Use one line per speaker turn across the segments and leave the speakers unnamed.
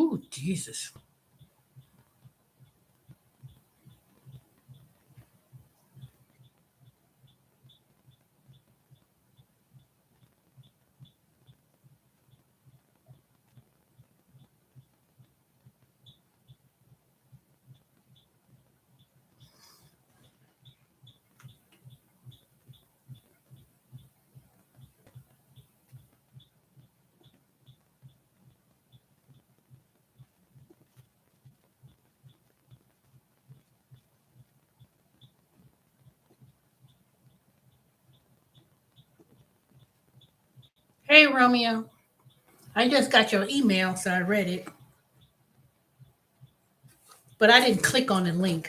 Oh, Jesus. Hey, Romeo. I just got your email, so I read it, but I didn't click on the link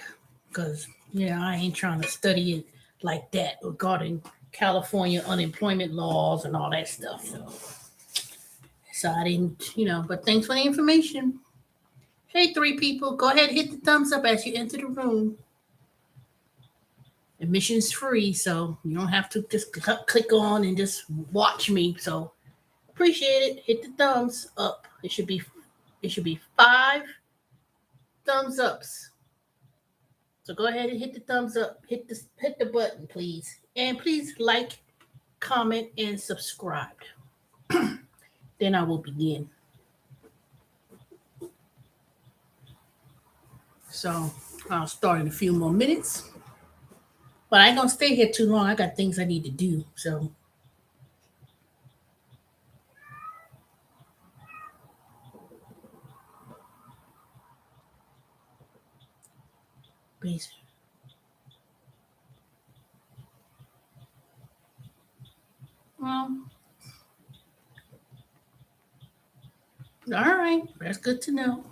because, I ain't trying to study it like that regarding California unemployment laws and all that stuff. So I didn't, but thanks for the information. Hey, three people, go ahead, hit the thumbs up as you enter the room. Admission's free, so you don't have to just click on and just watch me. So appreciate it. Hit the thumbs up. It should be 5 thumbs ups. So go ahead and hit the thumbs up. Hit the button, please. And please like, comment, and subscribe. Then I will begin. So I'll start in a few more minutes. But I ain't gonna stay here too long. I got things I need to do. So please. Well, all right. That's good to know.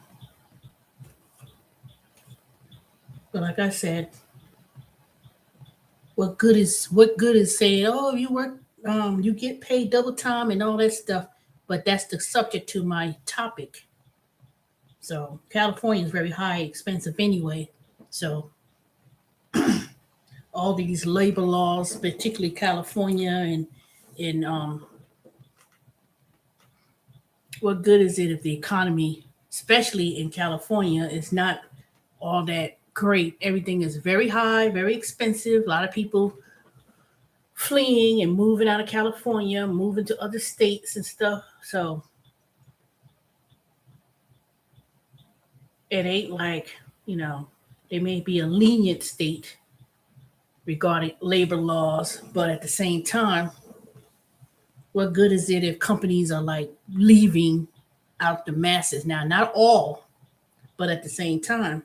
But like I said, what good is saying, oh, you work, you get paid double time and all that stuff. But that's the subject to my topic. So California is very high, expensive anyway. So all these labor laws, particularly California, and what good is it if the economy, especially in California, is not all that great? Everything is very high, very expensive. A lot of people fleeing and moving out of California, moving to other states and stuff. So it ain't like, you know, they may be a lenient state regarding labor laws, but at the same time, what good is it if companies are like leaving out the masses? Now, not all, but at the same time,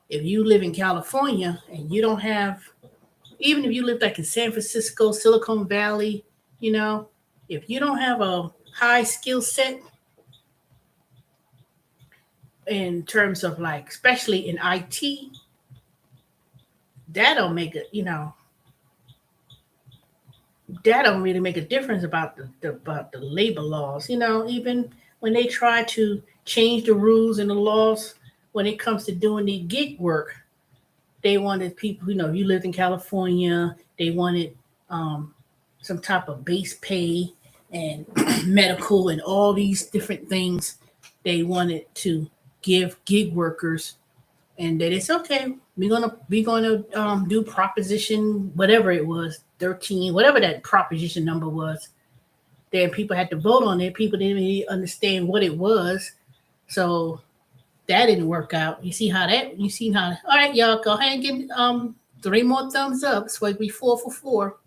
if you live in California and you don't have, even if you live like in San Francisco, Silicon Valley, you know, if you don't have a high skill set in terms of like, especially in IT, that don't make it, that don't really make a difference about the labor laws. Even when they try to change the rules and the laws when it comes to doing the gig work, they wanted people. You lived in California. They wanted some type of base pay and medical and all these different things. They wanted to give gig workers, and that it's okay. We're gonna do proposition whatever it was 13, whatever that proposition number was. Then people had to vote on it. People didn't really understand what it was, so that didn't work out. You see how. All right, y'all, go ahead and get 3 more thumbs up. So it'd be 4 for 4.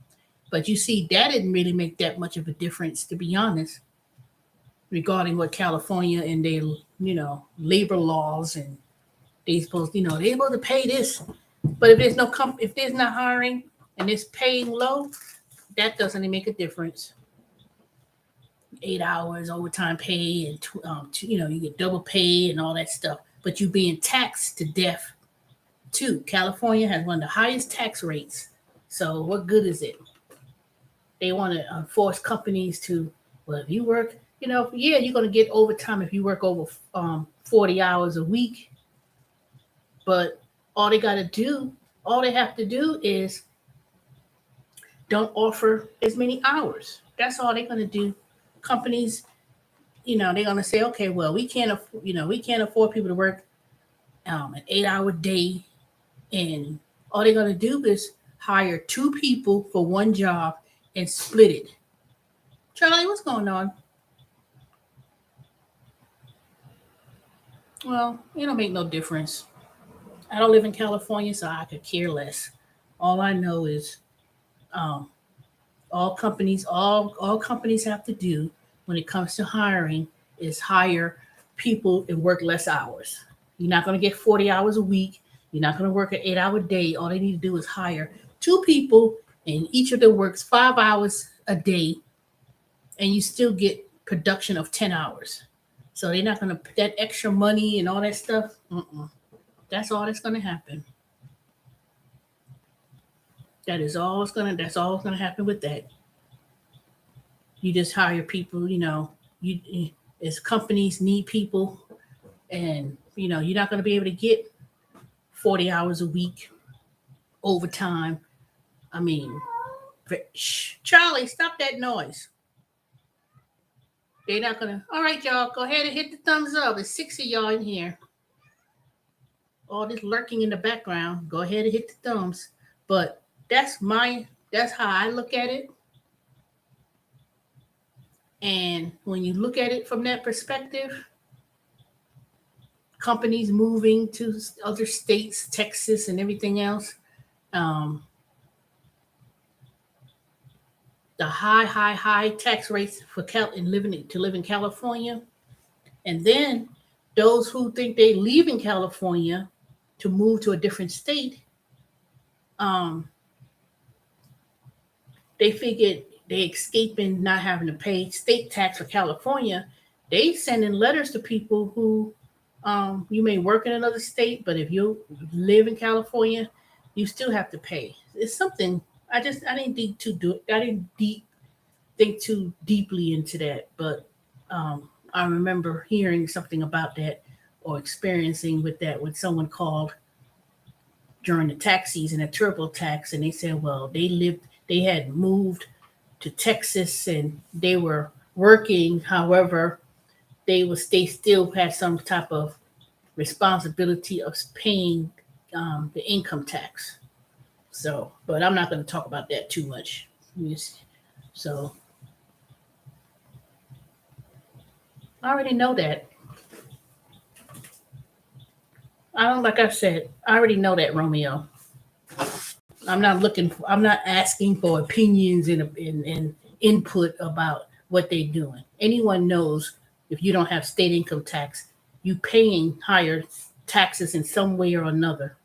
But you see, that didn't really make that much of a difference, to be honest, regarding what California and their labor laws, and they supposed to pay this. But if there's no if there's not hiring and it's paying low, that doesn't make a difference. 8 hours overtime pay, and you get double pay and all that stuff. But you being taxed to death too. California has one of the highest tax rates. So what good is it? They want to force companies to, well, if you work, yeah, you're going to get overtime if you work over 40 hours a week. But all they got to do, all they have to do is don't offer as many hours. That's all they're going to do. Companies, they're gonna say, okay, well, we can't afford people to work an 8-hour day, and all they're gonna do is hire two people for one job and split it. Charlie, what's going on? Well, it don't make no difference. I don't live in California, so I could care less. All I know is um, all companies have to do when it comes to hiring is hire people and work less hours. You're not going to get 40 hours a week. You're not going to work an 8-hour day. All they need to do is hire two people, and each of them works 5 hours a day, and you still get production of 10 hours. So they're not going to that extra money and all that stuff. That's all that's going to happen. That's all it's gonna happen with that. You just hire people, you as companies need people, and you're not gonna be able to get 40 hours a week overtime. I mean, shh, Charlie, stop that noise. They're not gonna. All right, y'all, go ahead and hit the thumbs up. There's 6 of y'all in here. All this lurking in the background. Go ahead and hit the thumbs. But that's how I look at it. And when you look at it from that perspective, companies moving to other states, Texas, and everything else, um, the high tax rates for live in California, and then those who think they leave in California to move to a different state, um, they figured they escaping not having to pay state tax for California. They sending letters to people who you may work in another state, but if you live in California, you still have to pay. It's something I didn't think too deeply into that, but I remember hearing something about that or experiencing with that when someone called during the tax season, a turbo tax, and they said, well, they had moved to Texas and they were working. However, they still had some type of responsibility of paying the income tax. So, but I'm not going to talk about that too much. Yes. So I already know that. I don't like I said. I already know that, Romeo. I'm not asking for opinions and input about what they're doing. Anyone knows if you don't have state income tax, you paying higher taxes in some way or another.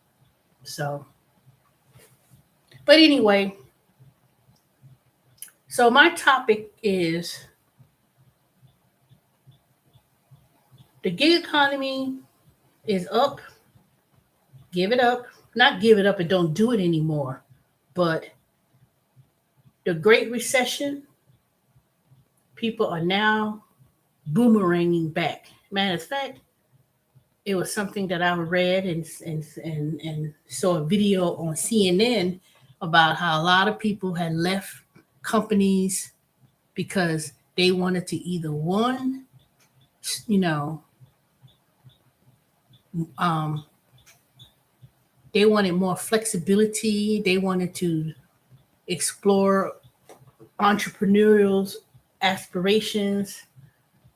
So, but anyway, so my topic is the gig economy is up. Give it up. Not give it up and don't do it anymore, but the Great Recession, people are now boomeranging back. Matter of fact, it was something that I read and saw a video on CNN about how a lot of people had left companies because they wanted to either one, you know, um, they wanted more flexibility. They wanted to explore entrepreneurial aspirations,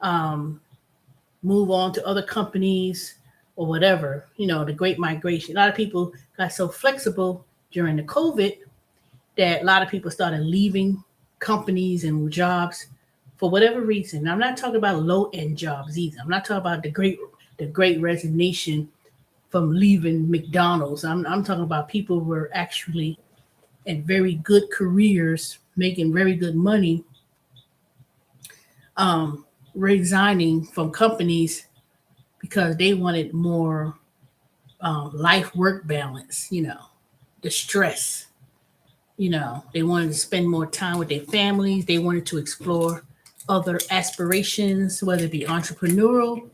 um, move on to other companies or whatever. The great migration. A lot of people got so flexible during the COVID that a lot of people started leaving companies and jobs for whatever reason. I'm not talking about low end jobs either. I'm not talking about the great resignation from leaving McDonald's. I'm talking about people who were actually in very good careers, making very good money, resigning from companies because they wanted more life work balance, the stress. They wanted to spend more time with their families. They wanted to explore other aspirations, whether it be entrepreneurial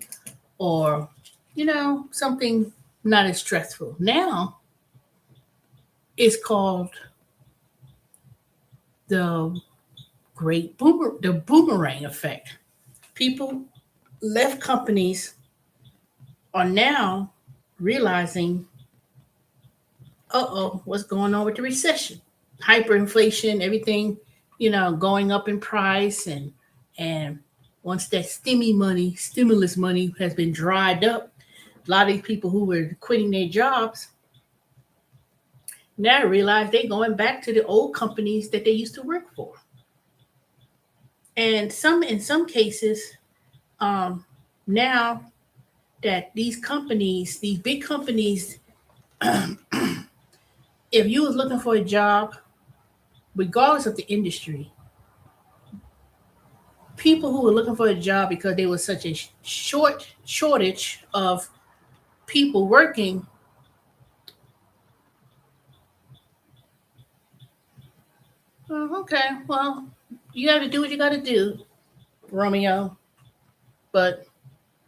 or, something not as stressful. Now it's called the the boomerang effect. People left companies are now realizing, what's going on with the recession? Hyperinflation, everything, going up in price, and once that stimulus money has been dried up, a lot of these people who were quitting their jobs now realize they're going back to the old companies that they used to work for. And in some cases, um, now that these big companies, if you was looking for a job, regardless of the industry, people who were looking for a job because there was such a shortage of people working. Okay, well, you got to do what you got to do, Romeo. But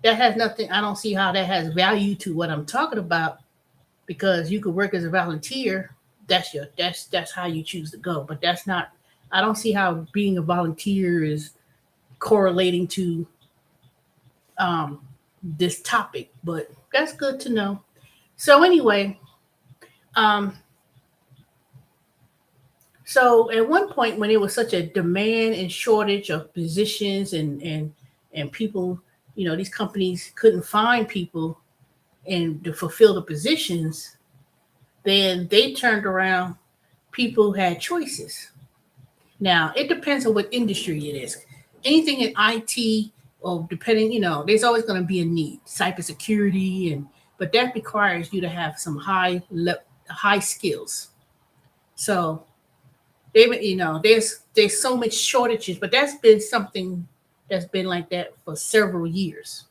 that has nothing. I don't see how that has value to what I'm talking about, because you could work as a volunteer. That's how you choose to go. But that's not. I don't see how being a volunteer is correlating to um, this topic. But that's good to know. So anyway, um, so at one point when there was such a demand and shortage of positions, and people, these companies couldn't find people and to fulfill the positions, then they turned around. People had choices. Now it depends on what industry it is. Anything in IT, or depending, there's always going to be a need. Cybersecurity, but that requires you to have some high skills. So there's so much shortages, but that's been something that's been like that for several years.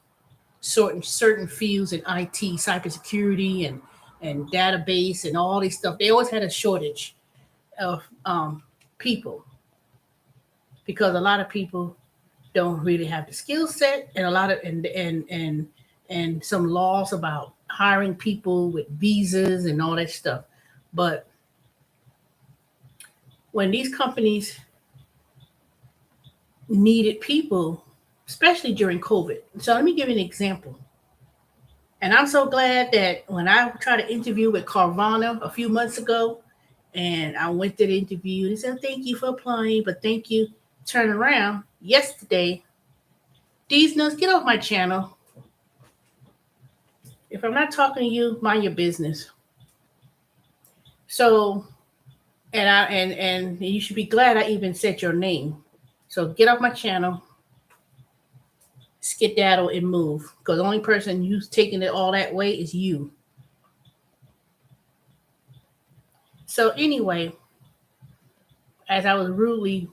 Certain fields in IT, cybersecurity, and database, and all this stuff, they always had a shortage of people, because a lot of people don't really have the skill set, and a lot of and some laws about hiring people with visas and all that stuff. But when these companies needed people, especially during COVID. So let me give you an example. And I'm so glad that when I tried to interview with Carvana a few months ago, and I went to the interview, and he said, "Thank you for applying, but thank you." Turn around yesterday, these nuts, get off my channel. If I'm not talking to you, mind your business. So, and you should be glad I even said your name. So get off my channel, skedaddle, and move. Because the only person who's taking it all that way is you. So anyway, as I was rudely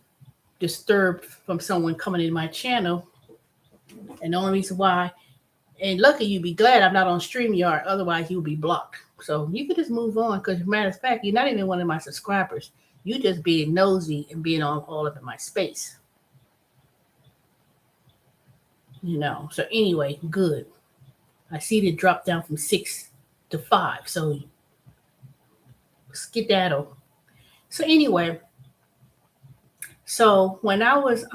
disturbed from someone coming in my channel, and the only reason why, and lucky you be glad I'm not on StreamYard, otherwise you'll be blocked. So you can just move on, because matter of fact, you're not even one of my subscribers. You just being nosy and being on all up in my space. So anyway, good. I see it drop down from 6 to 5. So skedaddle. So anyway, so when I was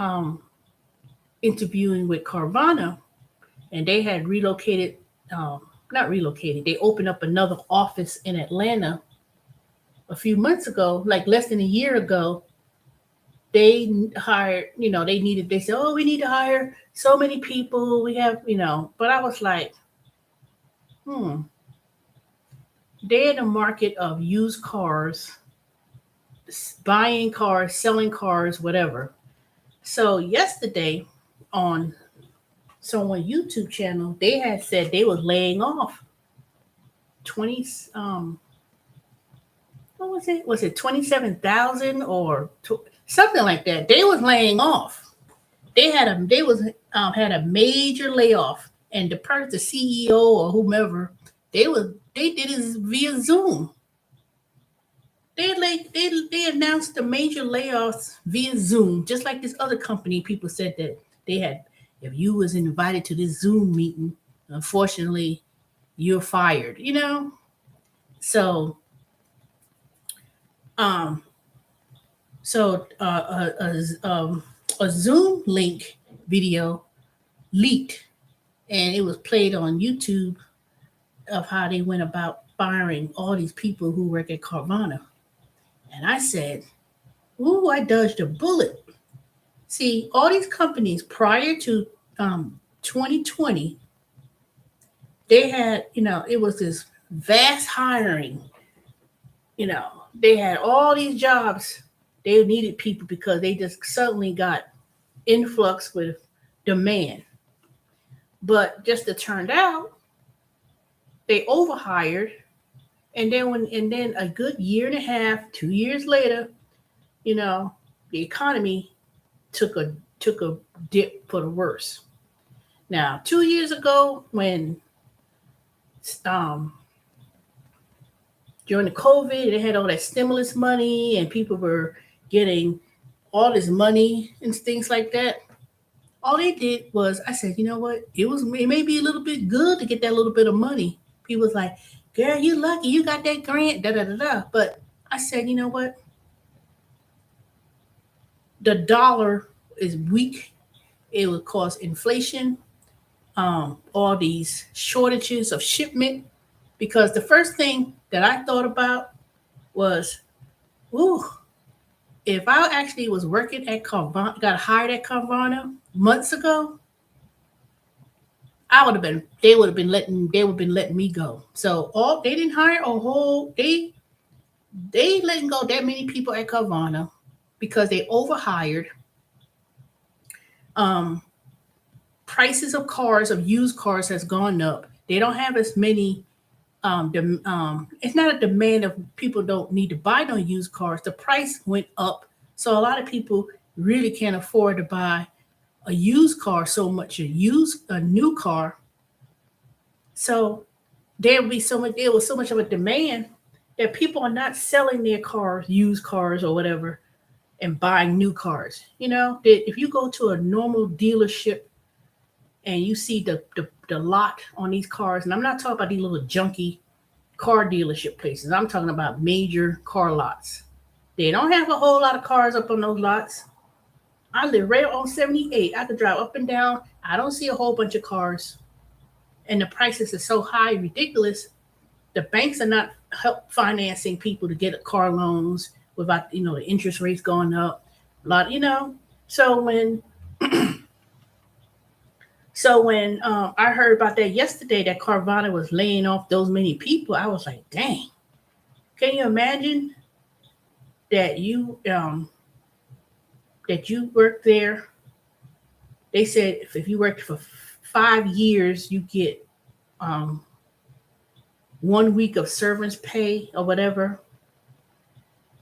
interviewing with Carvana, and they had relocated, not relocated, they opened up another office in Atlanta a few months ago, like less than a year ago. They hired, they said, "Oh, we need to hire so many people. We have, but I was like, they're in the market of used cars, buying cars, selling cars, whatever. So yesterday on someone YouTube channel, they had said they was laying off 20 what was it? Was it 27,000 or something like that? They was laying off. They had a major layoff, and the CEO or whomever, they did it via Zoom. They announced the major layoffs via Zoom, just like this other company. People said that they had, if you was invited to this Zoom meeting, unfortunately, you're fired. So um, so a Zoom link video leaked and it was played on YouTube of how they went about firing all these people who work at Carvana. And I said, ooh, I dodged a bullet. See, all these companies prior to 2020, they had, it was this vast hiring. They had all these jobs. They needed people because they just suddenly got influx with demand. But just it turned out they overhired, and then a good year and a half, 2 years later, you know, the economy took a dip for the worse. Now, 2 years ago, when um, during the COVID, they had all that stimulus money, and people were getting all this money and things like that. All they did was, I said, you know what? It may be a little bit good to get that little bit of money. People was like, girl, you lucky, you got that grant, da da da da. But I said, you know what? The dollar is weak. It would cause inflation, all these shortages of shipment. Because the first thing that I thought about was, ooh, if I actually was working at Carvana, got hired at Carvana months ago, they would have been letting me go. So all they didn't hire a whole they letting go that many people at Carvana because they overhired. Um, Prices of cars, of used cars, has gone up. They don't have as many. It's not a demand of people don't need to buy no used cars. The price went up, so a lot of people really can't afford to buy a used car so much. A new car, so there was so much of a demand that people are not selling their cars, used cars or whatever, and buying new cars. That if you go to a normal dealership and you see the lot on these cars, and I'm not talking about these little junky car dealership places. I'm talking about major car lots. They don't have a whole lot of cars up on those lots. I live right on 78. I could drive up and down. I don't see a whole bunch of cars. And the prices are so high, ridiculous. The banks are not help financing people to get car loans without, the interest rates going up. A lot. So when I heard about that yesterday, that Carvana was laying off those many people, I was like, dang. Can you imagine that you work there? They said if you worked for 5 years, you get um, 1 week of servants pay or whatever.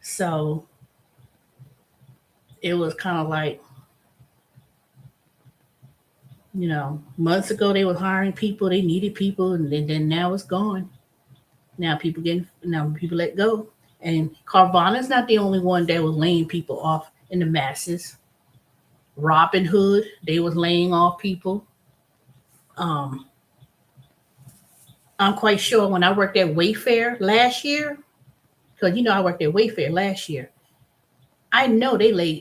So it was kind of like, months ago they were hiring people, they needed people, and then now it's gone. Now people let go. And Carvana's not the only one that was laying people off in the masses. Robin Hood, they was laying off people. Um, I'm quite sure when I worked at Wayfair last year, because I worked at Wayfair last year. I know they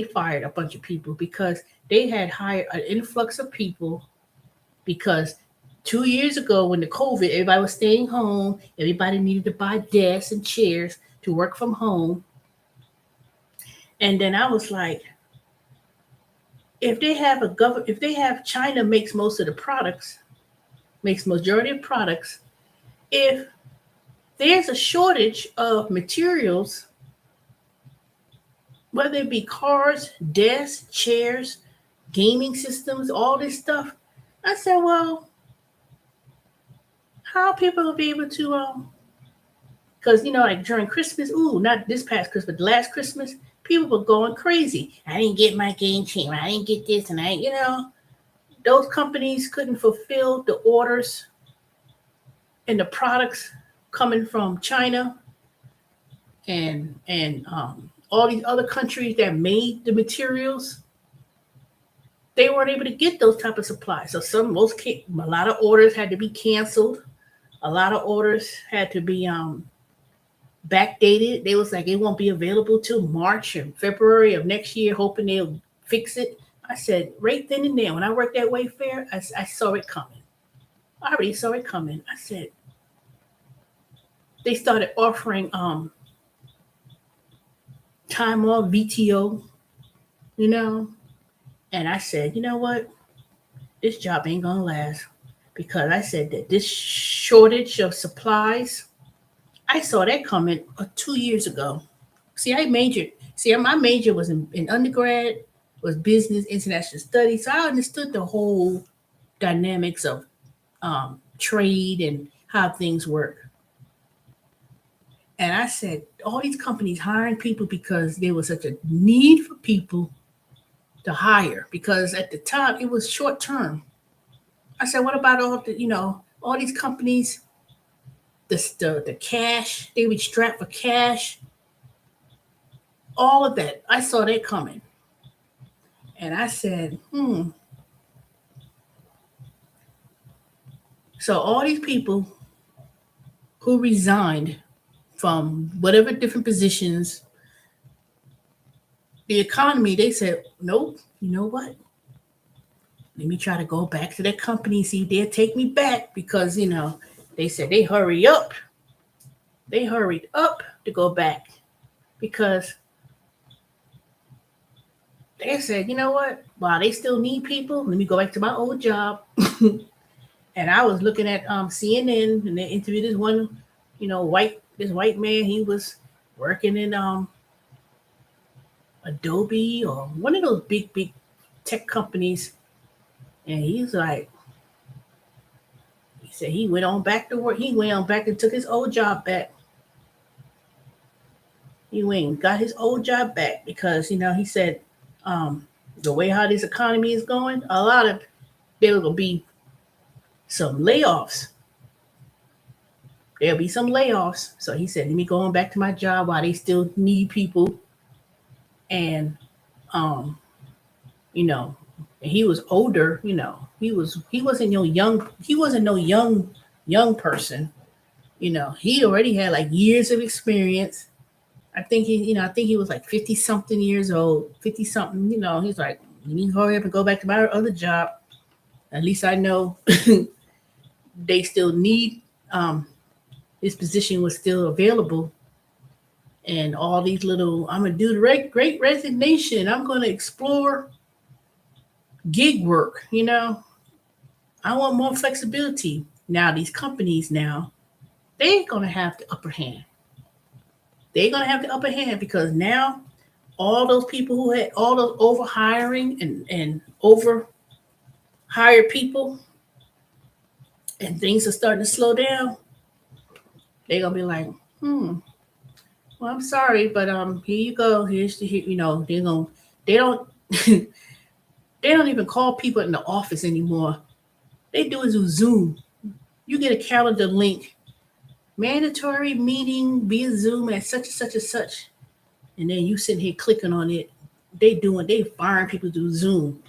fired a bunch of people because they had hired an influx of people because 2 years ago when the COVID, everybody was staying home, everybody needed to buy desks and chairs to work from home. And then I was like, if they have China makes most of the products, makes majority of products, if there's a shortage of materials, whether it be cars, desks, chairs, gaming systems, all this stuff. I said, well, how people will be able to because like during Christmas, ooh, not this past Christmas, but last Christmas, people were going crazy. I didn't get my game changer, I didn't get this, and those companies couldn't fulfill the orders and the products coming from China and all these other countries that made the materials. They weren't able to get those type of supplies. So a lot of orders had to be canceled. A lot of orders had to be backdated. They was like it won't be available till March and February of next year, hoping they'll fix it I said, right then and there, when I worked at Wayfair, I saw it coming. I already saw it coming. I said, they started offering time off VTO, you know, and I said, you know what? This job ain't gonna last because I said that this shortage of supplies, I saw that coming 2 years ago. See, I majored. See, my major was in undergrad, was business, international studies. So I understood the whole dynamics of trade and how things work. And I said, all these companies hiring people because there was such a need for people to hire because at the time it was short term. I said, what about all the, all these companies, the cash, they would strap for cash, all of that. I saw that coming. And I said, so all these people who resigned from whatever different positions, the economy, they said, nope, you know what? Let me try to go back to that company, see if they'll take me back because, they said they hurry up. They hurried up to go back because they said, you know what? While they still need people, let me go back to my old job. And I was looking at CNN and they interviewed this one, this white man. He was working in Adobe or one of those big tech companies. And he's like, he said he went on back to work. He went on back and took his old job back. He went and got his old job back because, he said the way how this economy is going, a lot of there will be some layoffs. There'll be some layoffs. So he said, let me go on back to my job while they still need people. And um, you know, and he was older, he wasn't no young person. He already had like years of experience. I think he was like 50 something years old, 50 something, he's like, let me hurry up and go back to my other job. At least I know they still need his position was still available. And all these little, I'm gonna do the great resignation. I'm gonna explore gig work. I want more flexibility. Now these companies they're gonna have the upper hand. They're gonna have the upper hand because now all those people who had all those over hiring and over hired people and things are starting to slow down, they're gonna be like, well, I'm sorry, but here you go. Here's the they don't they don't even call people in the office anymore. They do it through Zoom. You get a calendar link, mandatory meeting via Zoom at such and such and such, and then you sitting here clicking on it. They firing people through Zoom.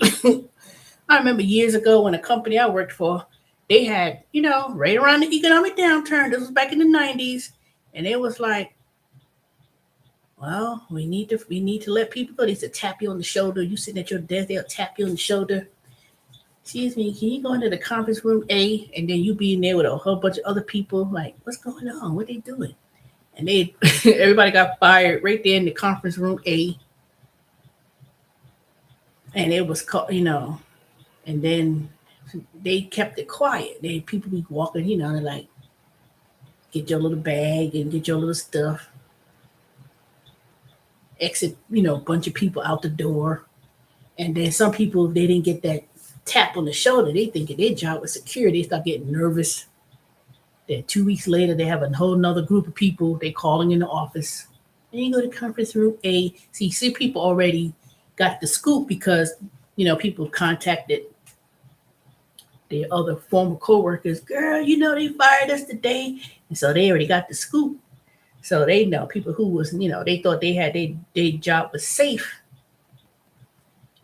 I remember years ago when a company I worked for, they had, right around the economic downturn. This was back in the 90s, and it was like, well, we need to let people go. They said tap you on the shoulder. You sitting at your desk, they'll tap you on the shoulder. Excuse me, can you go into the conference room A? And then you be in there with a whole bunch of other people. Like, what's going on? What they doing? And they everybody got fired right there in the conference room A. And it was called, and then they kept it quiet. They people be walking, they're like, get your little bag and get your little stuff. Exit, a bunch of people out the door. And then some people, if they didn't get that tap on the shoulder, they think their job was secure. They start getting nervous. Then 2 weeks later, they have a whole nother group of people they calling in the office. And you go to conference room A. See, people already got the scoop because, people contacted their other former coworkers. Girl, they fired us today. And so they already got the scoop. So they know people who was, they thought they had their job was safe.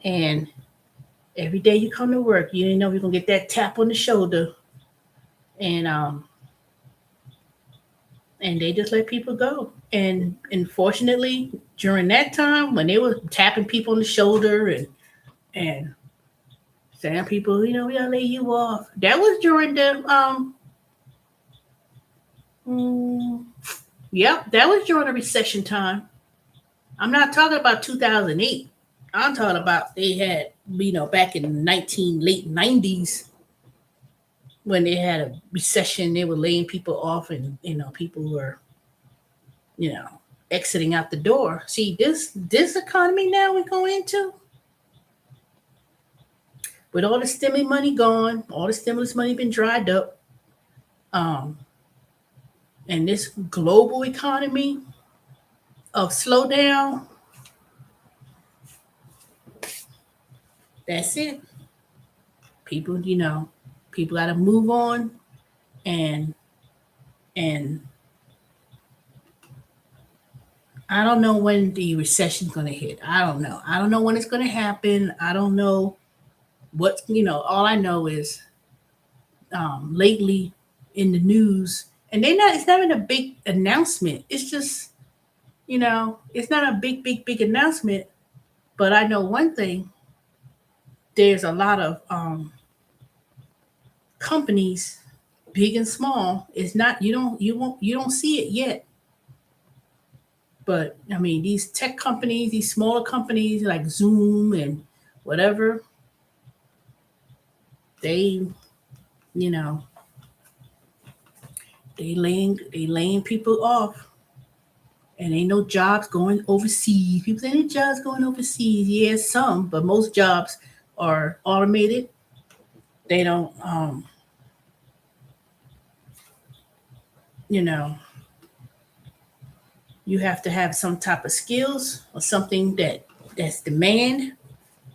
And every day you come to work, you didn't know you're gonna get that tap on the shoulder, and they just let people go. And unfortunately, during that time when they were tapping people on the shoulder and and saying people, we gotta lay you off. That was during the mm, yep, that was during the recession time. I'm not talking about 2008. I'm talking about they had, back in the 19 late 90s when they had a recession, they were laying people off, and people were, you know, exiting out the door. See, this economy now we're going into, with all the stimulus money gone, all the stimulus money been dried up, um, and this global economy of slowdown, that's it. People, people got to move on, and and I don't know when the recession's going to hit. I don't know. I don't know when it's going to happen. I don't know what, all I know is lately in the news, and it's not even a big announcement. It's just, it's not a big announcement. But I know one thing: there's a lot of companies, big and small. It's not, you don't see it yet. But I mean, these tech companies, these smaller companies like Zoom and whatever, they, you know, they laying people off, and ain't no jobs going overseas. People say any jobs going overseas. Yeah, some, but most jobs are automated. They don't, you know, you have to have some type of skills or something that's demand,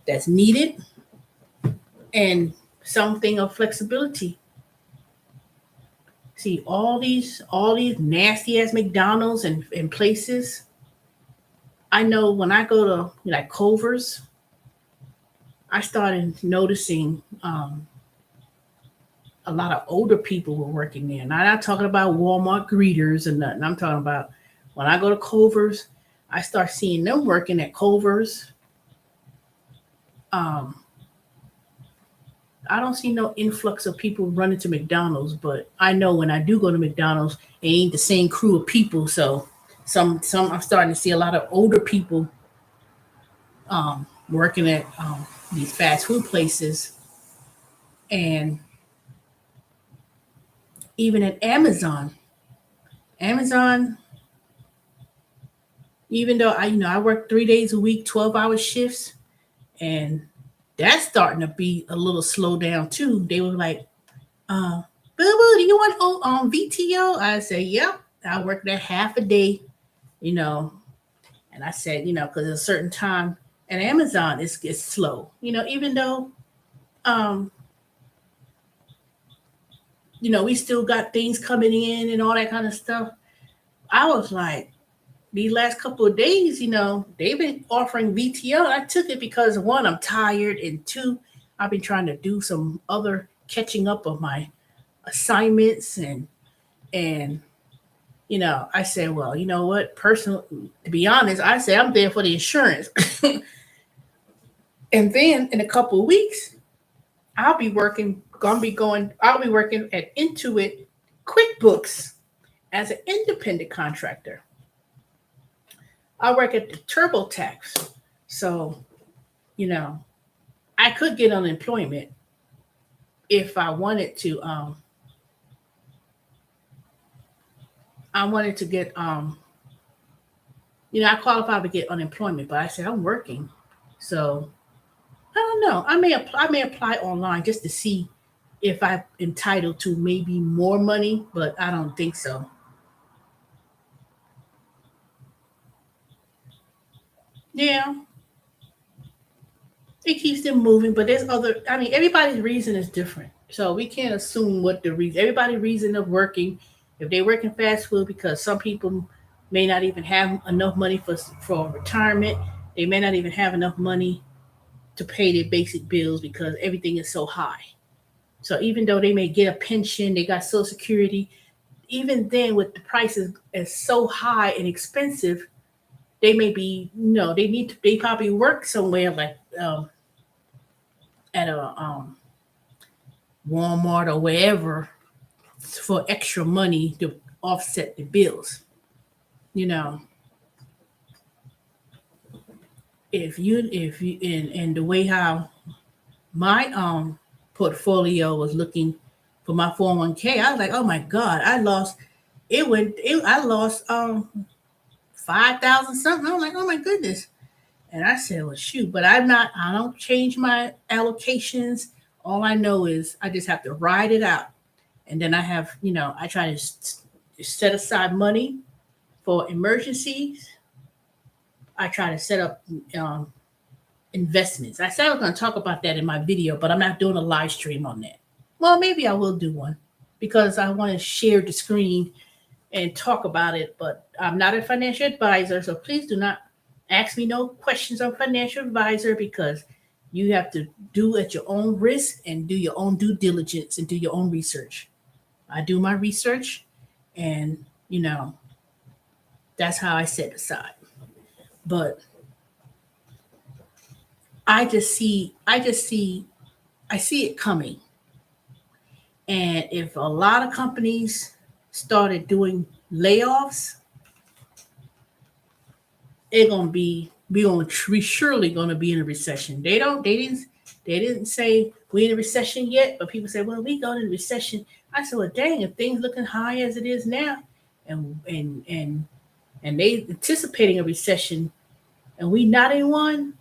that's needed, and something of flexibility. See, all these nasty ass McDonald's and places. I know when I go to like Culver's, I started noticing a lot of older people were working there. Now, I'm not talking about Walmart greeters and nothing. I'm talking about when I go to Culver's, I start seeing them working at Culver's. Um, I don't see no influx of people running to McDonald's, but I know when I do go to McDonald's, it ain't the same crew of people. So some I'm starting to see a lot of older people working at these fast food places, and even at Amazon. Amazon, even though I work 3 days a week, 12-hour shifts, and that's starting to be a little slow down too. They were like, uh, "Boo boo, do you want VTO?" I said, "Yep." I work that half a day, you know, and I said, because at a certain time at Amazon it's slow, even though um, we still got things coming in and all that kind of stuff. I was like, these last couple of days, they've been offering VTO. I took it because one, I'm tired, and two, I've been trying to do some other catching up of my assignments, and I said, well, you know what, personal, to be honest, I said I'm there for the insurance. And then in a couple of weeks, I'll be working at Intuit QuickBooks as an independent contractor. I work at the TurboTax. So, you know, I could get unemployment if I wanted to. I wanted to get, I qualified to get unemployment, but I said I'm working. So I don't know. I may apply online just to see if I'm entitled to maybe more money, but I don't think so. Yeah, it keeps them moving, but there's other. I mean, everybody's reason is different, so we can't assume what the reason. Everybody's reason of working, if they work in fast food, because some people may not even have enough money for retirement. They may not even have enough money to pay their basic bills because everything is so high. So even though they may get a pension, they got Social Security. Even then, with the prices as so high and expensive, they may be, they probably work somewhere like at a Walmart or wherever for extra money to offset the bills. You know, if you and the way how my portfolio was looking for my 401k, I was like, oh my God, I lost 5,000 something. I was like, oh my goodness. And I said, well, shoot, but I don't change my allocations. All I know is I just have to ride it out. And then I try to set aside money for emergencies. I try to set up um, investments. I said I was going to talk about that in my video, but I'm not doing a live stream on that. Well, maybe I will do one because I want to share the screen and talk about it, but I'm not a financial advisor, so please do not ask me no questions on financial advisor because you have to do at your own risk and do your own due diligence and do your own research. I do my research and that's how I set aside. But I see it coming. And if a lot of companies started doing layoffs, it's gonna be we surely gonna be in a recession. They didn't say we in a recession yet, but people say, well, we going in a recession. I said, well, dang, if things looking high as it is now, and they anticipating a recession, and we not in one.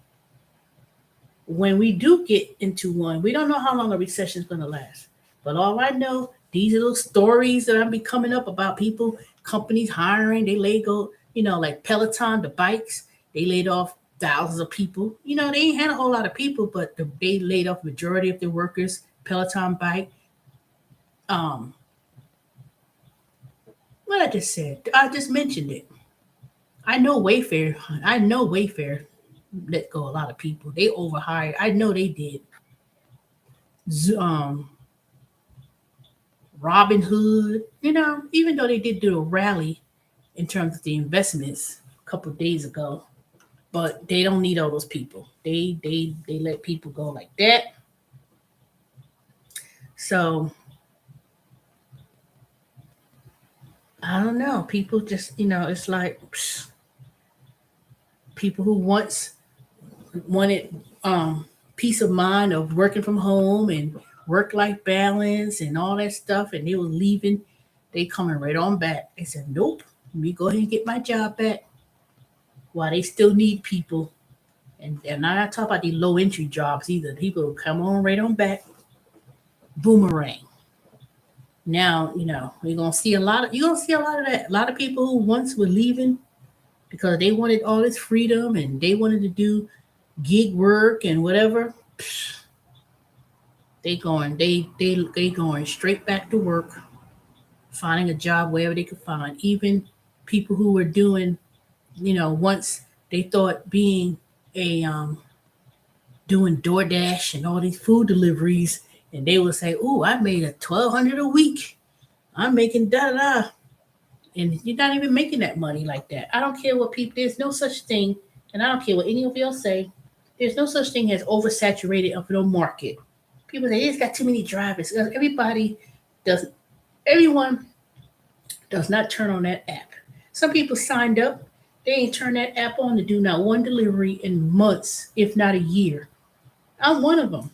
When we do get into one, we don't know how long a recession is gonna last. But all I know, these little stories that I've been coming up about people, companies hiring, they laid go, like Peloton, the bikes, they laid off thousands of people. They ain't had a whole lot of people, but they laid off majority of their workers. Peloton bike. Um, what I just said, I just mentioned it. I know Wayfair. I know Wayfair let go a lot of people. They overhired. I know they did. Um, Robin Hood. Even though they did do a rally in terms of the investments a couple of days ago, but they don't need all those people. They let people go like that. So I don't know. People just it's like people who once wanted peace of mind of working from home and work life balance and all that stuff, and they were leaving. They coming right on back. They said, nope. Let me go ahead and get my job back while they still need people. And I'm not talking about the low entry jobs either. People will come on right on back. Boomerang. Now, you're gonna see a lot of that. A lot of people who once were leaving because they wanted all this freedom and they wanted to do gig work and whatever. They going straight back to work, finding a job wherever they could find. Even people who were doing, once they thought being a doing DoorDash and all these food deliveries, and they would say, "Oh, I made a 1,200 a week. I'm making da da da," and you're not even making that money like that. I don't care what people. There's no such thing, and I don't care what any of y'all say. There's no such thing as oversaturated of no market. People say it's got too many drivers. Everybody does. Everyone does not turn on that app. Some people signed up. They ain't turned that app on to do not one delivery in months, if not a year. I'm one of them.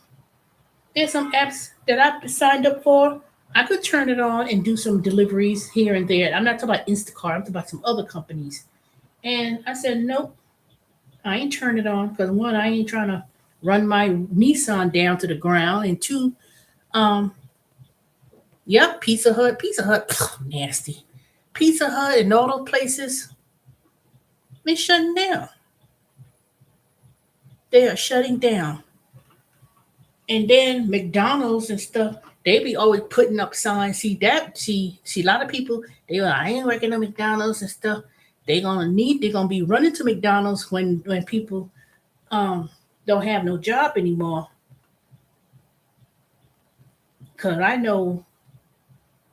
There's some apps that I've signed up for. I could turn it on and do some deliveries here and there. I'm not talking about Instacart. I'm talking about some other companies. And I said, nope, I ain't turn it on because one, I ain't trying to run my Nissan down to the ground, and two, um, yep, Pizza Hut, nasty. Pizza Hut and all those places, they shutting down. They are shutting down. And then McDonald's and stuff, they be always putting up signs. See a lot of people, I ain't working at McDonald's and stuff. They're gonna be running to McDonald's when people um don't have no job anymore. Cause I know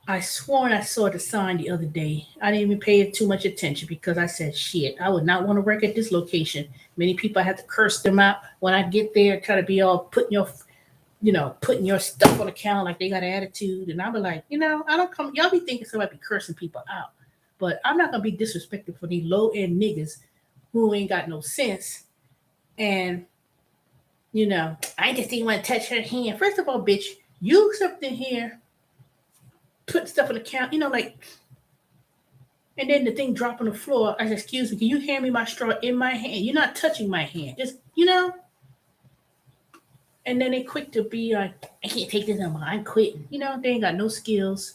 I sworn I saw the sign the other day. I didn't even pay it too much attention because I said, shit, I would not want to work at this location. Many people I have to curse them out when I get there, try to be all putting your putting your stuff on the counter like they got an attitude. And I'll be like, I don't come, y'all be thinking somebody be cursing people out. But I'm not going to be disrespectful for these low end niggas who ain't got no sense. And, I just didn't want to touch her hand. First of all, bitch, you something here, put stuff on the counter, like, and then the thing drop on the floor. I said, excuse me, can you hand me my straw in my hand? You're not touching my hand. Just. And then they quick to be like, I can't take this anymore. I'm quitting. They ain't got no skills.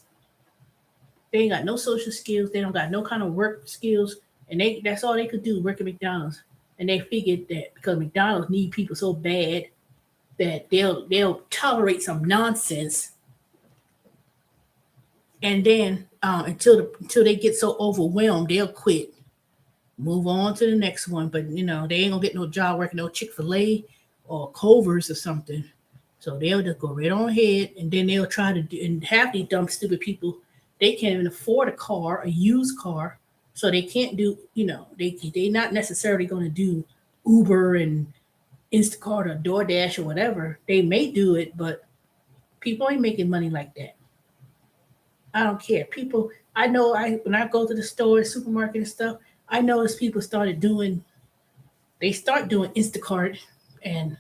They ain't got no social skills. They don't got no kind of work skills. And that's all they could do, work at McDonald's. And they figured that because McDonald's need people so bad that they'll tolerate some nonsense. And then until they get so overwhelmed, they'll quit. Move on to the next one. But they ain't gonna get no job working no Chick-fil-A or Culver's or something. So they'll just go right on ahead, and then they'll try to do, and half these dumb stupid people, they can't even afford a used car. So they can't do, they not necessarily going to do Uber and Instacart or DoorDash or whatever. They may do it, but people ain't making money like that. I don't care. People, I know when I go to the store, supermarket and stuff, I notice people they start doing Instacart and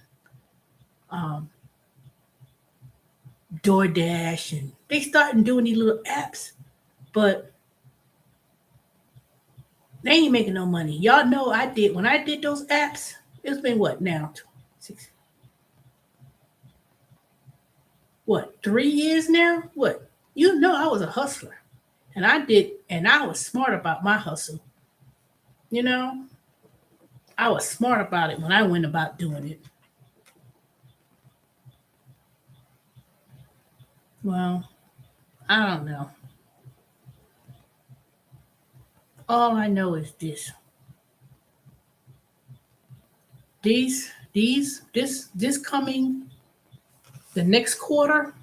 DoorDash, and they started doing these little apps, but they ain't making no money. Y'all know when I did those apps, it's been what now? 3 years now? What? I was a hustler. And I was smart about my hustle. I was smart about it when I went about doing it. Well, I don't know. All I know is this. This coming the next quarter,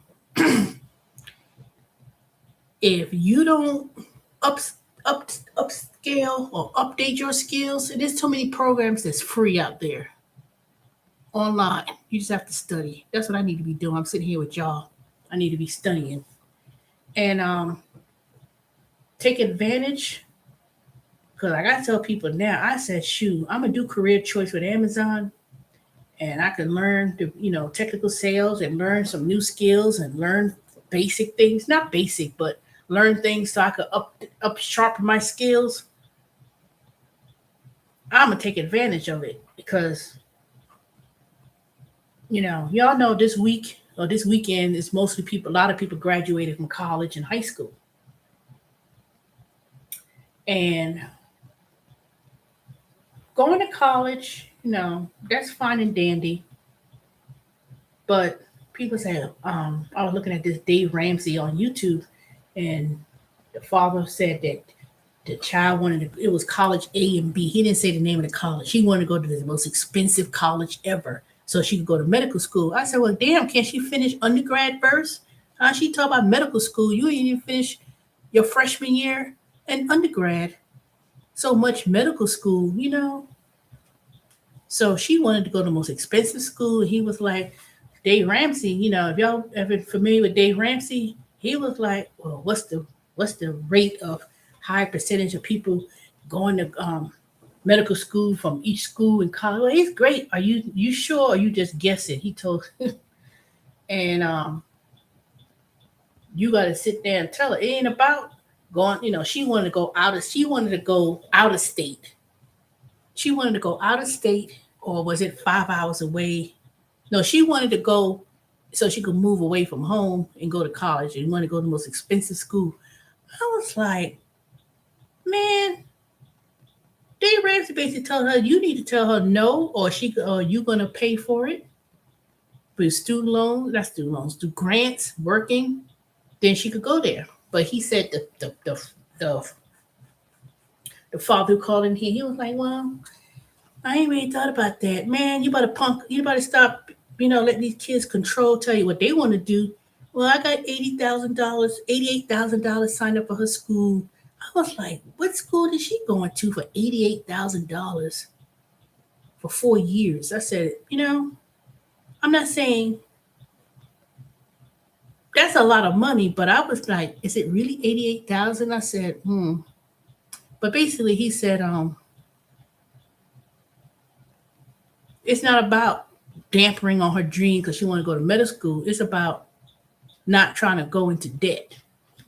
if you don't up upscale or update your skills, there's so many programs that's free out there online. You just have to study. That's what I need to be doing. I'm sitting here with y'all. I need to be studying and take advantage. Because I gotta tell people now, I said, shoot, I'm gonna do career choice with Amazon, and I can learn technical sales and learn some new skills and learn basic things. Not basic, but learn things so I could up sharpen my skills. I'm gonna take advantage of it because y'all know this week or this weekend is mostly people. A lot of people graduated from college and high school, and going to college, that's fine and dandy. But people say, I was looking at this Dave Ramsey on YouTube, and the father said that the child it was college A and B. He didn't say the name of the college. He wanted to go to the most expensive college ever so she could go to medical school. I said, well, damn, can't she finish undergrad first? She talk about medical school. You ain't even finish your freshman year and undergrad. So much medical school. So she wanted to go to the most expensive school. He was like, Dave Ramsey, if y'all ever familiar with Dave Ramsey, he was like, well, what's the rate of high percentage of people going to medical school from each school in college? Well, he's great. Are you sure? Or are you just guessing? He told, and you got to sit there and tell her it ain't about going. She wanted to go out of. She wanted to go out of state. She wanted to go out of state, or was it 5 hours away? No, she wanted to go so she could move away from home and go to college and want to go to the most expensive school. I was like, man, Dave Ramsey basically told her, you need to tell her no, or you gonna pay for it with student loans, not student loans, through grants, working, then she could go there. But he said the father who called in here, he was like, well, I ain't really thought about that. Man, you better stop, letting these kids tell you what they want to do. Well, I got $88,000 signed up for her school. I was like, what school is she going to for $88,000 for 4 years? I said, I'm not saying That's a lot of money, but I was like, is it really 88,000? I said, But basically he said, it's not about dampering on her dream because she want to go to medical school. It's about not trying to go into debt.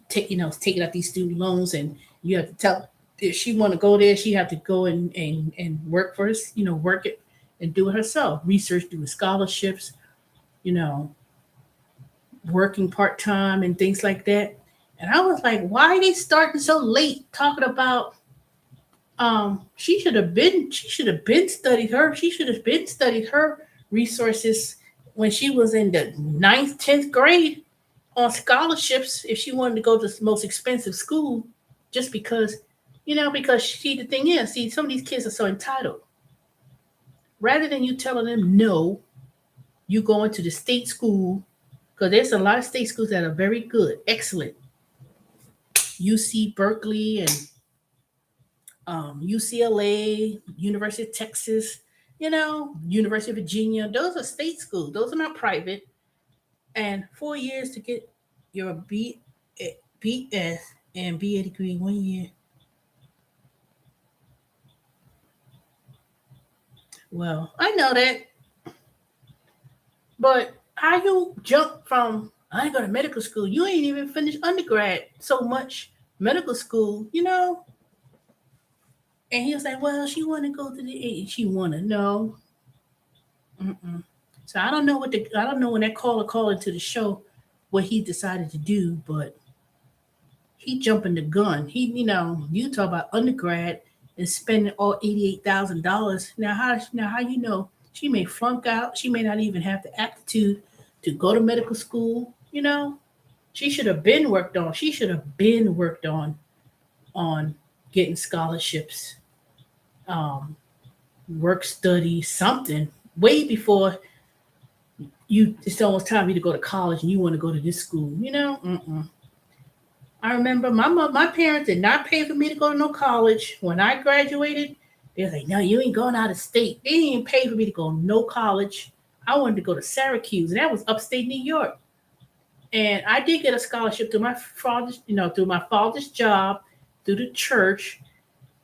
Taking out these student loans, and you have to tell if she want to go there, she have to go and work for us, work it and do it herself. Research, doing scholarships, you know, working part time and things like that. And I was like, why are they starting so late talking about she should have been studied her resources when she was in the ninth, 10th grade on scholarships if she wanted to go to the most expensive school just because the thing is, see, some of these kids are so entitled. Rather than you telling them no, you go into the state school because there's a lot of state schools that are very good, excellent. UC Berkeley and UCLA, University of Texas, University of Virginia. Those are state schools. Those are not private. And 4 years to get your BS and BA degree 1 year. Well, I know that, but how you jump from I ain't go to medical school? You ain't even finished undergrad so much medical school, And he was like, "Well, she want to go to the she want to know." Mm-mm. So I don't know when that caller called into the show what he decided to do, but he jumping the gun. You talk about undergrad and spending all $88,000. Now how she may flunk out. She may not even have the aptitude to go to medical school. She should have been worked on. She should have been worked on getting scholarships, um, work study, something way before it's almost time for you to go to college and you want to go to this school. Mm-mm. I remember my parents did not pay for me to go to no college. When I graduated, they was like, "No, you ain't going out of state." They didn't even pay for me to go no college. I wanted to go to Syracuse, and that was upstate New York. And I did get a scholarship through my father's job, through the church.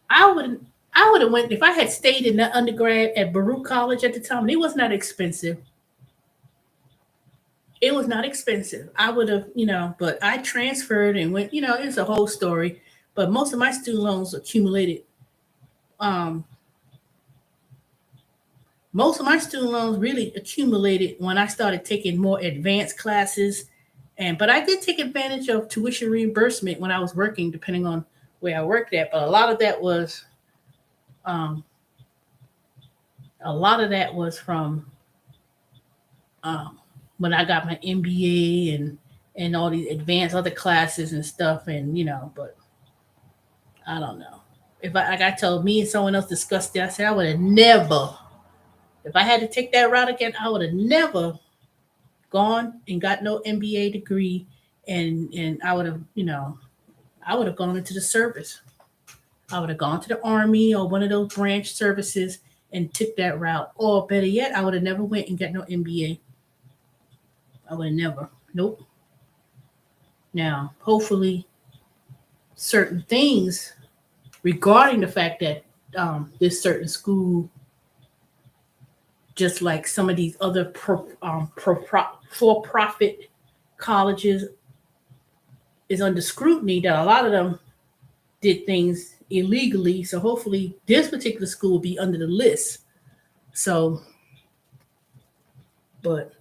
I would I would have went if I had stayed in the undergrad at Baruch College at the time. And it was not expensive. It was not expensive. I would have, but I transferred and went. It's a whole story. But most of my student loans accumulated. Um, Most of my student loans really accumulated when I started taking more advanced classes. But I did take advantage of tuition reimbursement when I was working, depending on where I worked at. But um, a lot of that was from um, when I got my MBA and all these advanced other classes and stuff. But I don't know. If I like I told me and someone else discussed that, I said I would have never. If I had to take that route again, I would have never gone and got no MBA degree, and I would have gone into the service. I would have gone to the army or one of those branch services and took that route. Or better yet, I would have never went and got no MBA. I would have never. Nope. Now, hopefully, certain things regarding the fact that this certain school, just like some of these other for-profit colleges, is under scrutiny. That a lot of them did things illegally. So hopefully, this particular school will be under the list. So, but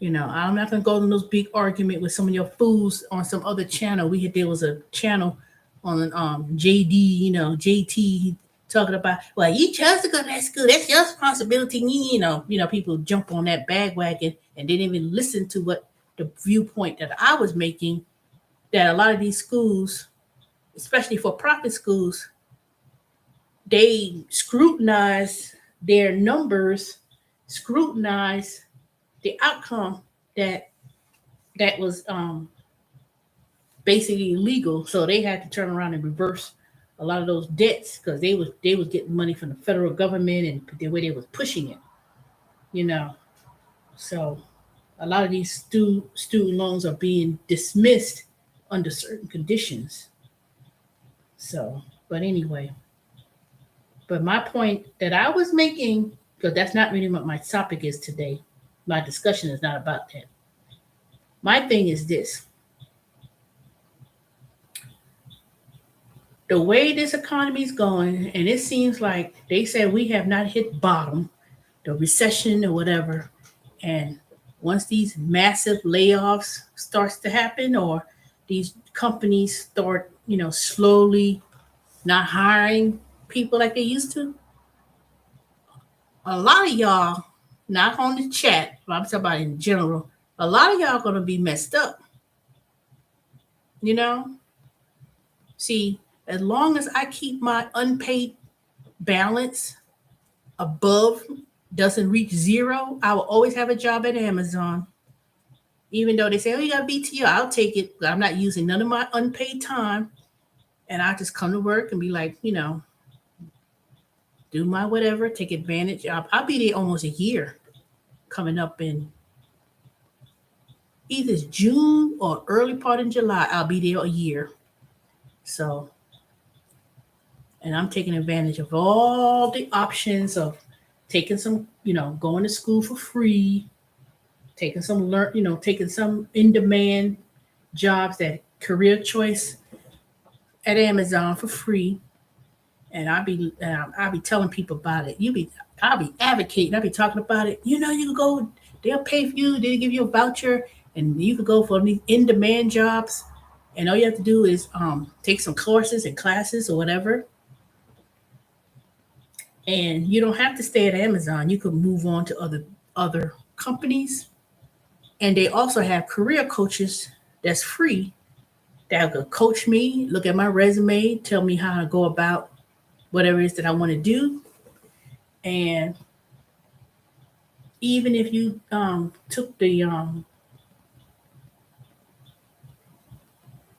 I'm not gonna go into those big argument with some of your fools on some other channel. There was a channel on JD, JT talking about, well, you chose to go to that school, that's your responsibility. People jump on that bandwagon and didn't even listen to what the viewpoint that I was making, that a lot of these schools, especially for profit schools, they scrutinize their numbers, scrutinize the outcome that was basically illegal. So they had to turn around and reverse a lot of those debts because they was getting money from the federal government and the way they was pushing it, you know. So A lot of these student loans are being dismissed under certain conditions. So, but anyway, but my point that I was making, because that's not really what my topic is today. My discussion is not about that. My thing is this: the way this economy is going, and it seems like they said we have not hit bottom, the recession or whatever, and once these massive layoffs starts to happen, or these companies start, slowly not hiring people like they used to, a lot of y'all, not on the chat, but I'm talking about in general, a lot of y'all gonna be messed up. You know, see, as long as I keep my unpaid balance above, doesn't reach zero, I will always have a job at Amazon. Even though they say, oh, you got BTO, I'll take it. But I'm not using none of my unpaid time. And I just come to work and be like, do my whatever, take advantage. I'll be there almost a year coming up in either June or early part in July. I'll be there a year. So, and I'm taking advantage of all the options of taking some, going to school for free, taking some taking some in demand jobs that career choice at Amazon for free. And I'll be telling people about it. I'll be advocating. I'll be talking about it. You can go. They'll pay for you. They'll give you a voucher, and you can go for these in-demand jobs. And all you have to do is take some courses and classes or whatever. And you don't have to stay at Amazon. You could move on to other companies. And they also have career coaches that's free that could coach me, look at my resume, tell me how to go about whatever it is that I want to do. And even if you took the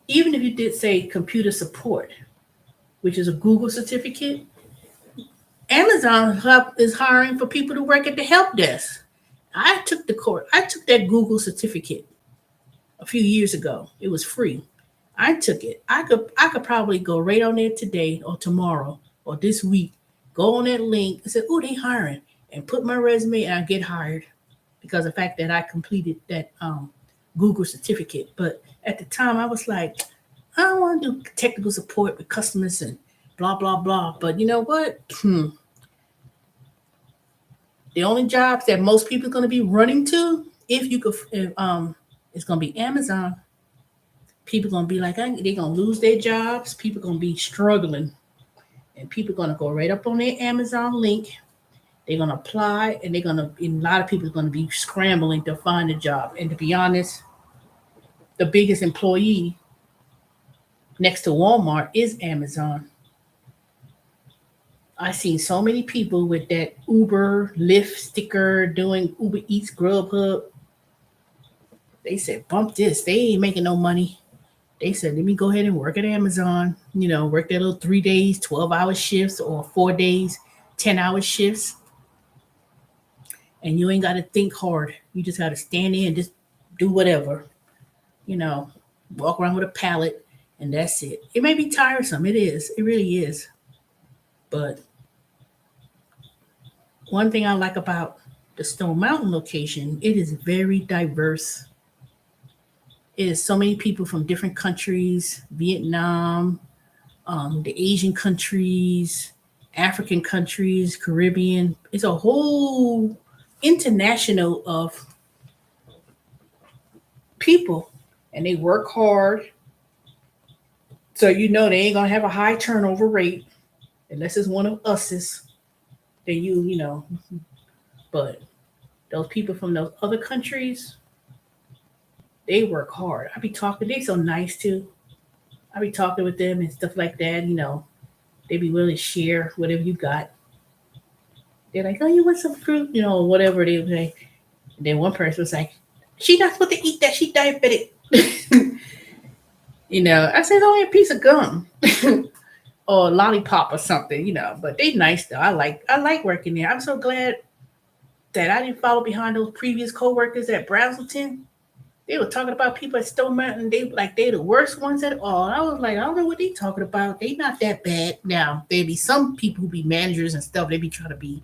even if you did say computer support, which is a Google certificate, Amazon is hiring for people to work at the help desk. I took the course. I took that Google certificate a few years ago. It was free. I took it. I could probably go right on there today or tomorrow or this week. Go on that link and say, "Oh, they hiring," and put my resume and I get hired because of the fact that I completed that Google certificate. But at the time, I was like, I don't want to do technical support with customers and blah blah blah. But you know what? The only jobs that most people are going to be running to, it's going to be Amazon. People going to be like, they're going to lose their jobs. People going to be struggling, and people are going to go right up on their Amazon link. They're going to apply, and a lot of people are going to be scrambling to find a job. And to be honest, the biggest employee next to Walmart is Amazon. I've seen so many people with that Uber, Lyft sticker doing Uber Eats, Grubhub. They said, bump this. They ain't making no money. They said, let me go ahead and work at Amazon. Work that little 3 days, 12-hour shifts, or 4 days, 10-hour shifts. And you ain't got to think hard. You just got to stand there and just do whatever. Walk around with a pallet, and that's it. It may be tiresome. It is. It really is. But one thing I like about the Stone Mountain location, it is very diverse. It is so many people from different countries, Vietnam, the Asian countries, African countries, Caribbean. It's a whole international of people, and they work hard. So they ain't gonna have a high turnover rate unless it's one of us's. Then but those people from those other countries, they work hard. I be talking, they so nice too. I be talking with them and stuff like that. They be willing to share whatever you got. They're like, oh, you want some fruit, whatever they say. And then one person was like, she not supposed to eat that. She diabetic. I said, only a piece of gum or a lollipop or something. But they nice though. I like working there. I'm so glad that I didn't follow behind those previous coworkers at Brazelton. They were talking about people at Stone Mountain. They like they the worst ones at all. I was like, I don't know what they talking about. They not that bad. Now there be some people who be managers and stuff. They be trying to be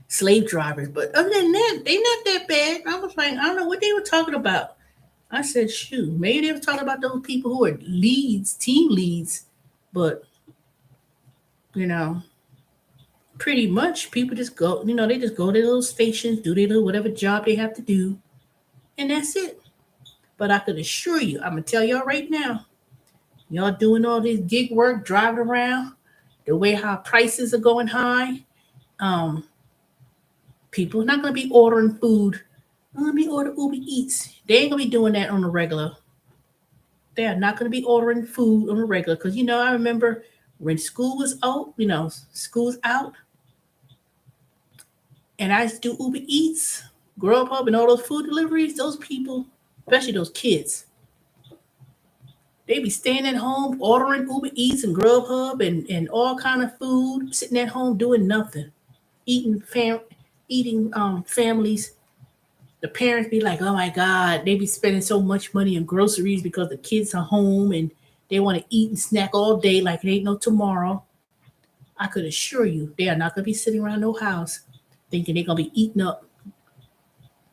slave drivers, but other than that, they not that bad. I was like, I don't know what they were talking about. I said, shoot, maybe they were talking about those people who are leads, team leads, but you know, pretty much people just go. They just go to their little stations, do their little whatever job they have to do, and that's it. But I could assure you, I'm gonna tell y'all right now, y'all doing all this gig work, driving around, the way how prices are going high, um, people are not gonna be ordering food. I'm gonna be ordering Uber Eats. They ain't gonna be doing that on the regular. They are not gonna be ordering food on the regular. Cause I remember when school was out, school's out, and I used to do Uber Eats, Grubhub, and all those food deliveries. Those people, especially those kids, they be staying at home ordering Uber Eats and Grubhub and all kind of food, sitting at home doing nothing, eating families. The parents be like, oh my God, they be spending so much money on groceries because the kids are home and they want to eat and snack all day like it ain't no tomorrow. I could assure you they are not gonna be sitting around no house thinking they're gonna be eating up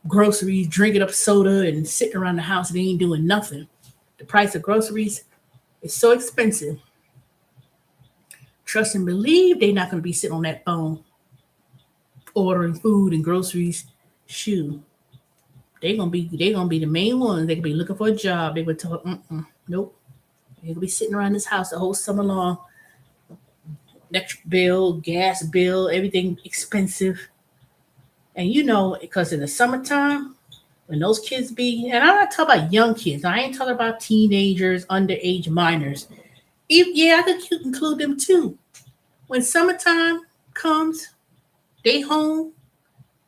groceries, drinking up soda, and sitting around the house and they ain't doing nothing. The price of groceries is so expensive. Trust and believe they're not gonna be sitting on that phone ordering food and groceries. Shoot, they gonna be the main ones. They gonna be looking for a job. They would tell, nope. They gonna be sitting around this house the whole summer long. Electric bill, gas bill, everything expensive. And because in the summertime, when those kids be, and I'm not talking about young kids. I ain't talking about teenagers, underage minors. Yeah, I could include them too. When summertime comes, they home,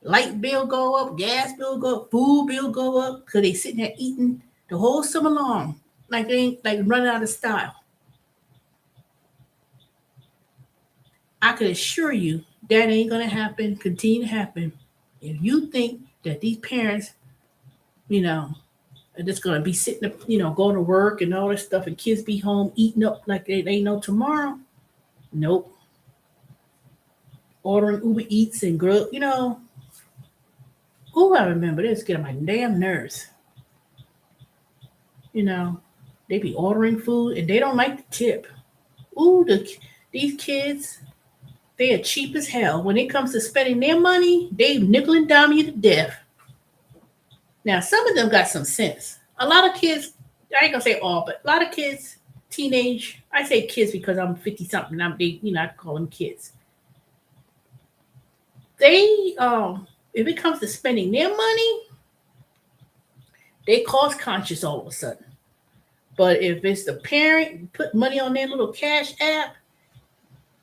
light bill go up, gas bill go up, food bill go up, because they sitting there eating the whole summer long. Like they ain't like running out of style. I can assure you that ain't gonna happen, continue to happen. If you think that these parents, you know, are just gonna be sitting up, going to work and all this stuff and kids be home eating up like they ain't no tomorrow. Nope. Ordering Uber Eats and oh, I remember this getting my damn nerves. You know, they be ordering food and they don't like the tip. Ooh, these kids, they are cheap as hell. When it comes to spending their money, they nickel and dime you to death. Now, some of them got some sense. A lot of kids, I ain't gonna say all, but a lot of kids, teenage, I say kids because I'm 50 something. I call them kids. They, if it comes to spending their money, they cost conscious all of a sudden. But if it's the parent, put money on their little cash app,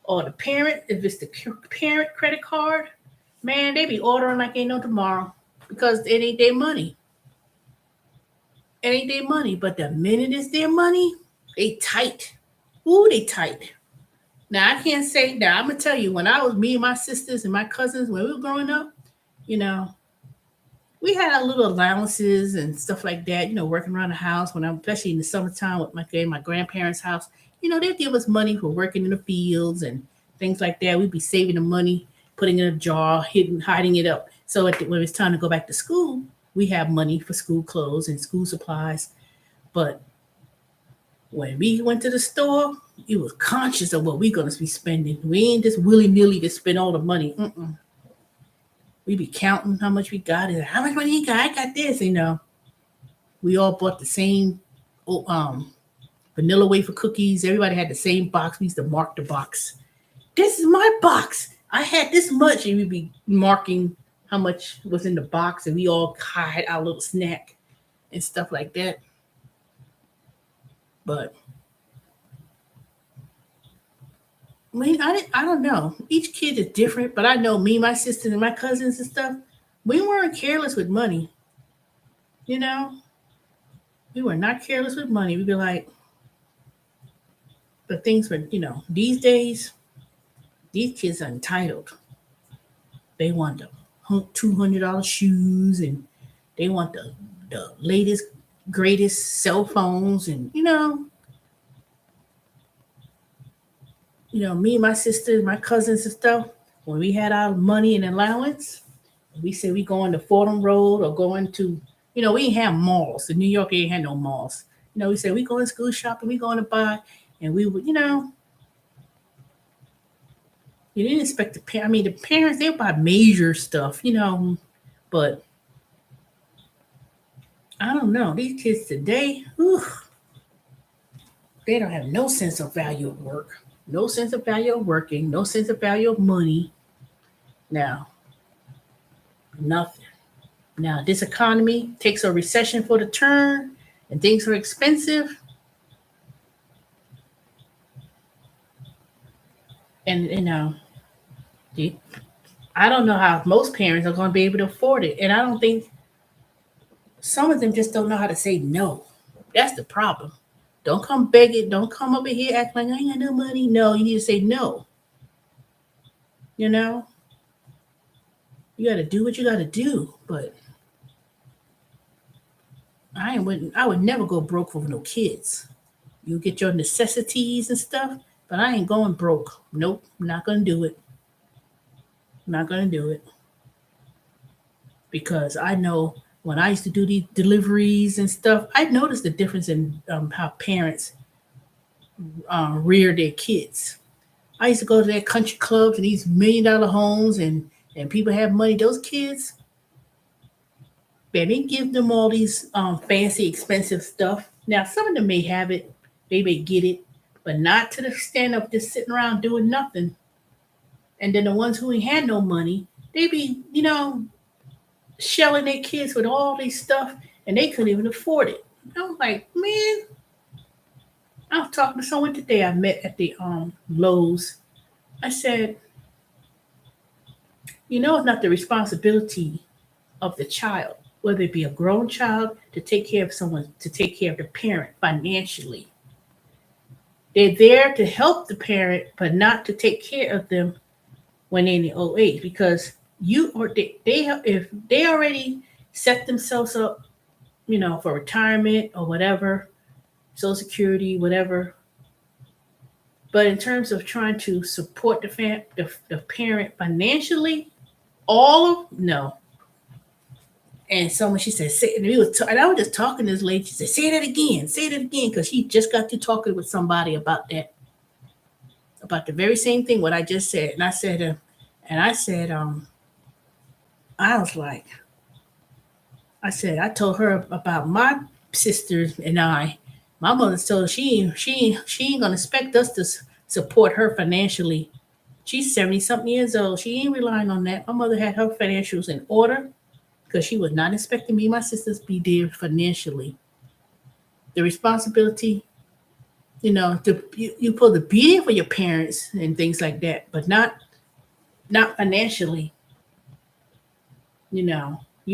or the parent, if it's the parent credit card, man, they be ordering like ain't no tomorrow because it ain't their money. It ain't their money. But the minute it's their money, they tight. Ooh, they tight. Now I can't say now. I'm gonna tell you, when I was me and my sisters and my cousins when we were growing up, you know, we had our little allowances and stuff like that. Working around the house when I'm especially in the summertime with my grandparents' house. They'd give us money for working in the fields and things like that. We'd be saving the money, putting it in a jar, hiding it up. So when it's time to go back to school, we have money for school clothes and school supplies. But when we went to the store, it was conscious of what we're gonna be spending. We ain't just willy nilly to spend all the money. We be counting how much we got and how much money you got. I got this. We all bought the same oh, vanilla wafer cookies. Everybody had the same box. We used to mark the box. This is my box. I had this much, and we'd be marking how much was in the box, and we all hide our little snack and stuff like that. But I don't know. Each kid is different, but I know me, my sisters, and my cousins and stuff. We weren't careless with money. You know, we were not careless with money. We'd be like, the these days, these kids are entitled. They want the $200 shoes, and they want the latest, greatest cell phones, and me and my sisters, my cousins and stuff. When we had our money and allowance, we said we going to Fordham Road or going to, we didn't have malls. In New York, they ain't had no malls. We said we going to school shopping, we going to buy, and we would, you didn't expect the parents. I mean, the parents, they buy major stuff, but I don't know. These kids today, whew, they don't have no sense of value of work, no sense of value of working, no sense of value of money. Now, nothing. Now, this economy takes a recession for the turn and things are expensive. And, I don't know how most parents are going to be able to afford it. And I don't think some of them just don't know how to say no. That's the problem. Don't come begging. Don't come over here acting like I ain't got no money. No, you need to say no. You know, you got to do what you got to do. But I would never go broke for no kids. You get your necessities and stuff, but I ain't going broke. Nope, I'm not gonna do it. I'm not gonna do it because I know when I used to do these deliveries and stuff, I noticed the difference in how parents rear their kids. I used to go to their country clubs and these $1 million homes, and people have money. Those kids, man, they give them all these fancy, expensive stuff. Now, some of them may have it, they may get it, but not to the extent of just sitting around doing nothing. And then the ones who ain't had no money, they be, shelling their kids with all these stuff, and they couldn't even afford it. I was like, man, I was talking to someone today I met at the Lowe's. I said, it's not the responsibility of the child, whether it be a grown child, to take care of someone, to take care of the parent financially. They're there to help the parent, but not to take care of them when they're in the old age, because if they already set themselves up, for retirement or whatever, Social Security, whatever. But in terms of trying to support the parent financially, all of no. And someone she said, say, and, and I was just talking to this lady. She said, say that again, because she just got to talking with somebody about that, about the very same thing what I just said. And I said, I was like, I told her about my sisters and I. My mother told her she ain't gonna expect us to support her financially. She's 70 something years old. She ain't relying on that. My mother had her financials in order because she was not expecting me and my sisters to be there financially. The responsibility, you supposed to be there for your parents and things like that, but not financially. You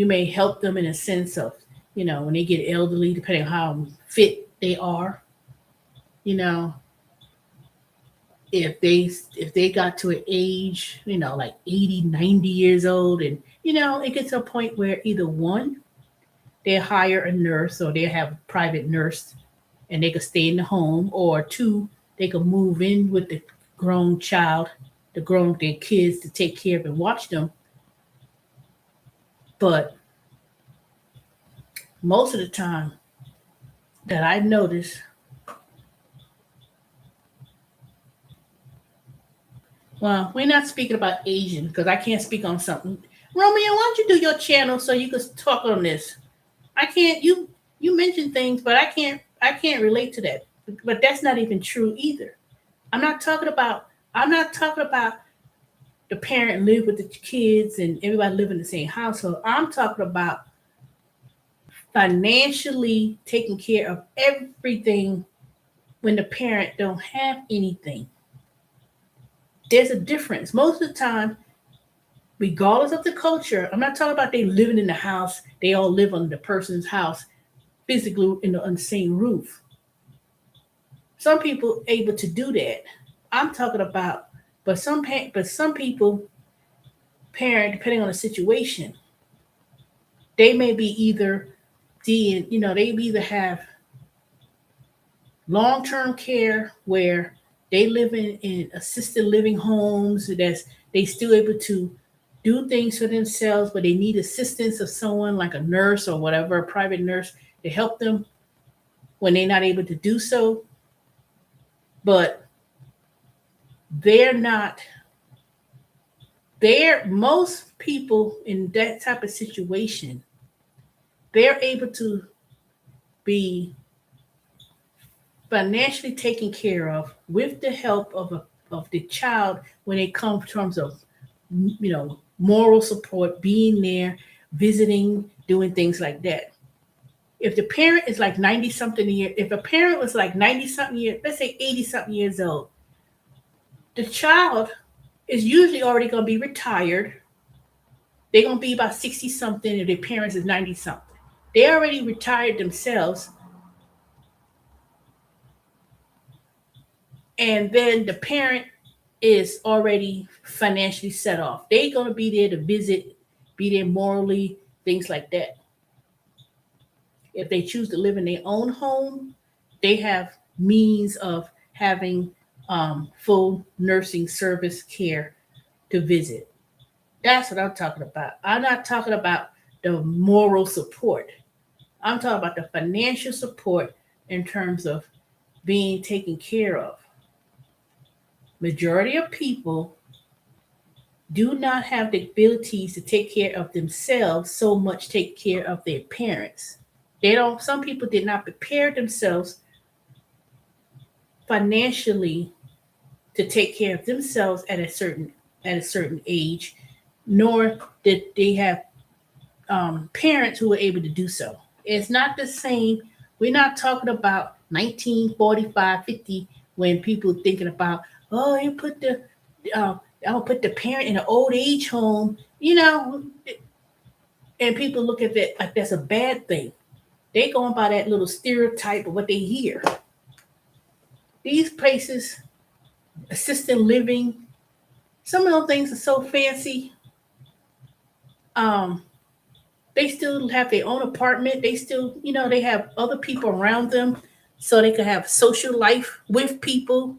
may help them in a sense of, when they get elderly, depending on how fit they are, you know, if they got to an age, like 80, 90 years old, and it gets to a point where either one, they hire a nurse or they have a private nurse and they could stay in the home, or two, they could move in with the grown child, their kids to take care of and watch them. But most of the time that I notice, well, we're not speaking about Asian because I can't speak on something. Romeo, why don't you do your channel so you can talk on this? I can't. You mention things, but I can't relate to that. But that's not even true either. I'm not talking about. I'm not talking about the parent live with the kids and everybody live in the same household. I'm talking about financially taking care of everything when the parent don't have anything. There's a difference. Most of the time, regardless of the culture, I'm not talking about they living in the house, they all live on the person's house, physically on the same roof. Some people able to do that. I'm talking about, but some people parent, depending on the situation, they may be either they either have long-term care where they live in assisted living homes that's they still able to do things for themselves, but they need assistance of someone like a nurse or whatever, a private nurse to help them when they're not able to do so. But they're not they're most people in that type of situation, they're able to be financially taken care of with the help of the child when it comes to terms of moral support, being there, visiting, doing things like that. If the parent is like 90 something years, if a parent was like 90 something years, let's say 80 something years old, the child is usually already going to be retired. They're going to be about 60 something if their parents is 90 something. They already retired themselves. And then the parent is already financially set off. They're going to be there to visit, be there morally, things like that. If they choose to live in their own home, they have means of having full nursing service care to visit. That's what I'm talking about. I'm not talking about the moral support. I'm talking about the financial support in terms of being taken care of. Majority of people do not have the abilities to take care of themselves so much take care of their parents. They don't some people did not prepare themselves financially to take care of themselves at a certain age, nor did they have parents who were able to do so. It's not the same. We're not talking about 1945, 50, when people thinking about, oh, you put I'll put the parent in an old age home, and people look at that like that's a bad thing. They going by that little stereotype of what they hear. These places, assisted living, some of those things are so fancy. Um, they still have their own apartment. They still, they have other people around them so they can have social life with people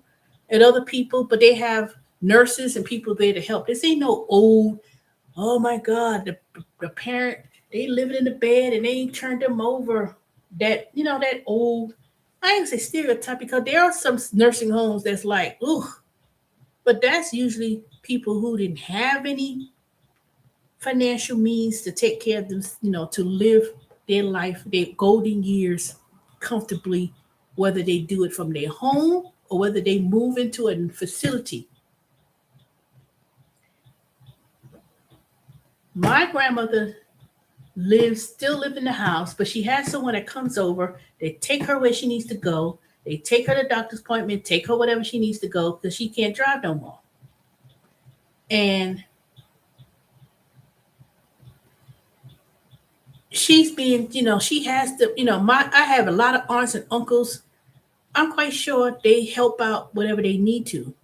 and other people, but they have nurses and people there to help. This ain't no old, oh my God, the parent, they living in the bed and they ain't turned them over. That old, I ain't say stereotype because there are some nursing homes that's like, ooh, but that's usually people who didn't have any financial means to take care of them, to live their life, their golden years comfortably, whether they do it from their home or whether they move into a facility. My grandmother still live in the house, but she has someone that comes over. They take her where she needs to go. They take her to doctor's appointment, take her whatever she needs to go because she can't drive no more. And she's being, she has to, I have a lot of aunts and uncles. I'm quite sure they help out whatever they need to.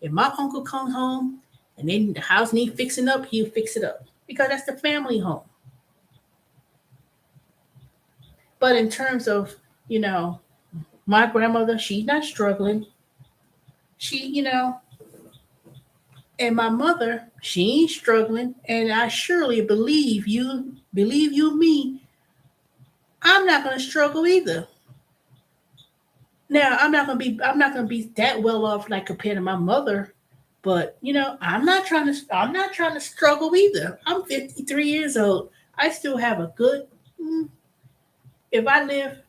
If my uncle comes home and then the house needs fixing up, he'll fix it up because that's the family home. But in terms of, my grandmother, she's not struggling. She, and my mother, she ain't struggling. And I surely believe you me, I'm not gonna struggle either. Now I'm not gonna be that well off like compared to my mother, but I'm not trying to struggle either. I'm 53 years old. I still have a good mm, if I live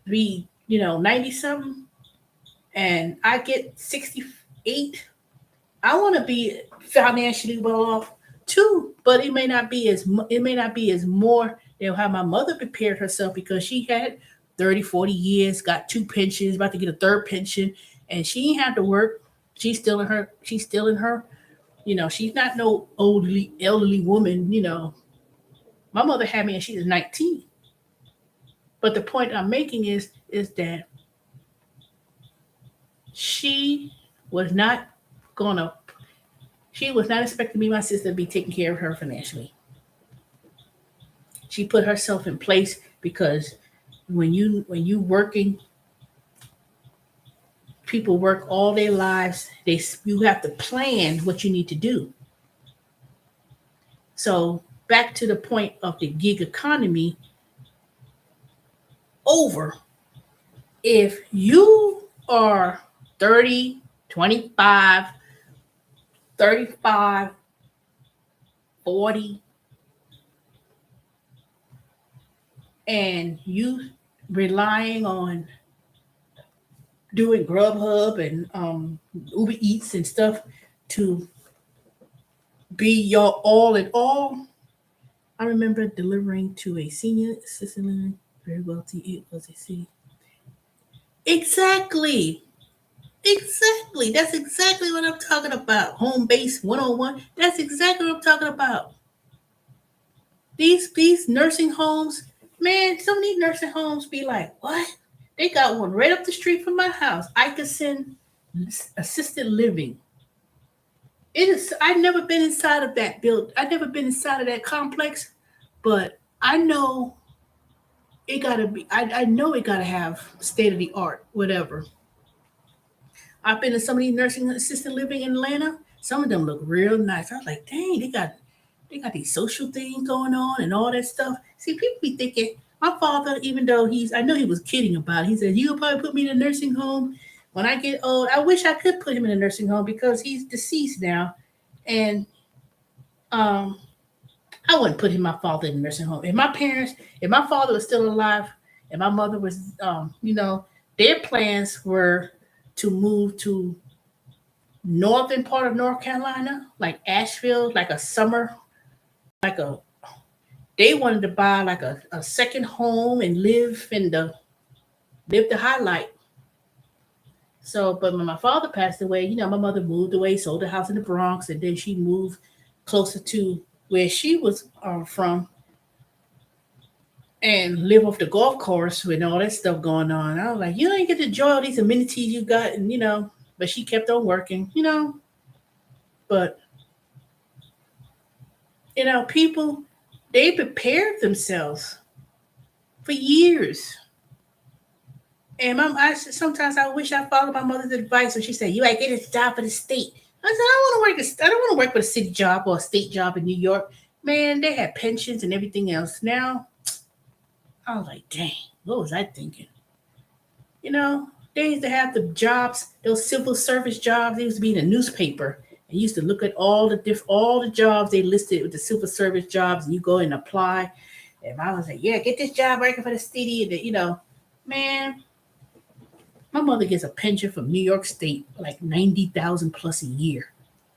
be 90 something and I get 68, I want to be financially well off too, but it may not be as more than how my mother prepared herself because she had 30, 40 years, got two pensions, about to get a third pension, and she ain't had to work. She's still in her, she's not no elderly woman. My mother had me and she was 19. But the point I'm making is that she was not gonna She was not expecting me, my sister, to be taking care of her financially. She put herself in place because when you working, people work all their lives. You have to plan what you need to do. So back to the point of the gig economy, over. If you are 30, 25, 35, 40, and you relying on doing Grubhub and Uber Eats and stuff to be your all in all. I remember delivering to a senior assisted living, very wealthy. It was a city. Exactly. Exactly. That's exactly what I'm talking about. Home base 101. That's exactly what I'm talking about. These nursing homes, man, some of these nursing homes be like, what? They got one right up the street from my house. I could send assisted living. It is. I've never been inside of that build. I've never been inside of that complex, but I know it gotta be. I know it gotta have state of the art, whatever. I've been to some of these nursing assisted living in Atlanta. Some of them look real nice. I was like, dang, they got these social things going on and all that stuff. See, people be thinking, my father, even though I know he was kidding about it. He said, you'll probably put me in a nursing home when I get old. I wish I could put him in a nursing home because he's deceased now. And um, I wouldn't put him, my father, in a nursing home. If my father was still alive and my mother was, their plans were to move to northern part of North Carolina, like Asheville, like a summer, like a they wanted to buy like a second home and live the highlight. So, but when my father passed away, my mother moved away, sold the house in the Bronx, and then she moved closer to where she was from and live off the golf course with all that stuff going on. I was like, you ain't get to enjoy all these amenities you got, and but she kept on working. But people they prepared themselves for years. And sometimes I wish I followed my mother's advice when she said, "You ain't get a job for the state." I said, "I don't want to work. I don't want to work for a city job or a state job in New York." Man, they had pensions and everything else. Now I was like, "Dang, what was I thinking?" They used to have the jobs, those civil service jobs. They used to be in the newspaper. And used to look at all the jobs they listed with the civil service jobs, and you go and apply. And I was like, "Yeah, get this job working for the city." And man, my mother gets a pension from New York State, like 90,000 plus a year,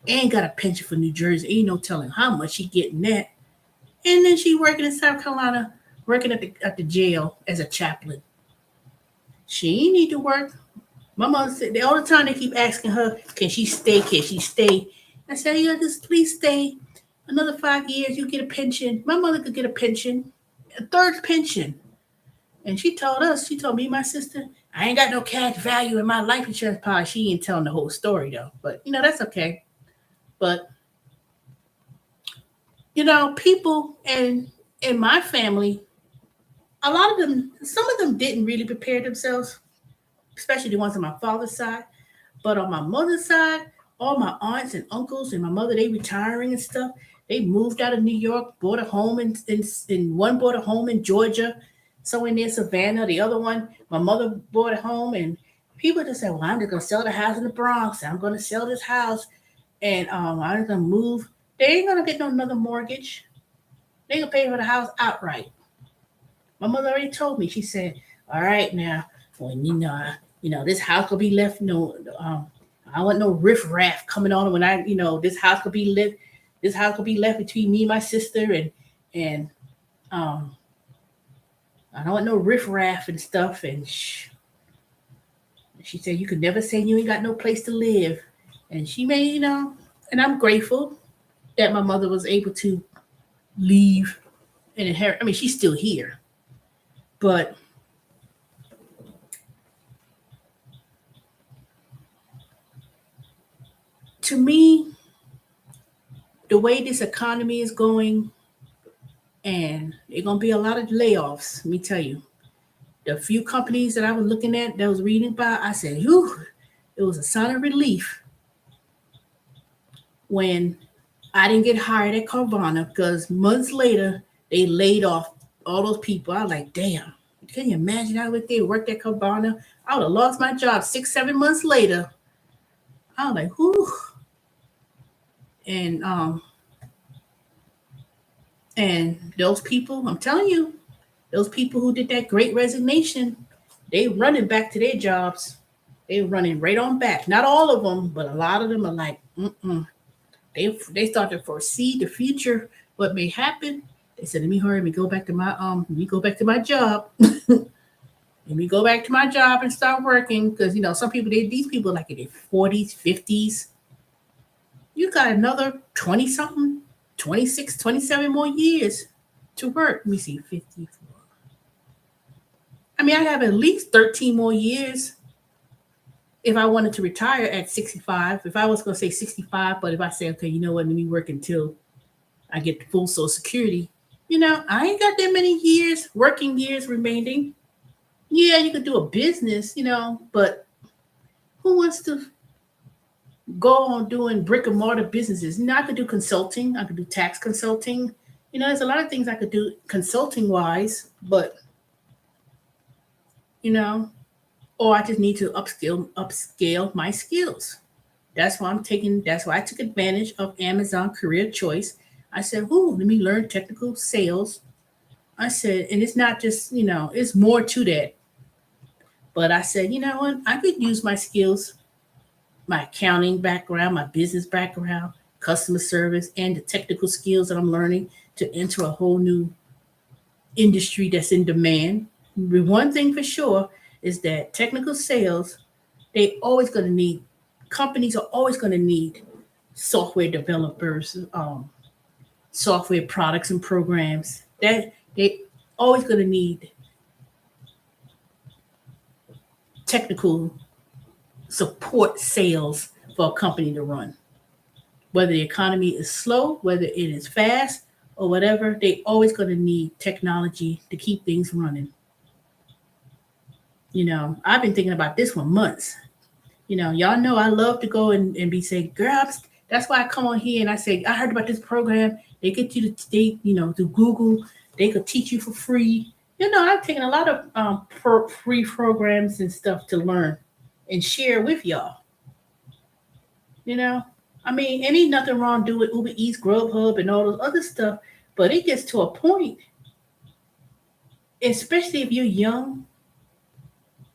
and got a pension for New Jersey. Ain't no telling how much she getting that. And then she working in South Carolina, working at the jail as a chaplain. She ain't need to work. My mother said all the time they keep asking her, "Can she stay? Can she stay?" I said, "Yeah, just please stay. Another 5 years, you get a pension." My mother could get a pension, a third pension. And she told me, my sister, I ain't got no cash value in my life insurance policy. She ain't telling the whole story though. But that's okay. But people in my family, a lot of them, some of them didn't really prepare themselves, especially the ones on my father's side. But on my mother's side, all my aunts and uncles and my mother, they retiring and stuff. They moved out of New York, bought a home in one bought a home in Georgia, somewhere near Savannah. The other one, my mother bought a home, and people just said, "Well, I'm just gonna sell the house in the Bronx. I'm gonna sell this house, and I'm gonna move." They ain't gonna get no another mortgage. They gonna pay for the house outright. My mother already told me. She said, "All right, now, when this house will be left. No, I want no riffraff coming on when this house could be left. This house could be left between me and my sister, and um, I don't want no riffraff and stuff." And she said, "You could never say you ain't got no place to live." And she made, and I'm grateful that my mother was able to leave and inherit. I mean, she's still here, but to me, the way this economy is going, and there's gonna be a lot of layoffs. Let me tell you, the few companies that I was looking at, that I was reading about, I said, "Whew!" It was a sign of relief when I didn't get hired at Carvana because months later they laid off all those people. I was like, "Damn! Can you imagine how if they worked at Carvana? I would have lost my job 6, 7 months later." I was like, "Whew!" And and those people, I'm telling you, those people who did that great resignation, they running back to their jobs. They running right on back. Not all of them, but a lot of them are like, mm-mm. They start to foresee the future, what may happen. They said, "Let me hurry, let me go back to my let me go back to my job. Let me go back to my job and start working." Because some people, these people like in their 40s, 50s. You got another 20 something, 26, 27 more years to work. Let me see, 54. I mean, I have at least 13 more years if I wanted to retire at 65. If I was going to say 65, but if I say, okay, you know what, let me work until I get the full Social Security, I ain't got that many years, working years remaining. Yeah, you could do a business, but who wants to go on doing brick and mortar businesses? I could do consulting. I could do tax consulting. There's a lot of things I could do consulting wise, but you know, or I just need to upscale my skills. That's why I took advantage of Amazon Career Choice. I said, "Ooh, let me learn technical sales." I said, and it's not just, it's more to that. But I said, you know what? I could use my skills, my accounting background, my business background, customer service, and the technical skills that I'm learning to enter a whole new industry that's in demand. The one thing for sure is that technical sales, they always going to need, companies are always going to need software developers, software products and programs. That they always going to need technical support sales for a company to run. Whether the economy is slow, whether it is fast, or whatever, they always going to need technology to keep things running. I've been thinking about this for months. Y'all know I love to go and be saying, "Girls," that's why I come on here and I say, "I heard about this program. They get you to through Google. They could teach you for free." I've taken a lot of free programs and stuff to learn and share with y'all. You know, I mean, ain't nothing wrong doing Uber Eats, Grubhub, and all those other stuff, but it gets to a point, especially if you're young,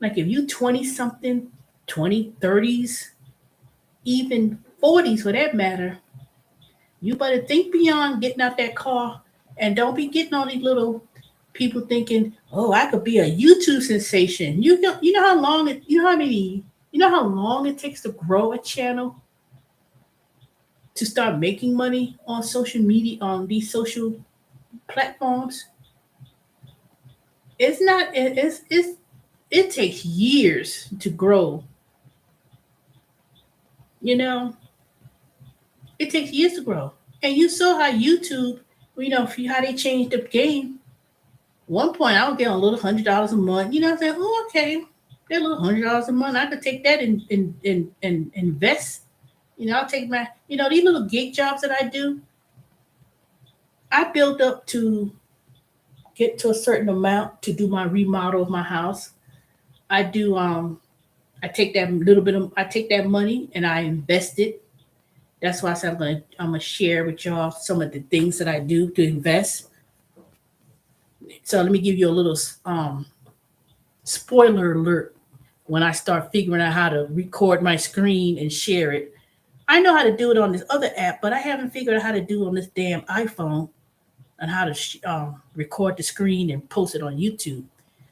like if you 20 something, 20, 30s, even 40s for that matter, you better think beyond getting out that car and don't be getting all these little people thinking, "Oh, I could be a YouTube sensation." You know how long it you know how many you know how long it takes to grow a channel, to start making money on social media, on these social platforms. It's not it takes years to grow, you know. It takes years to grow. And you saw how YouTube, how they changed the game. One point I was getting a little $100 a month. I said, "Oh, okay. That little $100 a month, I could take that and invest." I'll take my, these little gig jobs that I do. I built up to get to a certain amount to do my remodel of my house. I do I take that little bit of I take that money and I invest it. That's why I said I'm gonna share with y'all some of the things that I do to invest. So let me give you a little spoiler alert. When I start figuring out how to record my screen and share it, I know how to do it on this other app, but I haven't figured out how to do it on this damn iPhone and how to record the screen and post it on YouTube.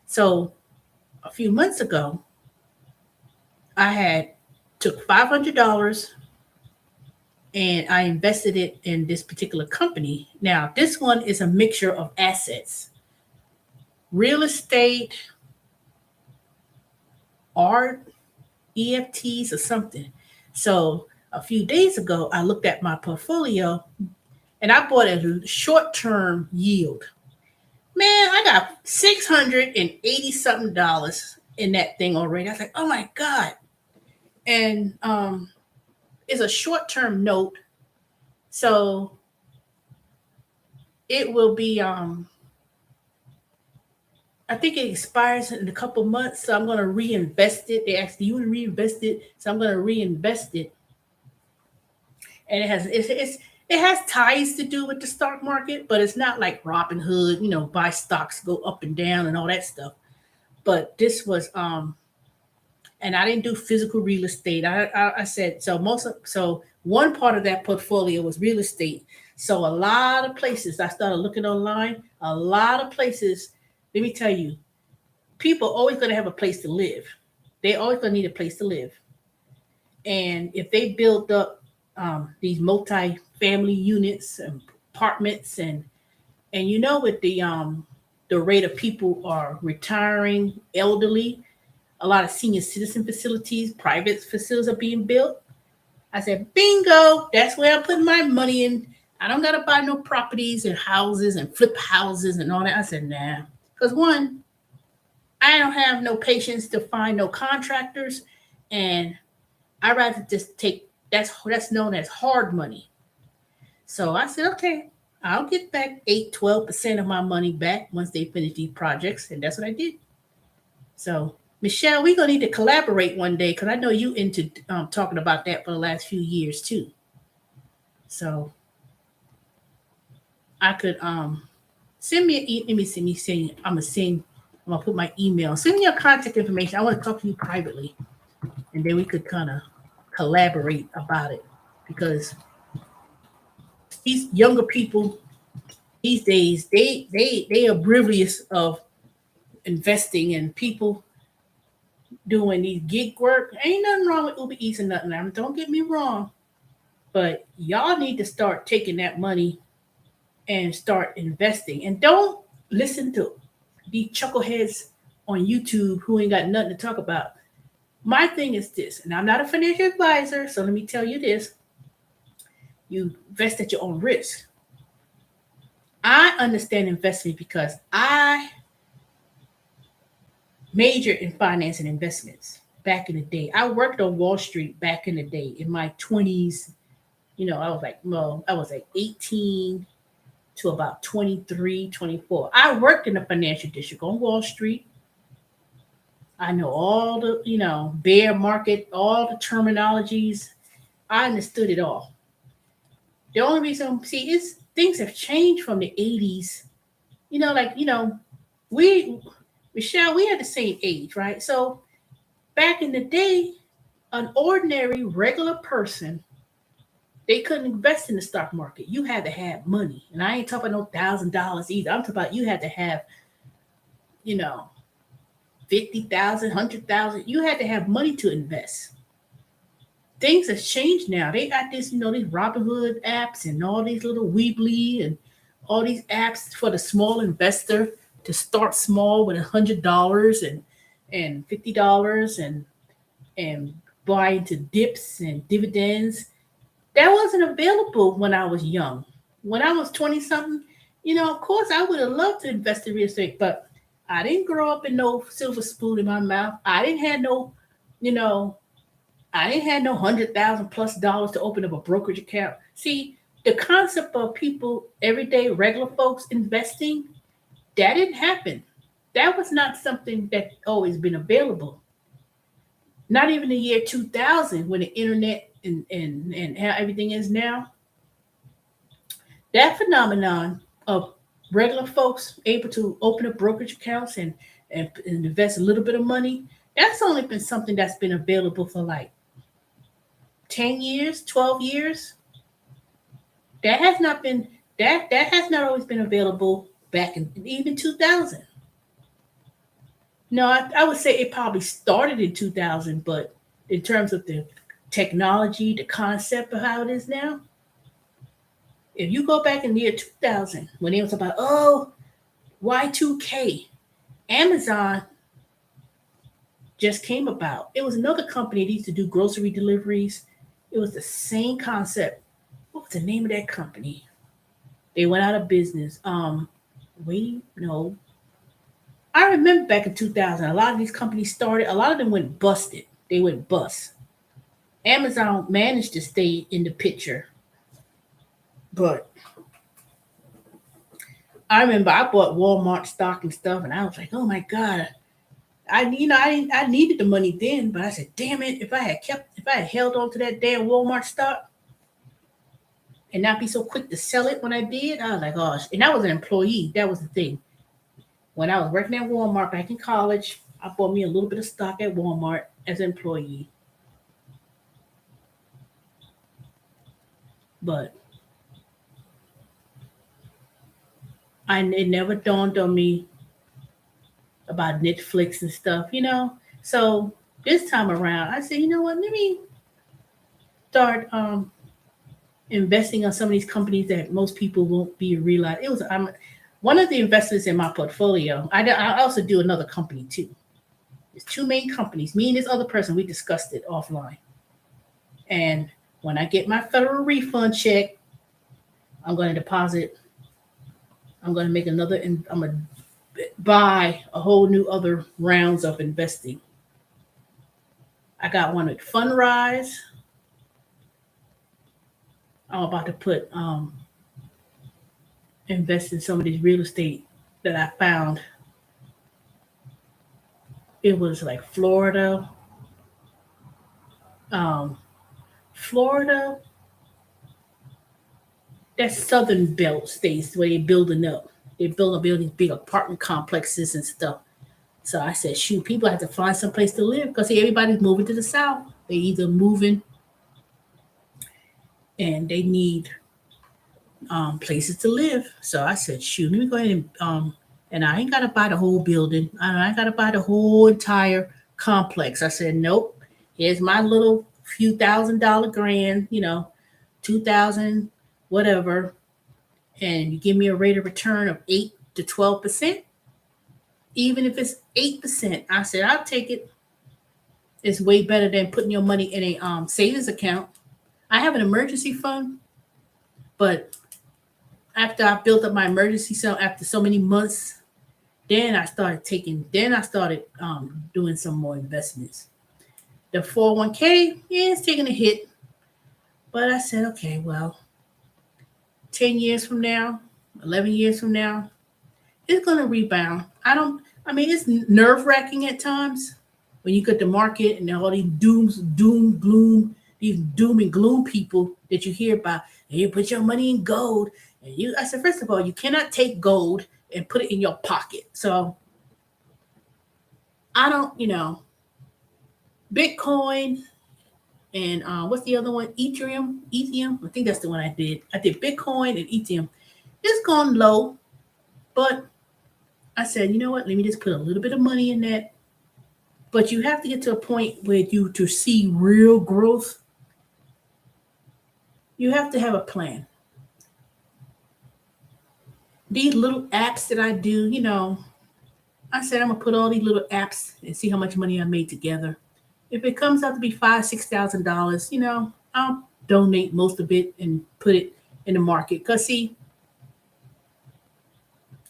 So a few months ago, I had took $500 and I invested it in this particular company. Now, this one is a mixture of assets, real estate, art, EFTs, or something. So a few days ago, I looked at my portfolio and I bought a short term yield. Man, I got 680 something dollars in that thing already. I was like, oh my God. And it's a short term note. So it will be I think it expires in a couple months, so I'm gonna reinvest it. They asked, "Do you want to reinvest it?" So I'm gonna reinvest it, and it has ties to do with the stock market, but it's not like Robin Hood, buy stocks go up and down and all that stuff. But this was and I didn't do physical real estate. I said so one part of that portfolio was real estate. So a lot of places I started looking online. A lot of places, let me tell you, people always going to have a place to live. They always going to need a place to live. And if they build up these multi-family units and apartments, and with the rate of people are retiring, elderly, a lot of senior citizen facilities, private facilities are being built. I said, bingo, that's where I'm putting my money in. I don't got to buy no properties and houses and flip houses and all that. I said, nah. Because one, I don't have no patience to find no contractors, and I rather just take that's known as hard money. So I said, okay, I'll get back 8-12% of my money back once they finish these projects, and that's what I did. So Michelle, we're gonna need to collaborate one day because I know you into talking about that for the last few years too. So I could send me let me send me saying I'm gonna put my email. Send me your contact information. I want to talk to you privately, and then we could kind of collaborate about it because these younger people these days they are oblivious of investing, and people doing these gig work. Ain't nothing wrong with Uber Eats and nothing. Don't get me wrong, but y'all need to start taking that money and start investing, and don't listen to these chuckleheads on YouTube who ain't got nothing to talk about. My thing is this, and I'm not a financial advisor, so let me tell you this: you invest at your own risk. I understand investment because I majored in finance and investments back in the day. I worked on Wall Street back in the day in my 20s. I was like 18 to about 23, 24. I worked in the financial district on Wall Street. I know all the, bear market, all the terminologies. I understood it all. The only reason, see, is things have changed from the 80s. We, Michelle, we had the same age, right? So back in the day, an ordinary, regular person, they couldn't invest in the stock market. You had to have money. And I ain't talking about no $1,000 either. I'm talking about you had to have, you know, 50,000, 100,000. You had to have money to invest. Things have changed now. They got this, these Robinhood apps and all these little Weebly and all these apps for the small investor to start small with $100 and $50 and buy into dips and dividends. That wasn't available when I was young. When I was 20 something, of course I would have loved to invest in real estate, but I didn't grow up in no silver spoon in my mouth. I didn't have no, you know, I didn't have no $100,000+ to open up a brokerage account. See, the concept of people, everyday regular folks investing, that didn't happen. That was not something that always been available. Not even the year 2000 when the internet and how everything is now. That phenomenon of regular folks able to open up brokerage accounts and invest a little bit of money, that's only been something that's been available for like 10 years, 12 years. That has not been that has not always been available back in even 2000. No, I would say it probably started in 2000, but in terms of the technology, the concept of how it is now, if you go back in the year 2000, when it was about, Y2K, Amazon just came about. It was another company that used to do grocery deliveries. It was the same concept. What was the name of that company? They went out of business. Wait, no. I remember back in 2000, a lot of these companies started. A lot of them went busted. They went bust. Amazon managed to stay in the picture, but I remember I bought Walmart stock and stuff, and I was like, "Oh my god!" I needed the money then, but I said, "Damn it! If I had held on to that damn Walmart stock and not be so quick to sell it when I did, I was like, gosh." And I was an employee. That was the thing. When I was working at Walmart back in college, I bought me a little bit of stock at Walmart as an employee, but it never dawned on me about Netflix and stuff. So this time around, I said, you know what? Let me start investing on some of these companies that most people won't be realize. It was one of the investments in my portfolio. I also do another company too. There's two main companies. Me and this other person, we discussed it offline. And when I get my federal refund check, I'm going to deposit. I'm going to make another. I'm going to buy a whole new other rounds of investing. I got one at Fundrise. I'm about to put invest in some of these real estate that I found. It was like um, Florida, that southern belt states where they're building up. They're building big apartment complexes and stuff. So I said, shoot, people have to find some place to live because everybody's moving to the south. They either moving and they need places to live. So I said, shoot, let me go ahead and I ain't gotta buy the whole building. I ain't gotta buy the whole entire complex. I said, nope. Here's my little few $1,000 grand, 2,000, whatever, and you give me a rate of return of 8 to 12%. Even if it's 8%, I said I'll take it. It's way better than putting your money in a savings account. I have an emergency fund, but after I built up my emergency fund after so many months, then I started doing some more investments. The 401k, yeah, it's taking a hit, but I said, okay, well, 10 years from now, 11 years from now, it's going to rebound. I mean, it's nerve wracking at times when you get the market and all these these doom and gloom people that you hear about, and you put your money in gold. I said, first of all, you cannot take gold and put it in your pocket. So I don't, Bitcoin and what's the other one? Ethereum. I think that's the one I did. I did Bitcoin and Ethereum. It's gone low, but I said, you know what? Let me just put a little bit of money in that. But you have to get to a point where to see real growth, you have to have a plan. These little apps that I do, I said I'm gonna put all these little apps and see how much money I made together. If it comes out to be $5,000, $6,000, I'll donate most of it and put it in the market. Cause see,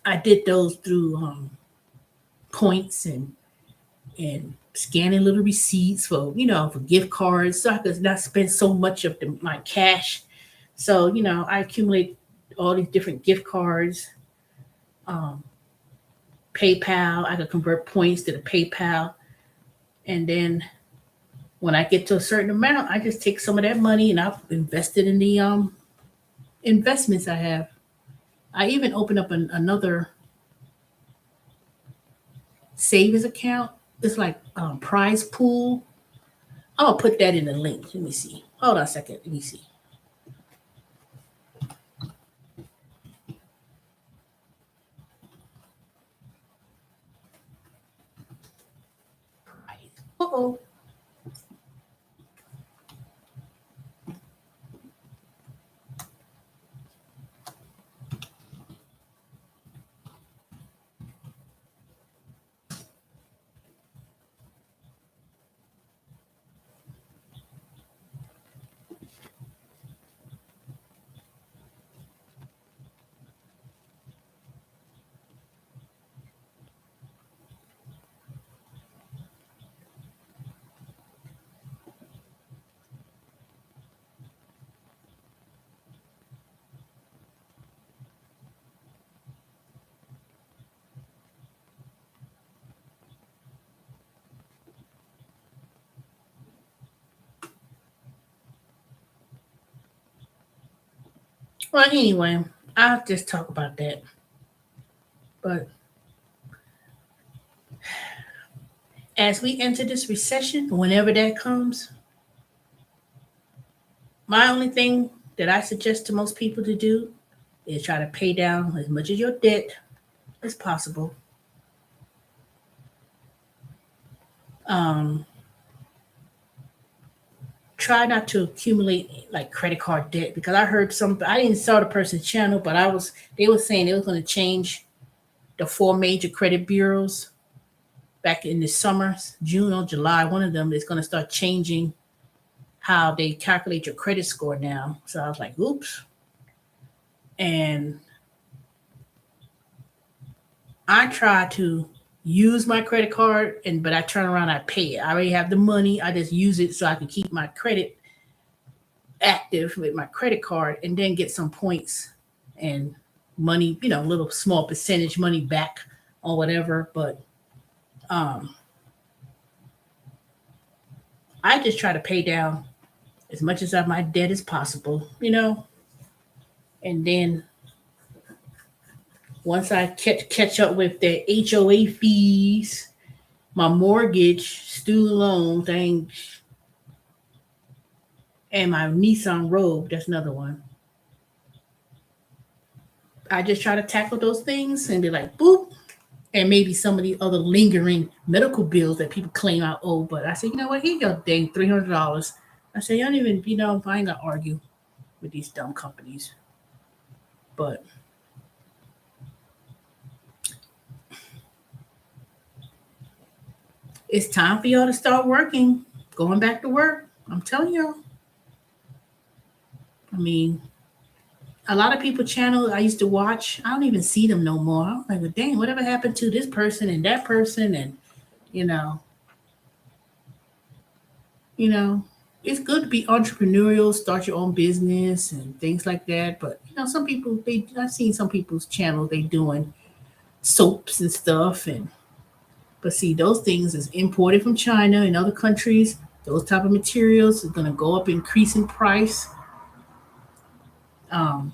I did those through points and scanning little receipts for gift cards, so I could not spend so much of my cash. So I accumulate all these different gift cards, um, PayPal. I could convert points to the PayPal, and then when I get to a certain amount, I just take some of that money and I've invested in the investments I have. I even opened up another savings account. It's like prize pool. I'm gonna put that in the link. Let me see. Hold on a second. Let me see. Uh-oh. Well, anyway, I'll just talk about that. But as we enter this recession, whenever that comes, my only thing that I suggest to most people to do is try to pay down as much of your debt as possible. Um, Try not to accumulate like credit card debt because I heard some. I didn't saw the person's channel, but they were saying they was going to change the four major credit bureaus back in the summer, June or July. One of them is going to start changing how they calculate your credit score now. So I was like, oops. And I try to use my credit card but I turn around, I pay it. I already have the money. I just use it so I can keep my credit active with my credit card and then get some points and money, a little small percentage money back or whatever. But um I just try to pay down as much as of my debt as possible, and then once I catch up with the HOA fees, my mortgage, student loan thing, and my Nissan Rogue, that's another one. I just try to tackle those things and be like, boop, and maybe some of the other lingering medical bills that people claim I owe. But I say, you know what? Here you go, dang, $300. I say, you don't even, I ain't gonna argue with these dumb companies. But it's time for y'all to start working, going back to work. I'm telling y'all. I mean, a lot of people channel I used to watch, I don't even see them no more. I'm like, well, dang, whatever happened to this person and that person? And, you know, you know, it's good to be entrepreneurial, start your own business and things like that. But, some people, I've seen some people's channel, they doing soaps and stuff. But see, those things is imported from China and other countries. Those type of materials is going to go up, increase in price. Um,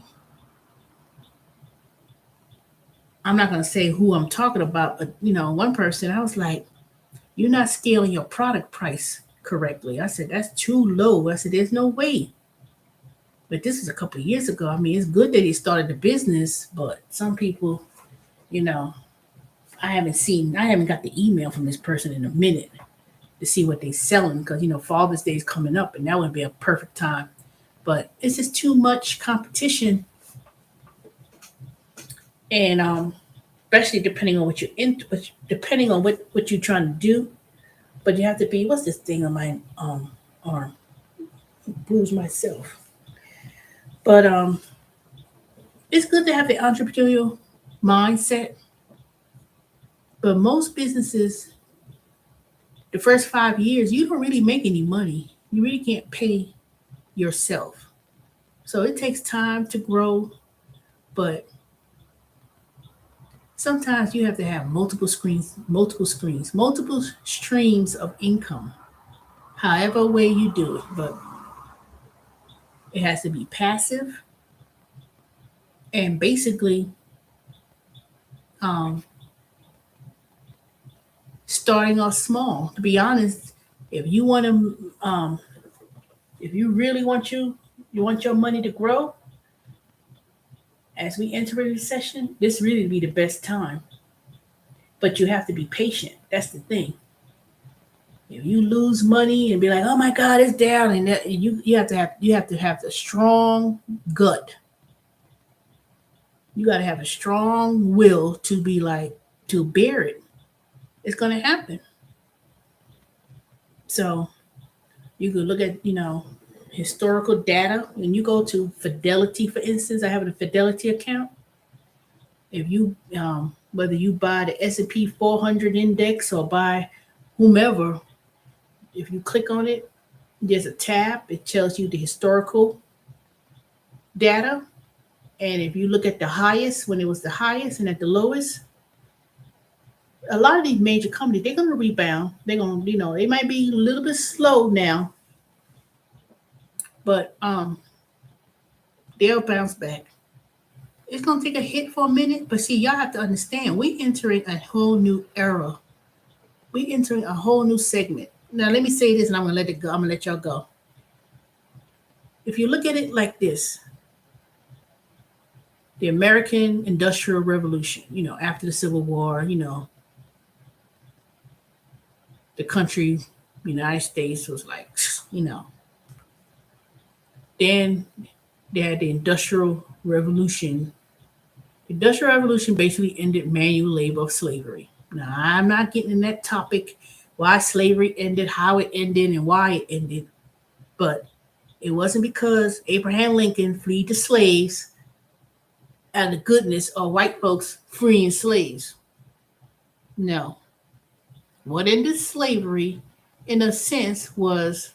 I'm not going to say who I'm talking about, but one person, I was like, you're not scaling your product price correctly. I said, that's too low. I said, there's no way. But this is a couple of years ago. I mean, it's good that he started the business, but some people, you know, I haven't got the email from this person in a minute to see what they're selling because, Father's Day is coming up and that would be a perfect time. But it's just too much competition. And especially depending on what you're into, depending on what you're trying to do. But you have to be, what's this thing on my arm? Bruise myself. But it's good to have the entrepreneurial mindset. But most businesses, the first 5 years, you don't really make any money. You really can't pay yourself. So it takes time to grow, but sometimes you have to have multiple streams of income, however way you do it. But it has to be passive and basically um, starting off small. To be honest, if you want to, if you really you want your money to grow, as we enter a recession, this really be the best time. But you have to be patient. That's the thing. If you lose money and be like, "Oh my God, it's down," and that, you have to have the strong gut. You got to have a strong will to be like to bear it. It's gonna happen. So you could look at historical data. When you go to Fidelity, for instance, I have a Fidelity account. If you whether you buy the S&P 400 index or buy whomever, if you click on it, there's a tab. It tells you the historical data. And if you look at the highest, when it was the highest and at the lowest, a lot of these major companies, they're going to rebound. They're going to, they might be a little bit slow now, but They'll bounce back. It's gonna take a hit for a minute, but see, y'all have to understand, we entering a whole new era. We entering a whole new segment. Now, let me say this, and I'm gonna let it go. I'm gonna let y'all go. If you look at it like this, the American Industrial Revolution, after the Civil War, the country, United States was like, then they had the Industrial Revolution. The Industrial Revolution basically ended manual labor of slavery. Now, I'm not getting in that topic, why slavery ended, how it ended, and why it ended, but it wasn't because Abraham Lincoln freed the slaves out of the goodness of white folks freeing slaves. No. What ended slavery, in a sense, was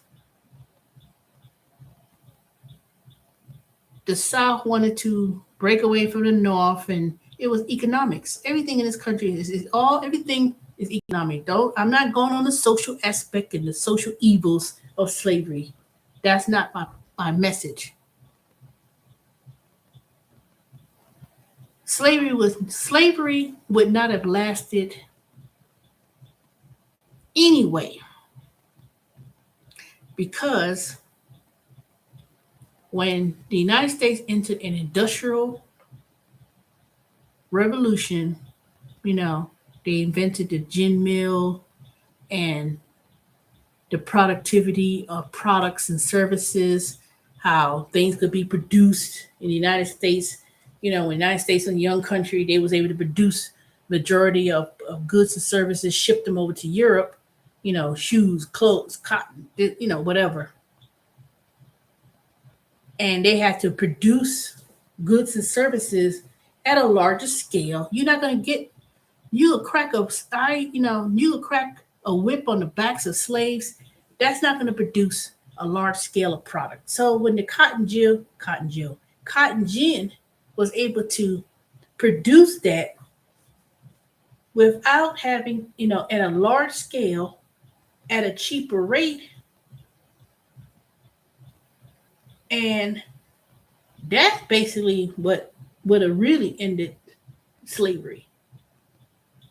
the South wanted to break away from the North, and it was economics. Everything in this country everything is economic. Though I'm not going on the social aspect and the social evils of slavery. That's not my message. Slavery would not have lasted anyway, because when the United States entered an industrial revolution, they invented the gin mill and the productivity of products and services, how things could be produced in the United States. When the United States was a young country, they was able to produce majority of goods and services, ship them over to Europe, shoes, clothes, cotton, whatever. And they had to produce goods and services at a larger scale. You're not going to get, you'll crack you'll crack a whip on the backs of slaves. That's not going to produce a large scale of product. So when the cotton gin was able to produce that without having, at a large scale, at a cheaper rate, and that's basically what would have really ended slavery.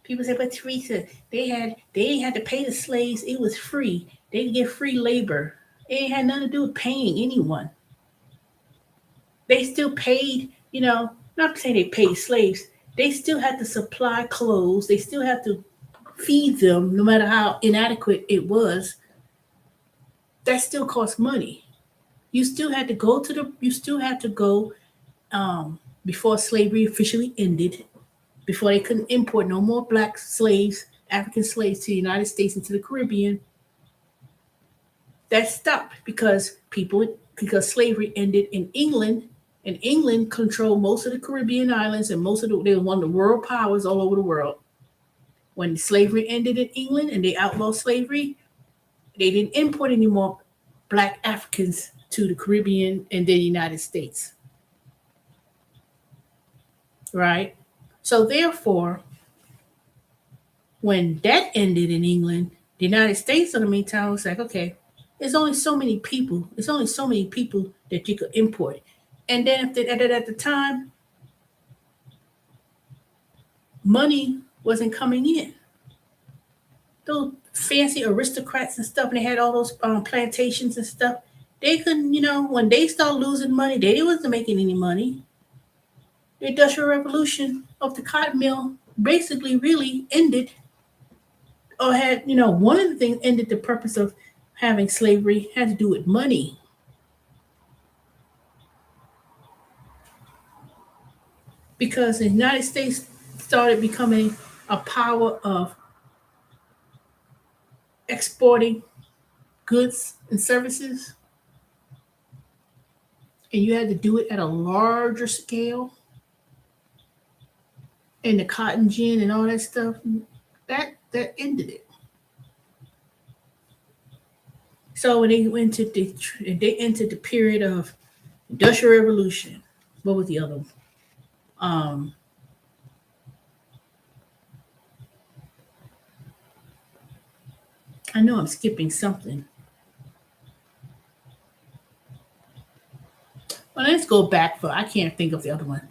People say, but Teresa, they ain't had to pay the slaves. It was free. They get free labor. It ain't had nothing to do with paying anyone. They still paid, not to say they paid slaves. They still had to supply clothes. They still had to feed them, no matter how inadequate it was. That still cost money. You still had to go before slavery officially ended, before they couldn't import no more black slaves, African slaves to the United States and to the Caribbean. That stopped because slavery ended in England, and England controlled most of the Caribbean islands, and they were one of the world powers all over the world. When slavery ended in England and they outlawed slavery, they didn't import any more black Africans to the Caribbean and the United States. Right? So therefore, when that ended in England, the United States in the meantime was like, okay, there's only so many people. There's only so many people that you could import. And then at the time, money wasn't coming in. Those fancy aristocrats and stuff, and they had all those plantations and stuff. They couldn't, when they started losing money, they wasn't making any money. The Industrial Revolution of the cotton mill basically really ended, or had, one of the things ended the purpose of having slavery had to do with money. Because the United States started becoming a power of exporting goods and services, and you had to do it at a larger scale, and the cotton gin and all that stuff, that ended it. So when they entered the period of Industrial Revolution. What was the other one? I know I'm skipping something. Well, let's go back for I can't think of the other one.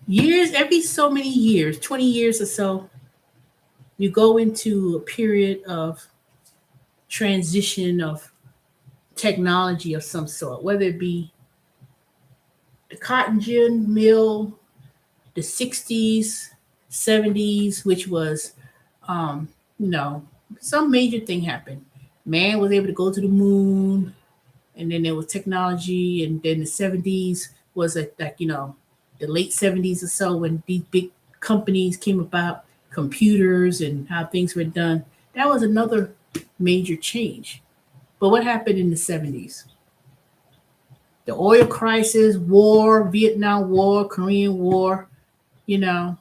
Years, every so many years, 20 years or so, you go into a period of transition of technology of some sort, whether it be the cotton gin mill, the 60s, 70s, which was, um, you know, some major thing happened. Man was able to go to the moon, and then there was technology, and then the 70s was the late 70s or so when these big companies came about, computers and how things were done. That was another major change. But what happened in the 70s? The oil crisis, war, Vietnam War, Korean War, you know,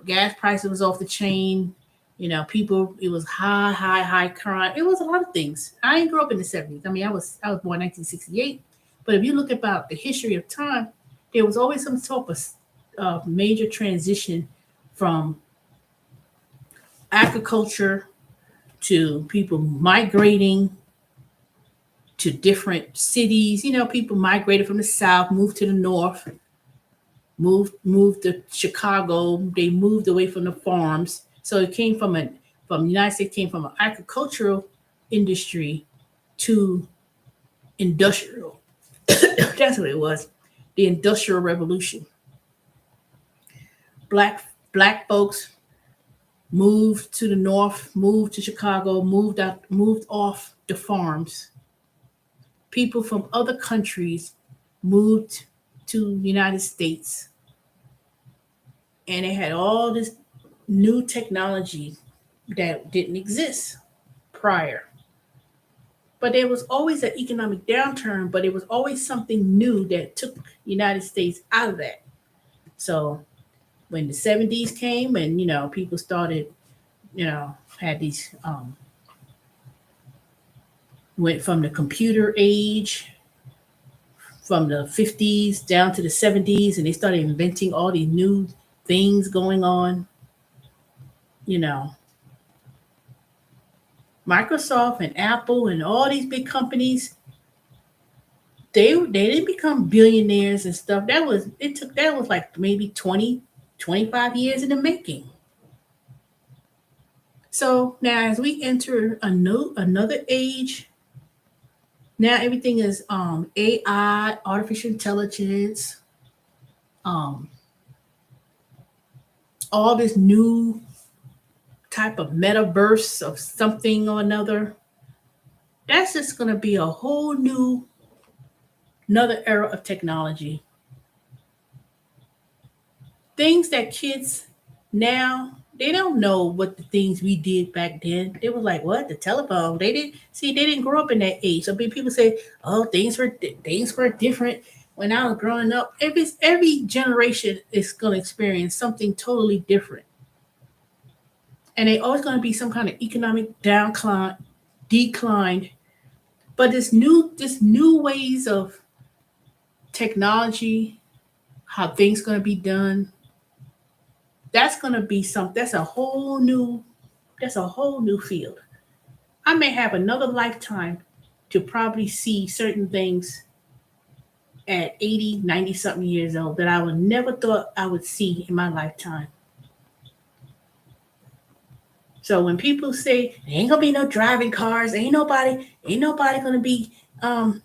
gas prices was off the chain. People, it was high crime. It was a lot of things. I didn't grow up in the 70s. I mean, I was born 1968. But if you look about the history of time, there was always some sort of major transition from agriculture to people migrating to different cities. People migrated from the south, moved to the north, moved to Chicago. They moved away from the farms. So it came from the United States came from an agricultural industry to industrial. That's what it was. The Industrial Revolution. Black folks moved to the north, moved to Chicago, moved off the farms. People from other countries moved to the United States, and they had all this new technology that didn't exist prior. But there was always an economic downturn, but it was always something new that took the United States out of that. So when the 70s came and, people started, had these, went from the computer age from the 50s down to the 70s, and they started inventing all these new things going on, you know, Microsoft and Apple and all these big companies, they didn't become billionaires and stuff. That was like maybe 20, 25 years in the making. So now as we enter another age, now everything is AI, artificial intelligence, um, all this new type of metaverse of something or another. That's just going to be a whole new another era of technology. Things that kids now, they don't know what the things we did back then. They was like, what? The telephone. They didn't grow up in that age. So people say, oh, things were different when I was growing up. Every generation is going to experience something totally different. And they always going to be some kind of economic decline. But this new ways of technology, how things going to be done, that's going to be that's a whole new field. I may have another lifetime to probably see certain things at 80, 90 something years old that I would never thought I would see in my lifetime. So when people say there ain't gonna be no driving cars, ain't nobody gonna be um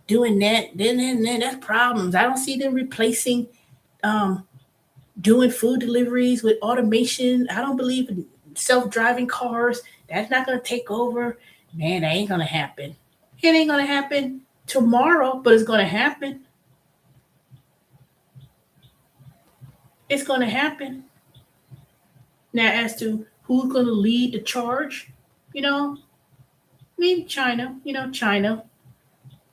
doing that, then that's problems. I don't see them replacing um doing food deliveries with automation. I don't believe in self-driving cars. That's not gonna take over. Man, that ain't gonna happen. It ain't gonna happen tomorrow, but it's gonna happen. It's gonna happen. Now, as to who's gonna lead the charge, you know, maybe China. China.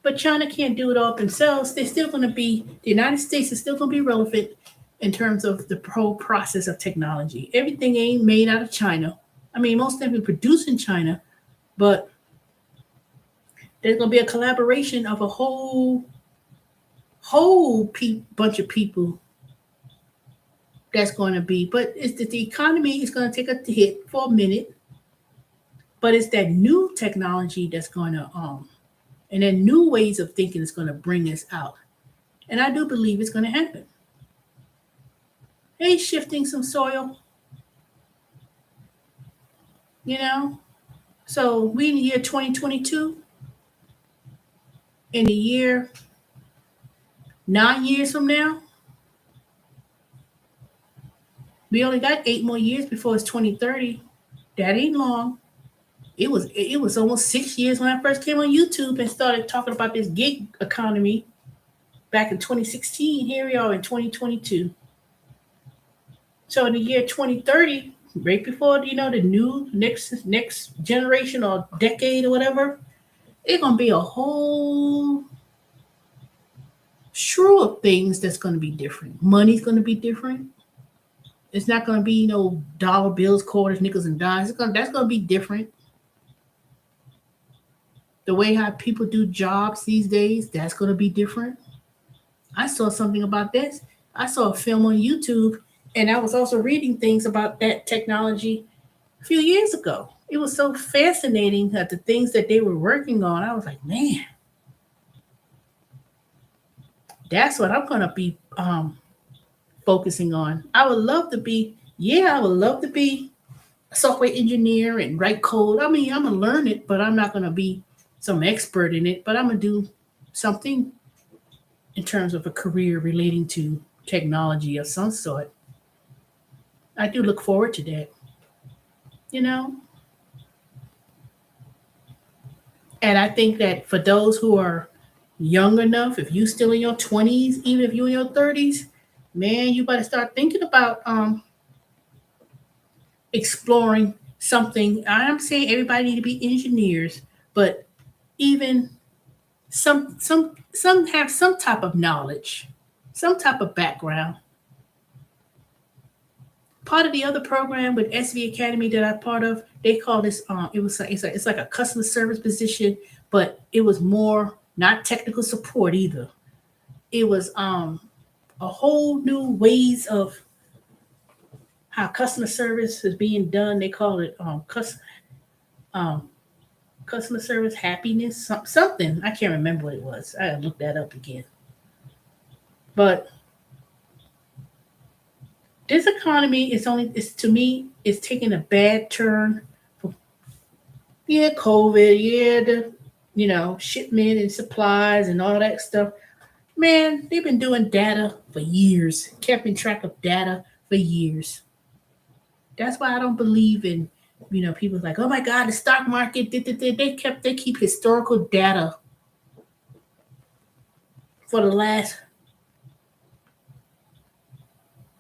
But China can't do it all themselves. They're still going to be, the United States is still going to be relevant in terms of the whole process of technology. Everything ain't made out of China. I mean, most of them we produce in China, but there's going to be a collaboration of a whole bunch of people that's going to be, but it's that the economy is going to take a hit for a minute, but it's that new technology that's going to And then new ways of thinking is going to bring us out. And I do believe it's going to happen. Hey, shifting some soil, you know? So we in the year 2022, in the year 9 years from now, we only got 8 more years before it's 2030. That ain't long. It was almost 6 years when I first came on YouTube and started talking about this gig economy back in 2016. Here we are in 2022. So in the year 2030, right before the new next generation or decade or whatever, it's gonna be a whole slew of things that's gonna be different. Money's gonna be different. It's not gonna be no dollar bills, quarters, nickels, and dimes. That's gonna be different. The way how people do jobs these days, that's gonna be different. I saw something about this. I saw a film on YouTube, and I was also reading things about that technology a few years ago. It was so fascinating that the things that they were working on, I was like, man, that's what I'm gonna be focusing on. I would love to be a software engineer and write code. I mean, I'm gonna learn it, but I'm not gonna be some expert in it. But I'm gonna do something in terms of a career relating to technology of some sort. I do look forward to that, you know? And I think that for those who are young enough, if you still in your 20s, even if you're in your 30s, man, you better start thinking about exploring something. I'm saying everybody need to be engineers, but even some have some type of knowledge, some type of background. Part of the other program with SV Academy that I'm part of, they call this it's like a customer service position, but it was more not technical support either. It was a whole new ways of how customer service is being done. They call it um, customer service happiness, something. I can't remember what it was. I gotta look that up again. But this economy is to me is taking a bad turn. For, yeah, COVID, yeah, the shipment and supplies and all that stuff. Man, they've been doing data for years, keeping track of data for years. That's why I don't believe in people like, oh my God, the stock market. They keep historical data for the last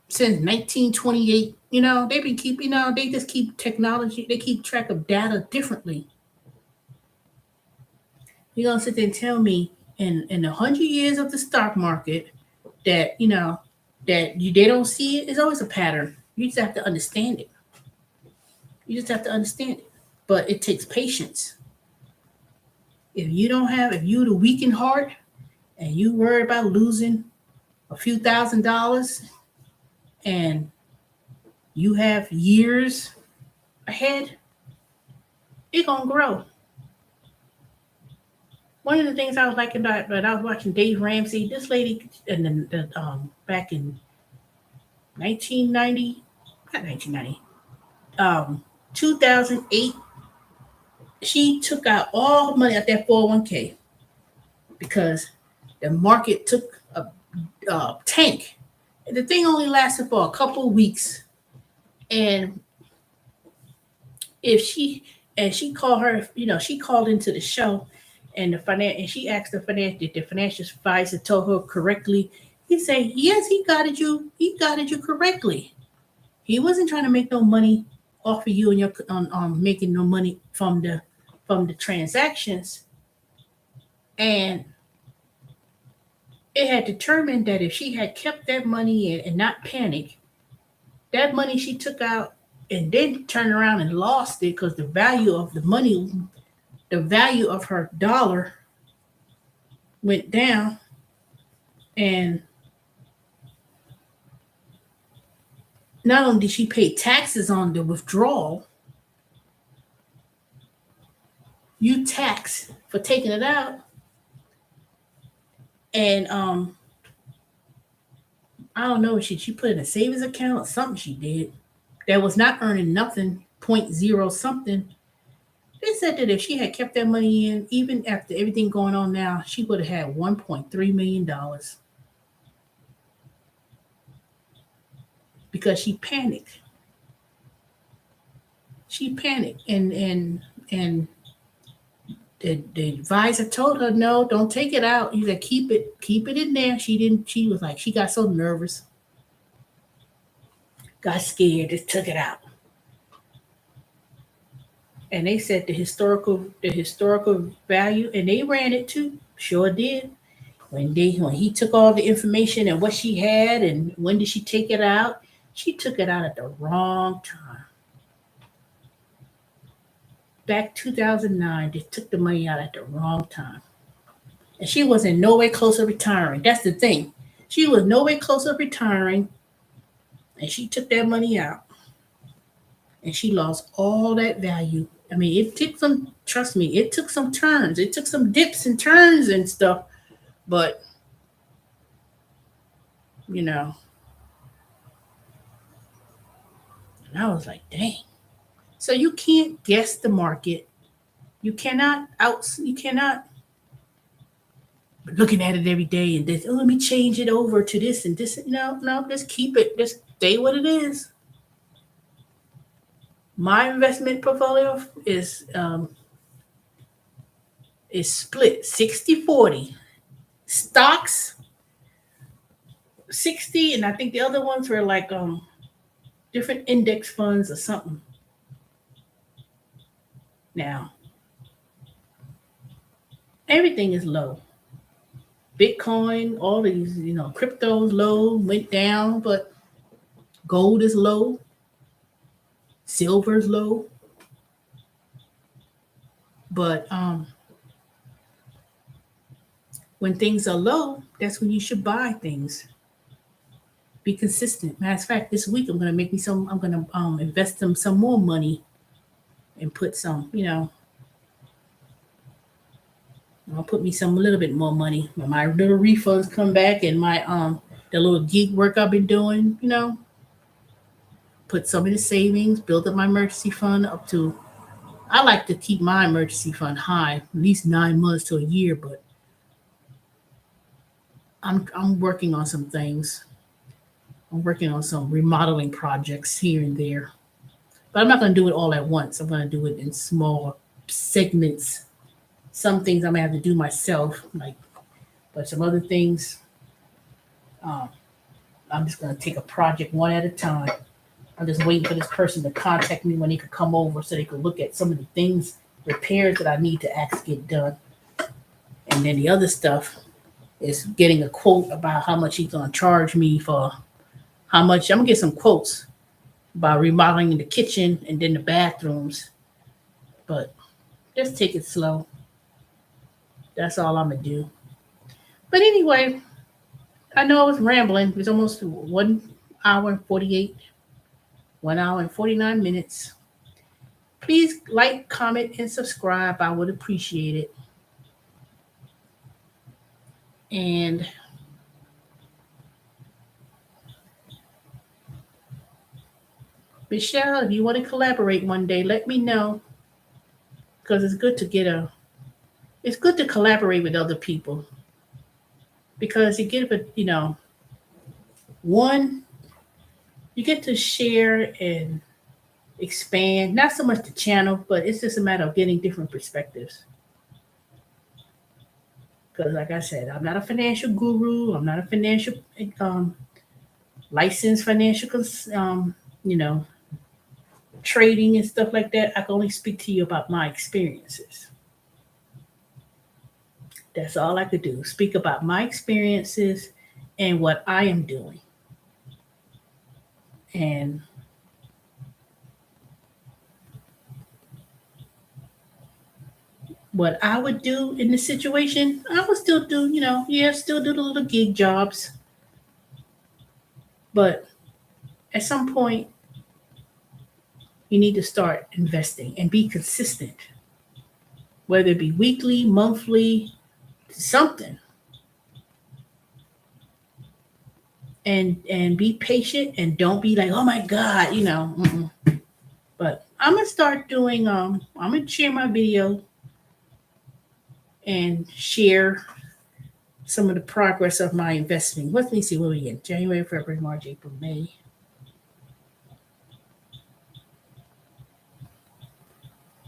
since 1928. They've been keep. They just keep technology. They keep track of data differently. You're gonna sit there and tell me in 100 years of the stock market that they don't see it. It's always a pattern. You just have to understand it. You just have to understand it. But it takes patience. If you the weak in heart and you worry about losing a few $1,000s and you have years ahead, it's gonna grow. One of the things I was liking about but I was watching Dave Ramsey, this lady and back in 1990, not 1990, 2008, she took out all the money out that 401k because the market took a tank. And the thing only lasted for a couple of weeks. And if she and she called her, she called into the show and she asked the financial advisor told her correctly. He said, yes, he got you correctly. He wasn't trying to make no money off of you and your on making no money from the transactions. And it had determined that if she had kept that money and not panic, that money she took out and then turned around and lost it because the value of the money, the value of her dollar went down. And not only did she pay taxes on the withdrawal, you tax for taking it out, And I don't know, she put in a savings account or something she did that was not earning nothing, point zero something. They said that if she had kept that money in, even after everything going on now, she would have had $1.3 million because she panicked. She panicked, and the advisor told her, no, don't take it out. He said, keep it in there. She didn't. She was like, she got so nervous, got scared, just took it out. And they said the historical value, and they ran it too. Sure did. When he took all the information and what she had and when did she take it out, she took it out at the wrong time. Back 2009, they took the money out at the wrong time. And she was in no way close to retiring. That's the thing. She was no way close to retiring, and she took that money out, and she lost all that value. I mean, it took some, trust me, it took some turns. It took some dips and turns and stuff. But, you know, and I was like, dang. So you can't guess the market. You cannot looking at it every day and this, oh, let me change it over to this and this. No, no, just keep it. Just stay what it is. My investment portfolio is split 60-40. Stocks 60, and I think the other ones were like different index funds or something. Now, everything is low. Bitcoin, all these, crypto's low, went down, but gold is low, silver's low. But when things are low, that's when you should buy things. Be consistent. Matter of fact, this week I'm gonna make me some. I'm gonna invest some more money and put some. I'll put me some a little bit more money when my little refunds come back and my the little gig work I've been doing. Put some in the savings, build up my emergency fund up to. I like to keep my emergency fund high, at least 9 months to a year. But I'm working on some things. I'm working on some remodeling projects here and there. But I'm not going to do it all at once. I'm going to do it in small segments. Some things I'm going to have to do myself, but some other things, um, I'm just going to take a project one at a time. I'm just waiting for this person to contact me when they could come over so they could look at some of the things, repairs that I need to actually get done. And then the other stuff is getting a quote about how much he's going to charge me for how much. I'm going to get some quotes about remodeling the kitchen and then the bathrooms. But just take it slow. That's all I'm going to do. But anyway, I know I was rambling. It was almost 1 hour and 48, 1 hour and 49 minutes. Please like, comment, and subscribe. I would appreciate it. And Michelle, if you want to collaborate one day, let me know. Because it's good to collaborate with other people. Because one, you get to share and expand, not so much the channel, but it's just a matter of getting different perspectives. Because, like I said, I'm not a financial guru. I'm not a financial licensed financial, you know, trading and stuff like that. I can only speak to you about my experiences. That's all I could do. Speak about my experiences and what I am doing. And what I would do in this situation, I would still do, still do the little gig jobs. But at some point, you need to start investing and be consistent, whether it be weekly, monthly, something. and be patient and don't be like, oh my God, Mm-mm. But I'm gonna start doing I'm gonna share my video and share some of the progress of my investing. Let me see what we get. January, February, March, April, May.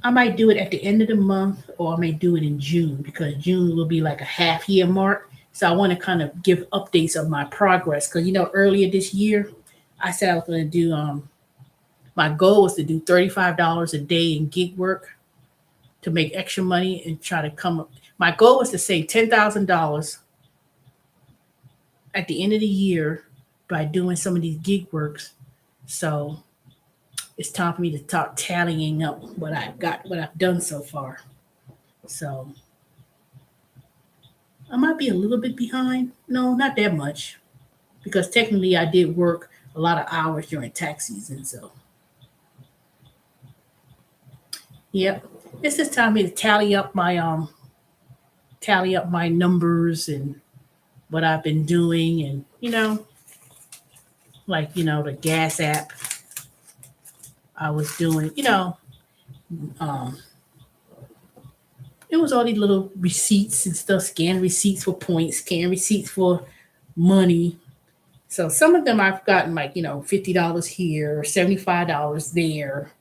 I might do it at the end of the month or I may do it in June because June will be like a half year mark. So I want to kind of give updates of my progress because earlier this year I said I was going to do my goal was to do $35 a day in gig work to make extra money and try to come up. My goal was to save $10,000 at the end of the year by doing some of these gig works. So it's time for me to start tallying up what I've got, what I've done so far. So I might be a little bit behind. No, not that much, because technically I did work a lot of hours during tax season. So, yep, it's just time for me to tally up my numbers and what I've been doing, and like the gas app I was doing. Um, it was all these little receipts and stuff. Scan receipts for points, scan receipts for money. So some of them I've gotten like $50 here, $75 there.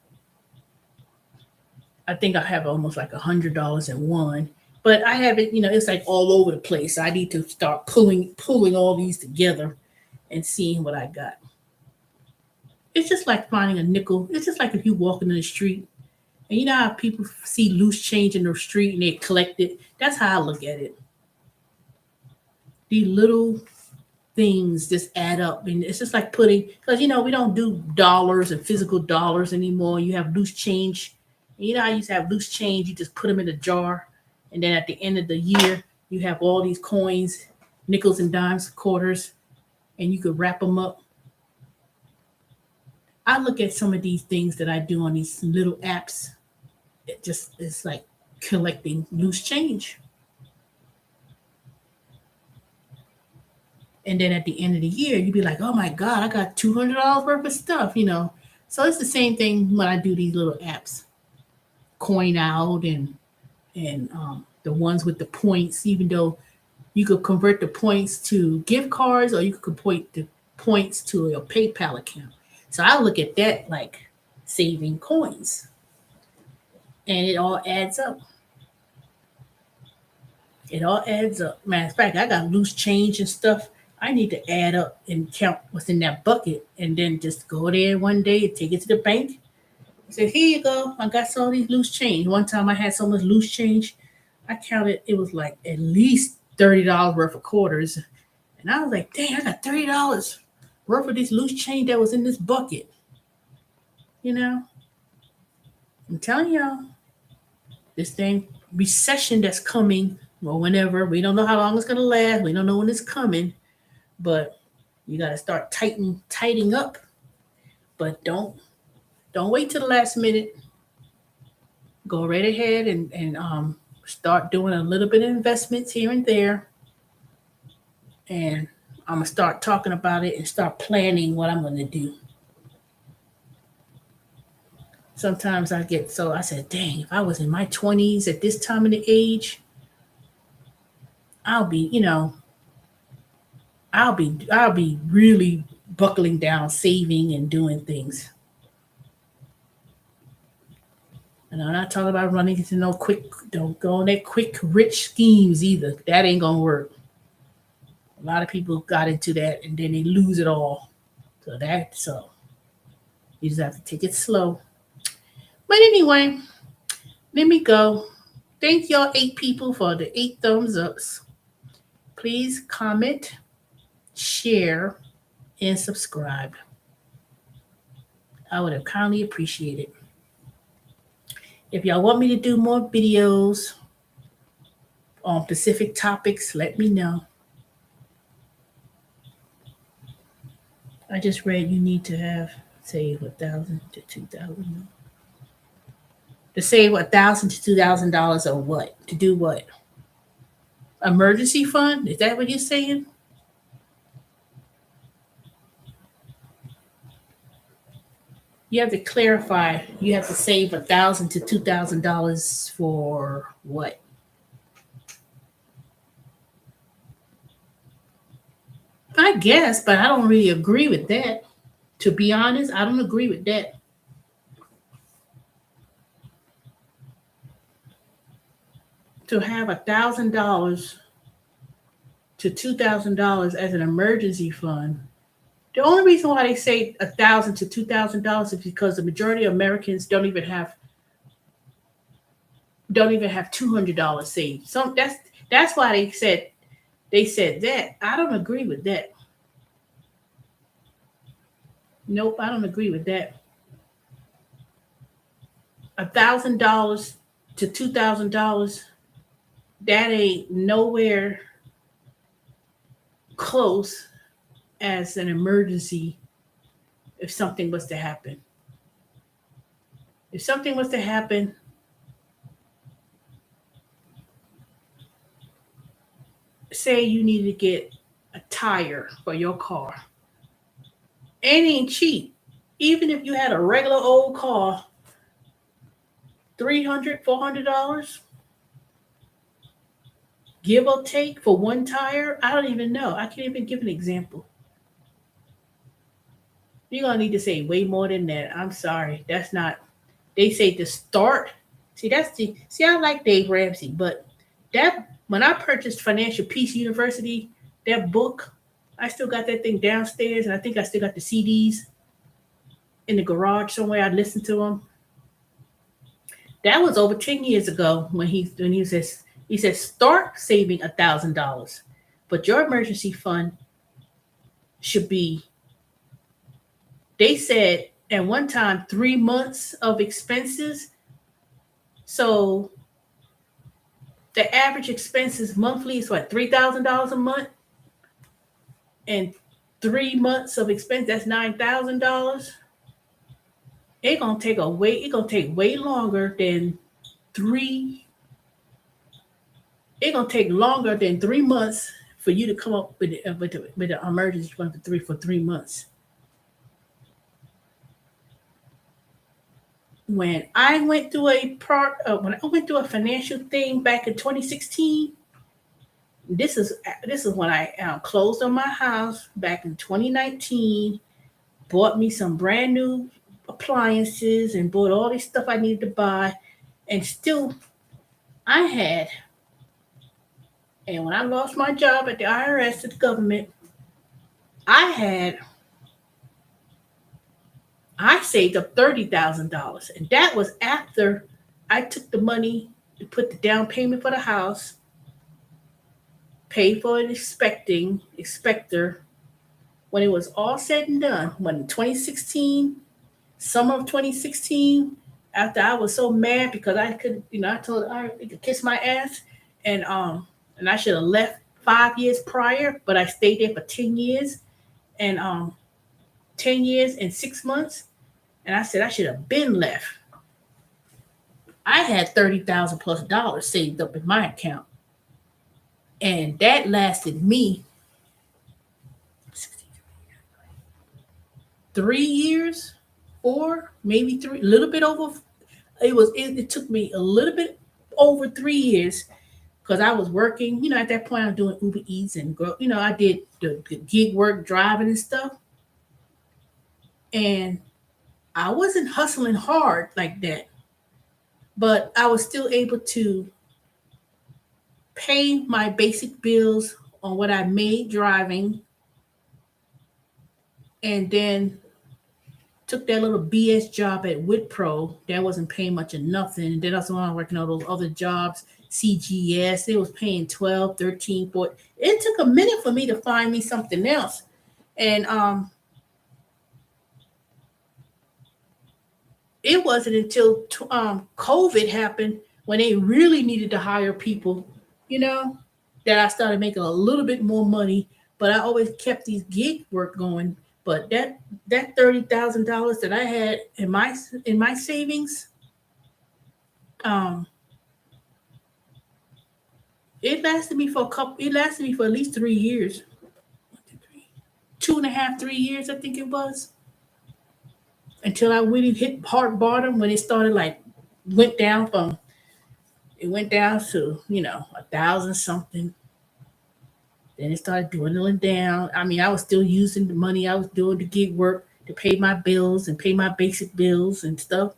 I think I have almost like $100 in one, but I haven't. It's like all over the place. I need to start pulling all these together and seeing what I got. It's just like finding a nickel. It's just like if you walking in the street and you know how people see loose change in the street and they collect it. That's how I look at it. These little things just add up, and it's just like putting, because we don't do dollars and physical dollars anymore. You have loose change. And I used to have loose change. You just put them in a jar, and then at the end of the year, you have all these coins, nickels and dimes, quarters, and you could wrap them up. I look at some of these things that I do on these little apps. It's like collecting loose change. And then at the end of the year, you'd be like, oh my God, I got $200 worth of stuff. So it's the same thing when I do these little apps, coin out and the ones with the points, even though you could convert the points to gift cards or you could point the points to a PayPal account. So I look at that like saving coins, and it all adds up. It all adds up. Matter of fact, I got loose change and stuff. I need to add up and count what's in that bucket and then just go there one day and take it to the bank. Say, here you go. I got some of these loose change. One time I had so much loose change, I counted, it was like at least $30 worth of quarters. And I was like, dang, I got $30 worth of this loose change that was in this bucket. You know, I'm telling y'all, this thing, recession that's coming, or whenever, we don't know how long it's going to last. We don't know when it's coming, but you got to start tightening up. But don't wait till the last minute. Go right ahead and start doing a little bit of investments here and there. And I'm going to start talking about it and start planning what I'm going to do. Sometimes I said, dang, if I was in my 20s at this time of the age, I'll be, I'll be really buckling down, saving and doing things. And I'm not talking about running into no quick, don't go on that quick rich schemes either. That ain't gonna work. A lot of people got into that and then they lose it all. So you just have to take it slow. But anyway, let me go. Thank y'all 8 people for the 8 thumbs ups. Please comment, share, and subscribe. I would have kindly appreciate it. If y'all want me to do more videos on specific topics, let me know. I just read you need to have save 1,000 to 2,000. To save $1,000 to $2,000 or what? To do what? Emergency fund? Is that what you're saying? You have to clarify. You have to save $1,000 to $2,000 for what? I guess, but I don't really agree with that. To be honest, I don't agree with that. To have $1,000 to $2,000 as an emergency fund. The only reason why they say $1,000 to $2,000 is because the majority of Americans don't even have $200 saved. So that's why they said that. I don't agree with that. Nope, I don't agree with that. $1,000 to $2,000, that ain't nowhere close as an emergency if something was to happen. If something was to happen, say you need to get a tire for your car, it ain't cheap. Even if you had a regular old car, $300, $400, give or take for one tire. I don't even know. I can't even give an example. You're gonna need to say way more than that. I'm sorry. That's not. They say to start. See, I like Dave Ramsey, but that when I purchased Financial Peace University, that book, I still got that thing downstairs, and I think I still got the CDs in the garage somewhere. I listened to them. That was over 10 years ago when he says start saving $1,000, but your emergency fund should be. They said at one time 3 months of expenses. So the average expenses monthly is what, $3,000 a month, and 3 months of expense, that's $9,000. It gonna take way longer than three. It gonna take longer than 3 months for you to come up with the emergency fund for 3 months. When I went through a financial thing back in 2016, this is when I closed on my house back in 2019. Bought me some brand new appliances and bought all this stuff I needed to buy, and still I had. And when I lost my job at the IRS, at the government, I had I saved up $30,000, and that was after I took the money to put the down payment for the house, paid for an inspector. When it was all said and done, when in 2016, summer of 2016, after I was so mad because I could, I told her I could kiss my ass, and I should have left 5 years prior, but I stayed there for 10 years, and 10 years and 6 months, and I said I should have been left. I had $30,000 plus saved up in my account, and that lasted me 3 years, or maybe three, a little bit over. It took me a little bit over 3 years because I was working. At that point, I was doing Uber Eats and I did the gig work, driving and stuff, and I wasn't hustling hard like that, but I was still able to pay my basic bills on what I made driving, and then took that little BS job at Wipro that wasn't paying much of nothing. And then I was working all those other jobs, CGS, it was paying 12, 13, 14. It took a minute for me to find me something else. And it wasn't until COVID happened, when they really needed to hire people, you know, that I started making a little bit more money. But I always kept these gig work going. But that $30,000 that I had in my savings, um, it lasted me for a couple. It lasted me for at least 3 years, 2.5, 3 years, I think it was. until I really hit hard bottom when it started like went down from it went down to 1,000 something. Then it started dwindling down. I mean, I was still using the money I was doing to get work to pay my bills and pay my basic bills and stuff.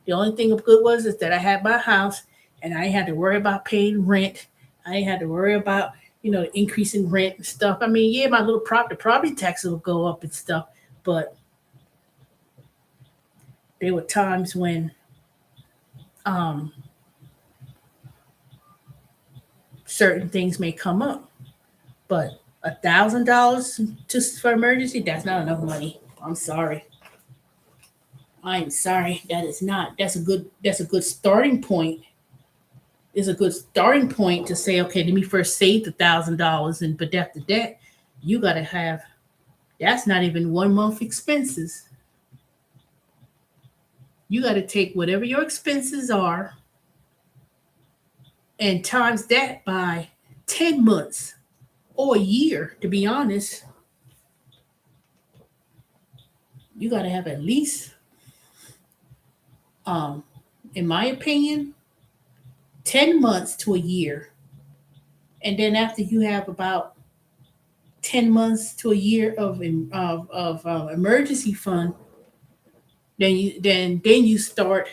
The only thing of good was is that I had my house and I had to worry about paying rent. I ain't had to worry about increasing rent and stuff. I mean, yeah, my little the property taxes would go up and stuff, but there were times when um, certain things may come up. But $1,000 just for emergency, that's not enough money. I'm sorry. I'm sorry. That is not. That's a good starting point. It's a good starting point to say, okay, let me first save $1,000, and but after that, you gotta have that's not even 1 month expenses. You gotta take whatever your expenses are and times that by 10 months or a year, to be honest. You gotta have at least, um, in my opinion, 10 months to a year. And then after you have about 10 months to a year of emergency fund, then you start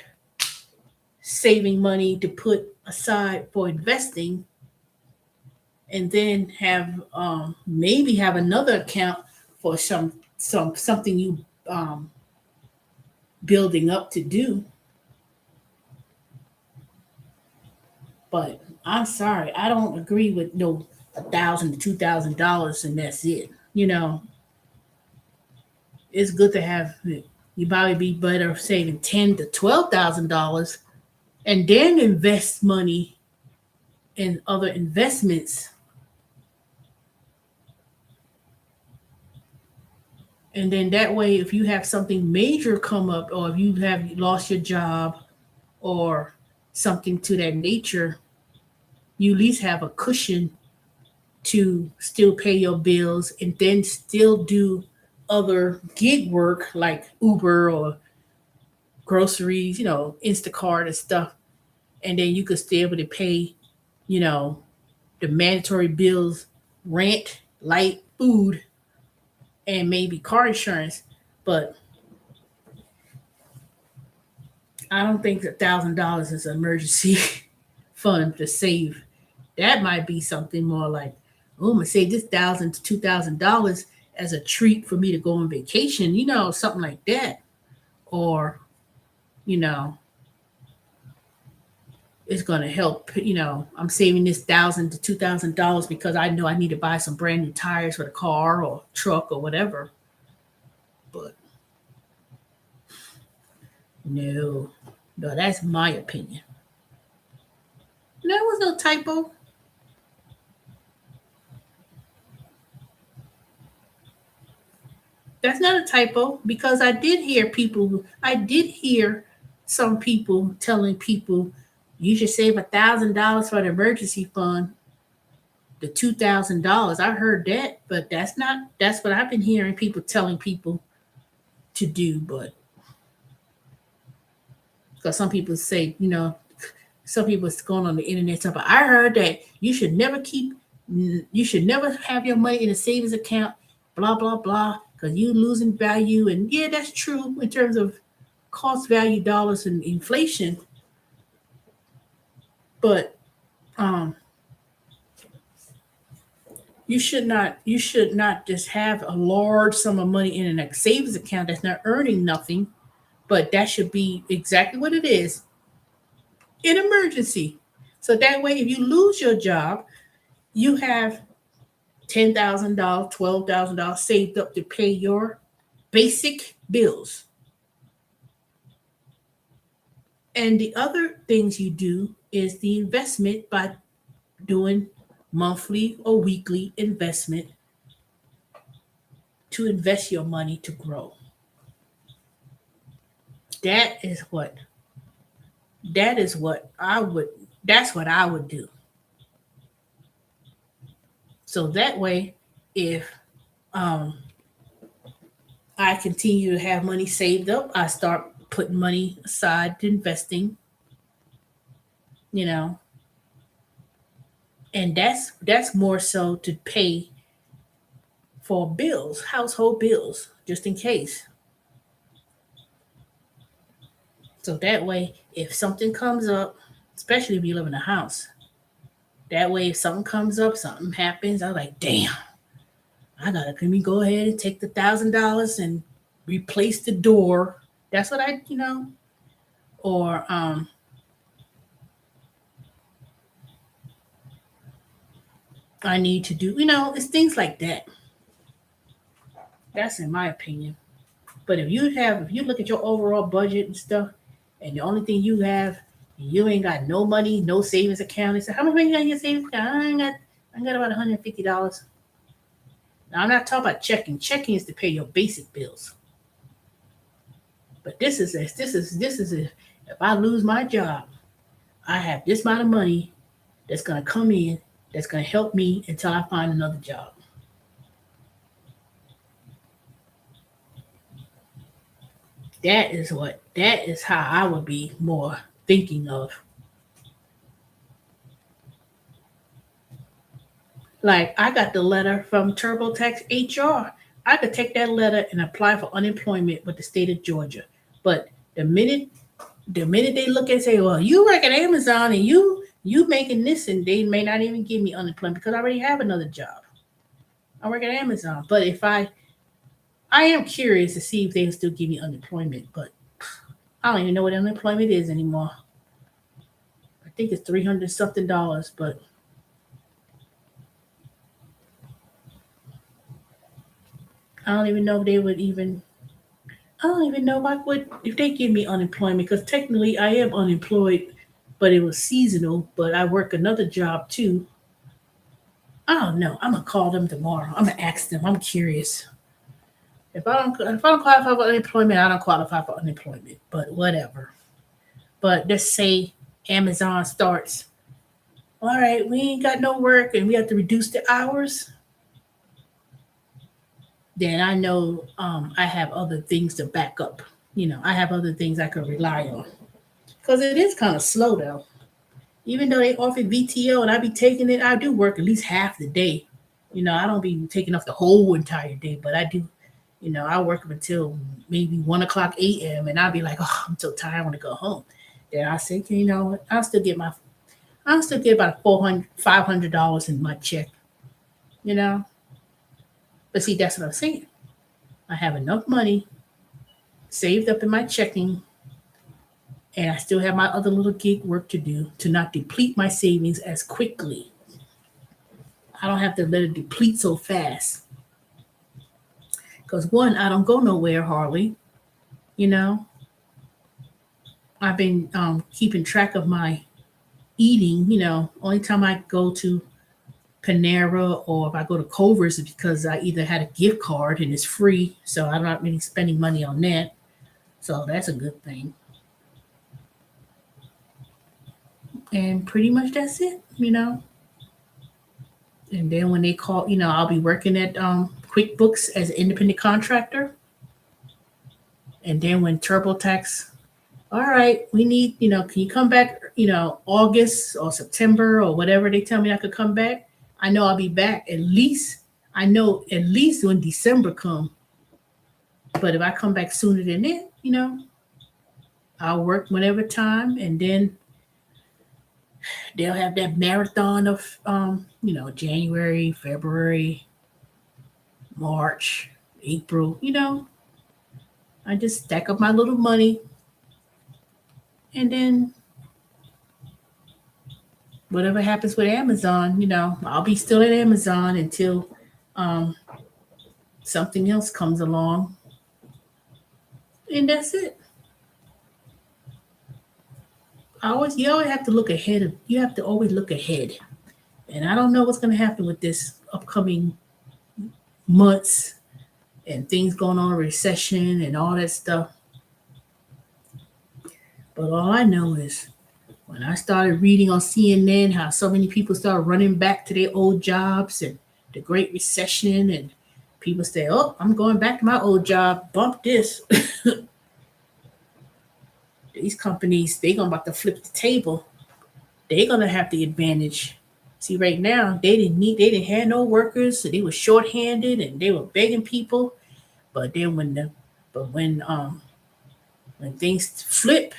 saving money to put aside for investing, and then have maybe have another account for something you um, building up to do. But I'm sorry, I don't agree with no $1,000 to $2,000 and that's it. It's good to have. You probably be better saving $10,000 to $12,000 and then invest money in other investments. And then that way, if you have something major come up, or if you have lost your job or something to that nature, you at least have a cushion to still pay your bills and then still do other gig work like Uber or groceries, Instacart and stuff. And then you could still able to pay, you know, the mandatory bills, rent, light, food, and maybe car insurance. But I don't think $1,000 is an emergency fund to save. That might be something more like, oh, I'm gonna save this $1,000 to $2,000 as a treat for me to go on vacation, something like that. Or, you know, it's gonna help. I'm saving this $1,000 to $2,000 because I know I need to buy some brand new tires for the car or truck or whatever. But no, no, that's my opinion. There was no typo. That's not a typo because I did hear some people telling people you should save $1,000 for the emergency fund, the $2,000. I heard that, but that's what I've been hearing people telling people to do. But because some people is going on the internet talking about, I heard that you should never have your money in a savings account, blah blah blah, because you losing value. And yeah, that's true in terms of cost value dollars and inflation. But um, you should not just have a large sum of money in a savings account that's not earning nothing. But that should be exactly what it is, an emergency. So that way, if you lose your job, you have $10,000, $12,000 saved up to pay your basic bills. And the other things you do is the investment by doing monthly or weekly investment to invest your money to grow. That is what that is what I would that's what I would do. So that way, if um I continue to have money saved up, I start putting money aside to investing, you know, and that's more so to pay for bills, household bills, just in case. So that way, if something comes up, especially if you live in a house, that way if something comes up, something happens, I'm like, damn, I gotta let me go ahead and take the $1,000 and replace the door. That's what or I need to do, it's things like that. That's in my opinion. But if you look at your overall budget and stuff, and the only thing you have, you ain't got no money, no savings account. It's how much money you got in your savings account? I got about $150. Now I'm not talking about checking. Checking is to pay your basic bills. But if I lose my job, I have this amount of money that's gonna come in that's gonna help me until I find another job. That is how I would be more thinking of. Like I got the letter from TurboTax HR. I could take that letter and apply for unemployment with the state of Georgia. But the minute they look and say, "Well, you work at Amazon and you making this," and they may not even give me unemployment because I already have another job. I work at Amazon. But if I am curious to see if they still give me unemployment, but I don't even know what unemployment is anymore. I think it's 300 something dollars, but I don't even know if they would even. I don't even know if they give me unemployment because technically I am unemployed, but it was seasonal. But I work another job too. I don't know. I'm gonna call them tomorrow. I'm gonna ask them. I'm curious. If I don't qualify for unemployment, I don't qualify for unemployment. But whatever. But let's say Amazon starts. All right, we ain't got no work and we have to reduce the hours. Then I know I have other things to back up. I have other things I could rely on. Because it is kind of slow though. Even though they offer VTO and I be taking it, I do work at least half the day. I don't be taking off the whole entire day, but I do. I work up until maybe 1 o'clock a.m. and I'll be like, oh, I'm so tired, I want to go home. Then I say, what? I'll still get about $400, $500 in my check. You know, but see, that's what I'm saying. I have enough money saved up in my checking, and I still have my other little gig work to do to not deplete my savings as quickly. I don't have to let it deplete so fast. Because one, I don't go nowhere hardly. You know, I've been keeping track of my eating. Only time I go to Panera or if I go to Culver's is because I either had a gift card and it's free, so I'm not really spending money on that. So that's a good thing. And pretty much that's it. And then when they call, I'll be working at QuickBooks as an independent contractor. And then when TurboTax, all right, we need, can you come back, August or September or whatever they tell me I could come back. I know I'll be back at least. I know at least when December come. But if I come back sooner than that, I'll work whenever time, and then they'll have that marathon of January, February, March, April. I just stack up my little money, and then whatever happens with Amazon, I'll be still at Amazon until um, something else comes along, and that's it. You always have to look ahead. You have to always look ahead, and I don't know what's going to happen with this upcoming months and things going on, recession and all that stuff. But all I know is when I started reading on CNN how so many people started running back to their old jobs and the Great Recession and People say, "Oh, I'm going back to my old job. Bump this." These companies, they gonna about to flip the table. They're gonna have the advantage. See, right now they didn't have no workers, so they were shorthanded and they were begging people. But then when things flip,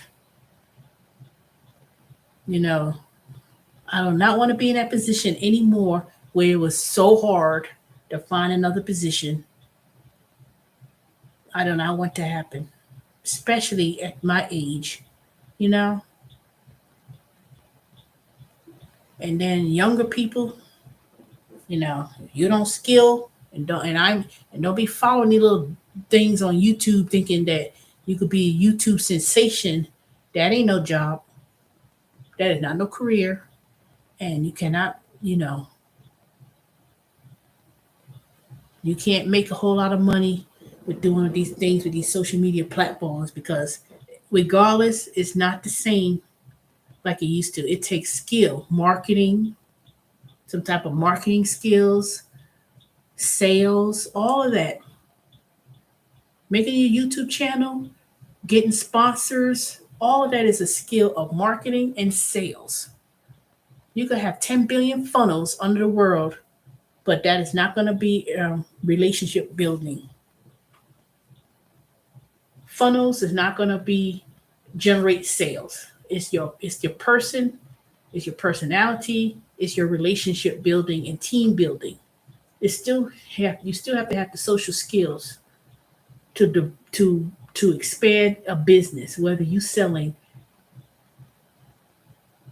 you know, I do not want to be in that position anymore where it was so hard to find another position. I do not want to happen, especially at my age, you know. And then younger people, you don't skill and don't be following these little things on YouTube thinking that you could be a YouTube sensation. That ain't no job. That is not no career. And you cannot, you can't make a whole lot of money with doing these things with these social media platforms because regardless, it's not the same like it used to. It takes skill, marketing, some type of marketing skills, sales, all of that. Making your YouTube channel, getting sponsors, all of that is a skill of marketing and sales. You could have 10 billion funnels under the world, but that is not going to be relationship building. Funnels is not going to be generate sales. It's your person, it's your personality, it's your relationship building and team building. You still have to have the social skills to expand a business, whether you selling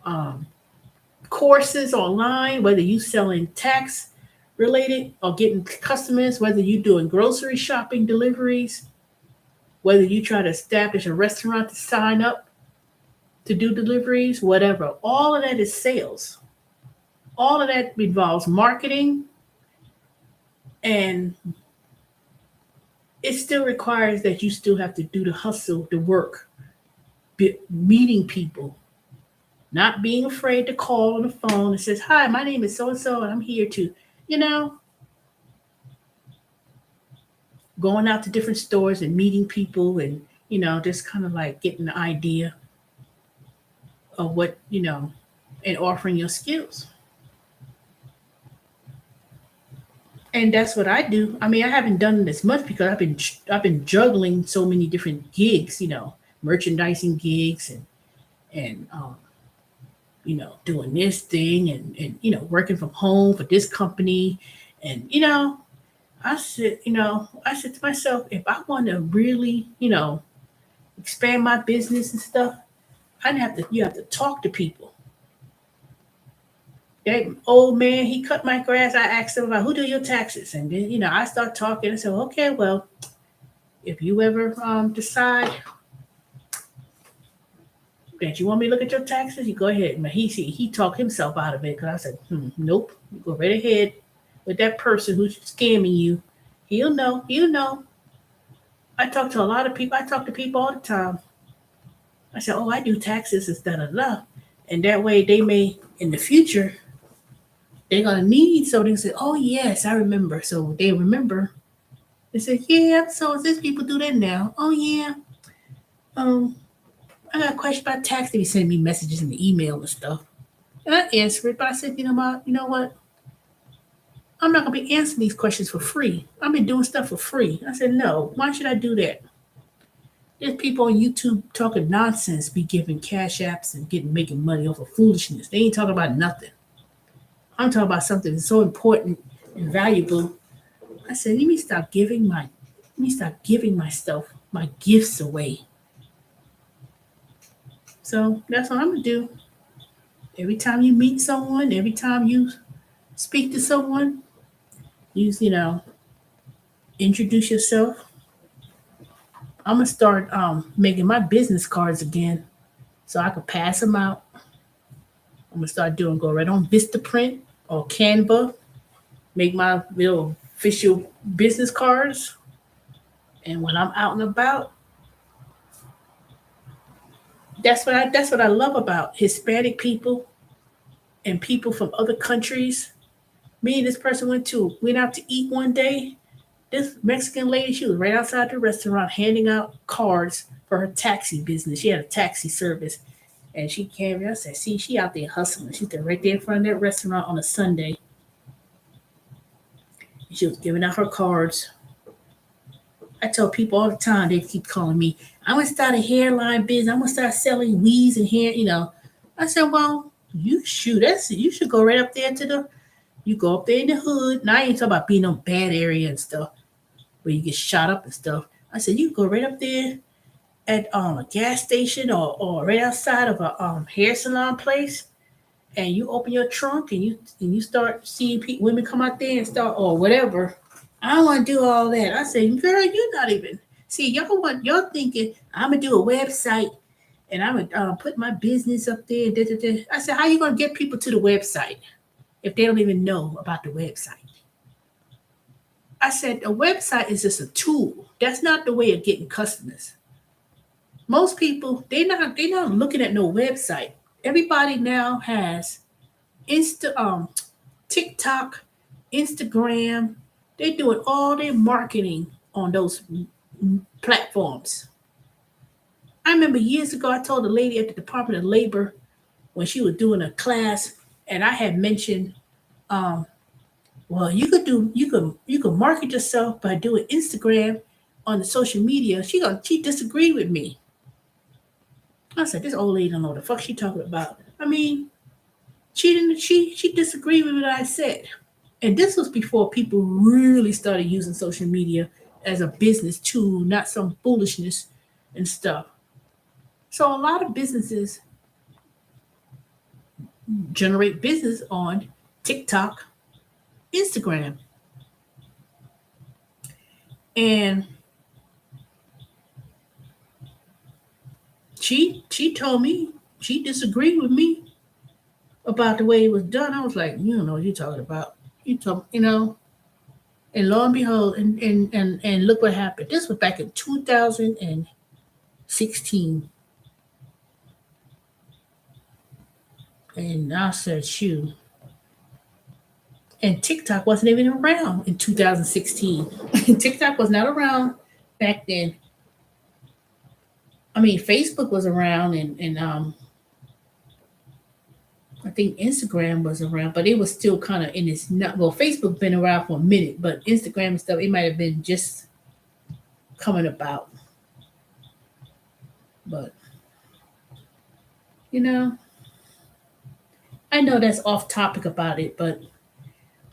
um, courses online, whether you selling tax related or getting customers, whether you doing grocery shopping deliveries, whether you try to establish a restaurant to sign up to do deliveries, whatever. All of that is sales. All of that involves marketing, and it still requires that you still have to do the hustle, the work, meeting people, not being afraid to call on the phone and says, "Hi, my name is so and so, and I'm here to," you know, going out to different stores and meeting people and just kind of like getting the idea of what and offering your skills. And that's what I do. I mean, I haven't done it as much because I've been juggling so many different gigs, merchandising gigs and doing this thing and working from home for this company. And I said to myself, if I want to really, expand my business and stuff, you have to talk to people. That old man, he cut my grass. I asked him about who do your taxes, and then I start talking. I said, okay, well, if you ever decide that you want me to look at your taxes, you go ahead. But he talked himself out of it because I said, nope, you go right ahead with that person who's scamming you. He'll know. He'll know. I talk to a lot of people. I talk to people all the time. I said, oh, I do taxes and da da da, and that way they may in the future they're gonna need, so they say, "Oh yes, I remember." So they remember. They say, "Yeah, so these people do that now." Oh yeah. Um, I got a question about tax. They be sending me messages in the email and stuff, and I answer it. But I said, what? I'm not gonna be answering these questions for free. I've been doing stuff for free. I said, no. Why should I do that? There's people on YouTube talking nonsense, be giving cash apps and making money off of foolishness. They ain't talking about nothing. I'm talking about something that's so important and valuable. I said, let me stop giving myself my gifts away. So that's what I'm gonna do. Every time you meet someone, every time you speak to someone, you introduce yourself. I'm gonna start making my business cards again so I can pass them out. I'm gonna start go right on Vistaprint or Canva, make my little official business cards. And when I'm out and about, that's what I love about Hispanic people and people from other countries. Me and this person went out to eat one day. This Mexican lady, she was right outside the restaurant handing out cards for her taxi business. She had a taxi service. And she came in. I said, see, she out there hustling. She's there right there in front of that restaurant on a Sunday. And she was giving out her cards. I tell people all the time, they keep calling me, I'm gonna start a hairline business. I'm gonna start selling weaves and hair. I said, well, you should go right up there you go up there in the hood. Now I ain't talking about being in a bad area and stuff where you get shot up and stuff. I said, you go right up there at a gas station or right outside of a hair salon place, and you open your trunk and you start seeing women come out there and start or whatever. I don't want to do all that. I said, girl, you're not even. See, y'all thinking I'm gonna do a website and I'm gonna put my business up there. Da, da, da. I said, how you gonna get people to the website if they don't even know about the website? I said, a website is just a tool. That's not the way of getting customers. Most people they not looking at no website. Everybody now has TikTok, Instagram. They're doing all their marketing on those platforms. I remember years ago, I told a lady at the Department of Labor when she was doing a class, and I had mentioned, um, well, you could market yourself by doing Instagram on the social media. She disagreed with me. I said, this old lady don't know what the fuck she talking about. I mean, she didn't. She disagreed with what I said, and this was before people really started using social media as a business tool, not some foolishness and stuff. So a lot of businesses generate business on TikTok, Instagram, and she told me she disagreed with me about the way it was done. I was like, you don't know what you're talking about. And lo and behold, and look what happened. This was back in 2016, and I said, shoot. And TikTok wasn't even around in 2016. TikTok was not around back then. I mean, Facebook was around, and I think Instagram was around, but it was still kind of in its not. Well, Facebook been around for a minute, but Instagram and stuff, it might have been just coming about. But you know, I know that's off topic about it, but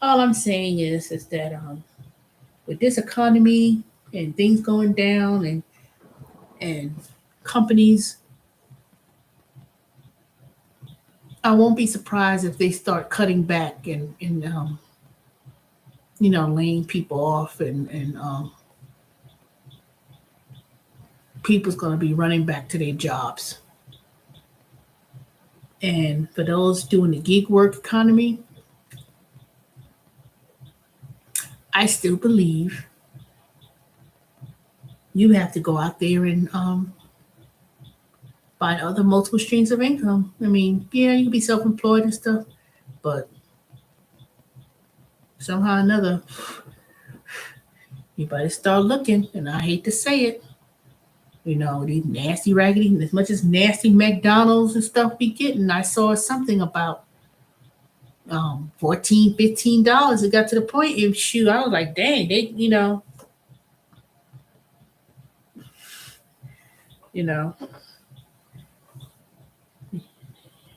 all I'm saying is that with this economy and things going down and companies, I won't be surprised if they start cutting back and laying people off and people's going to be running back to their jobs. And for those doing the gig work economy, I still believe you have to go out there and find other multiple streams of income. I mean, yeah, you can be self-employed and stuff, but somehow or another, you better start looking. And I hate to say it, these nasty raggedy, as much as nasty McDonald's and stuff be getting. I saw something about $14, $15. It got to the point, and shoot, I was like, dang, you know,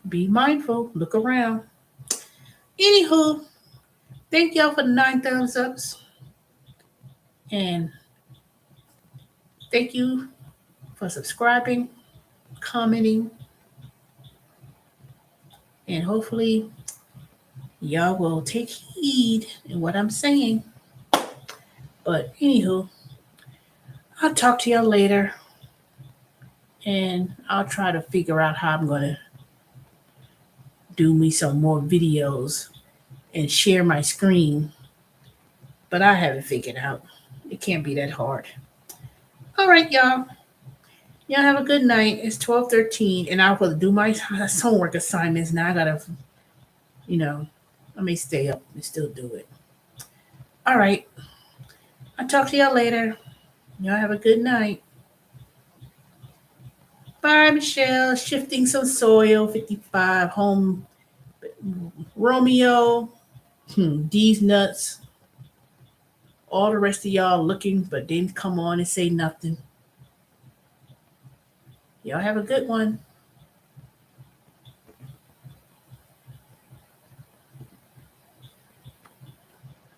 be mindful, look around. Anywho, thank y'all for the 9 thumbs ups, and thank you for subscribing, commenting, and hopefully y'all will take heed in what I'm saying. But anywho, I'll talk to y'all later, and I'll try to figure out how I'm gonna do me some more videos and share my screen. But I haven't figured out. It can't be that hard. All right, y'all. Y'all have a good night. It's 12:13, and I'll do my homework assignments. Now I gotta, I may stay up and still do it. All right. I'll talk to y'all later. Y'all have a good night. Bye, Michelle. Shifting some soil, 55. Home, Romeo. These nuts. All the rest of y'all looking, but didn't come on and say nothing. Y'all have a good one.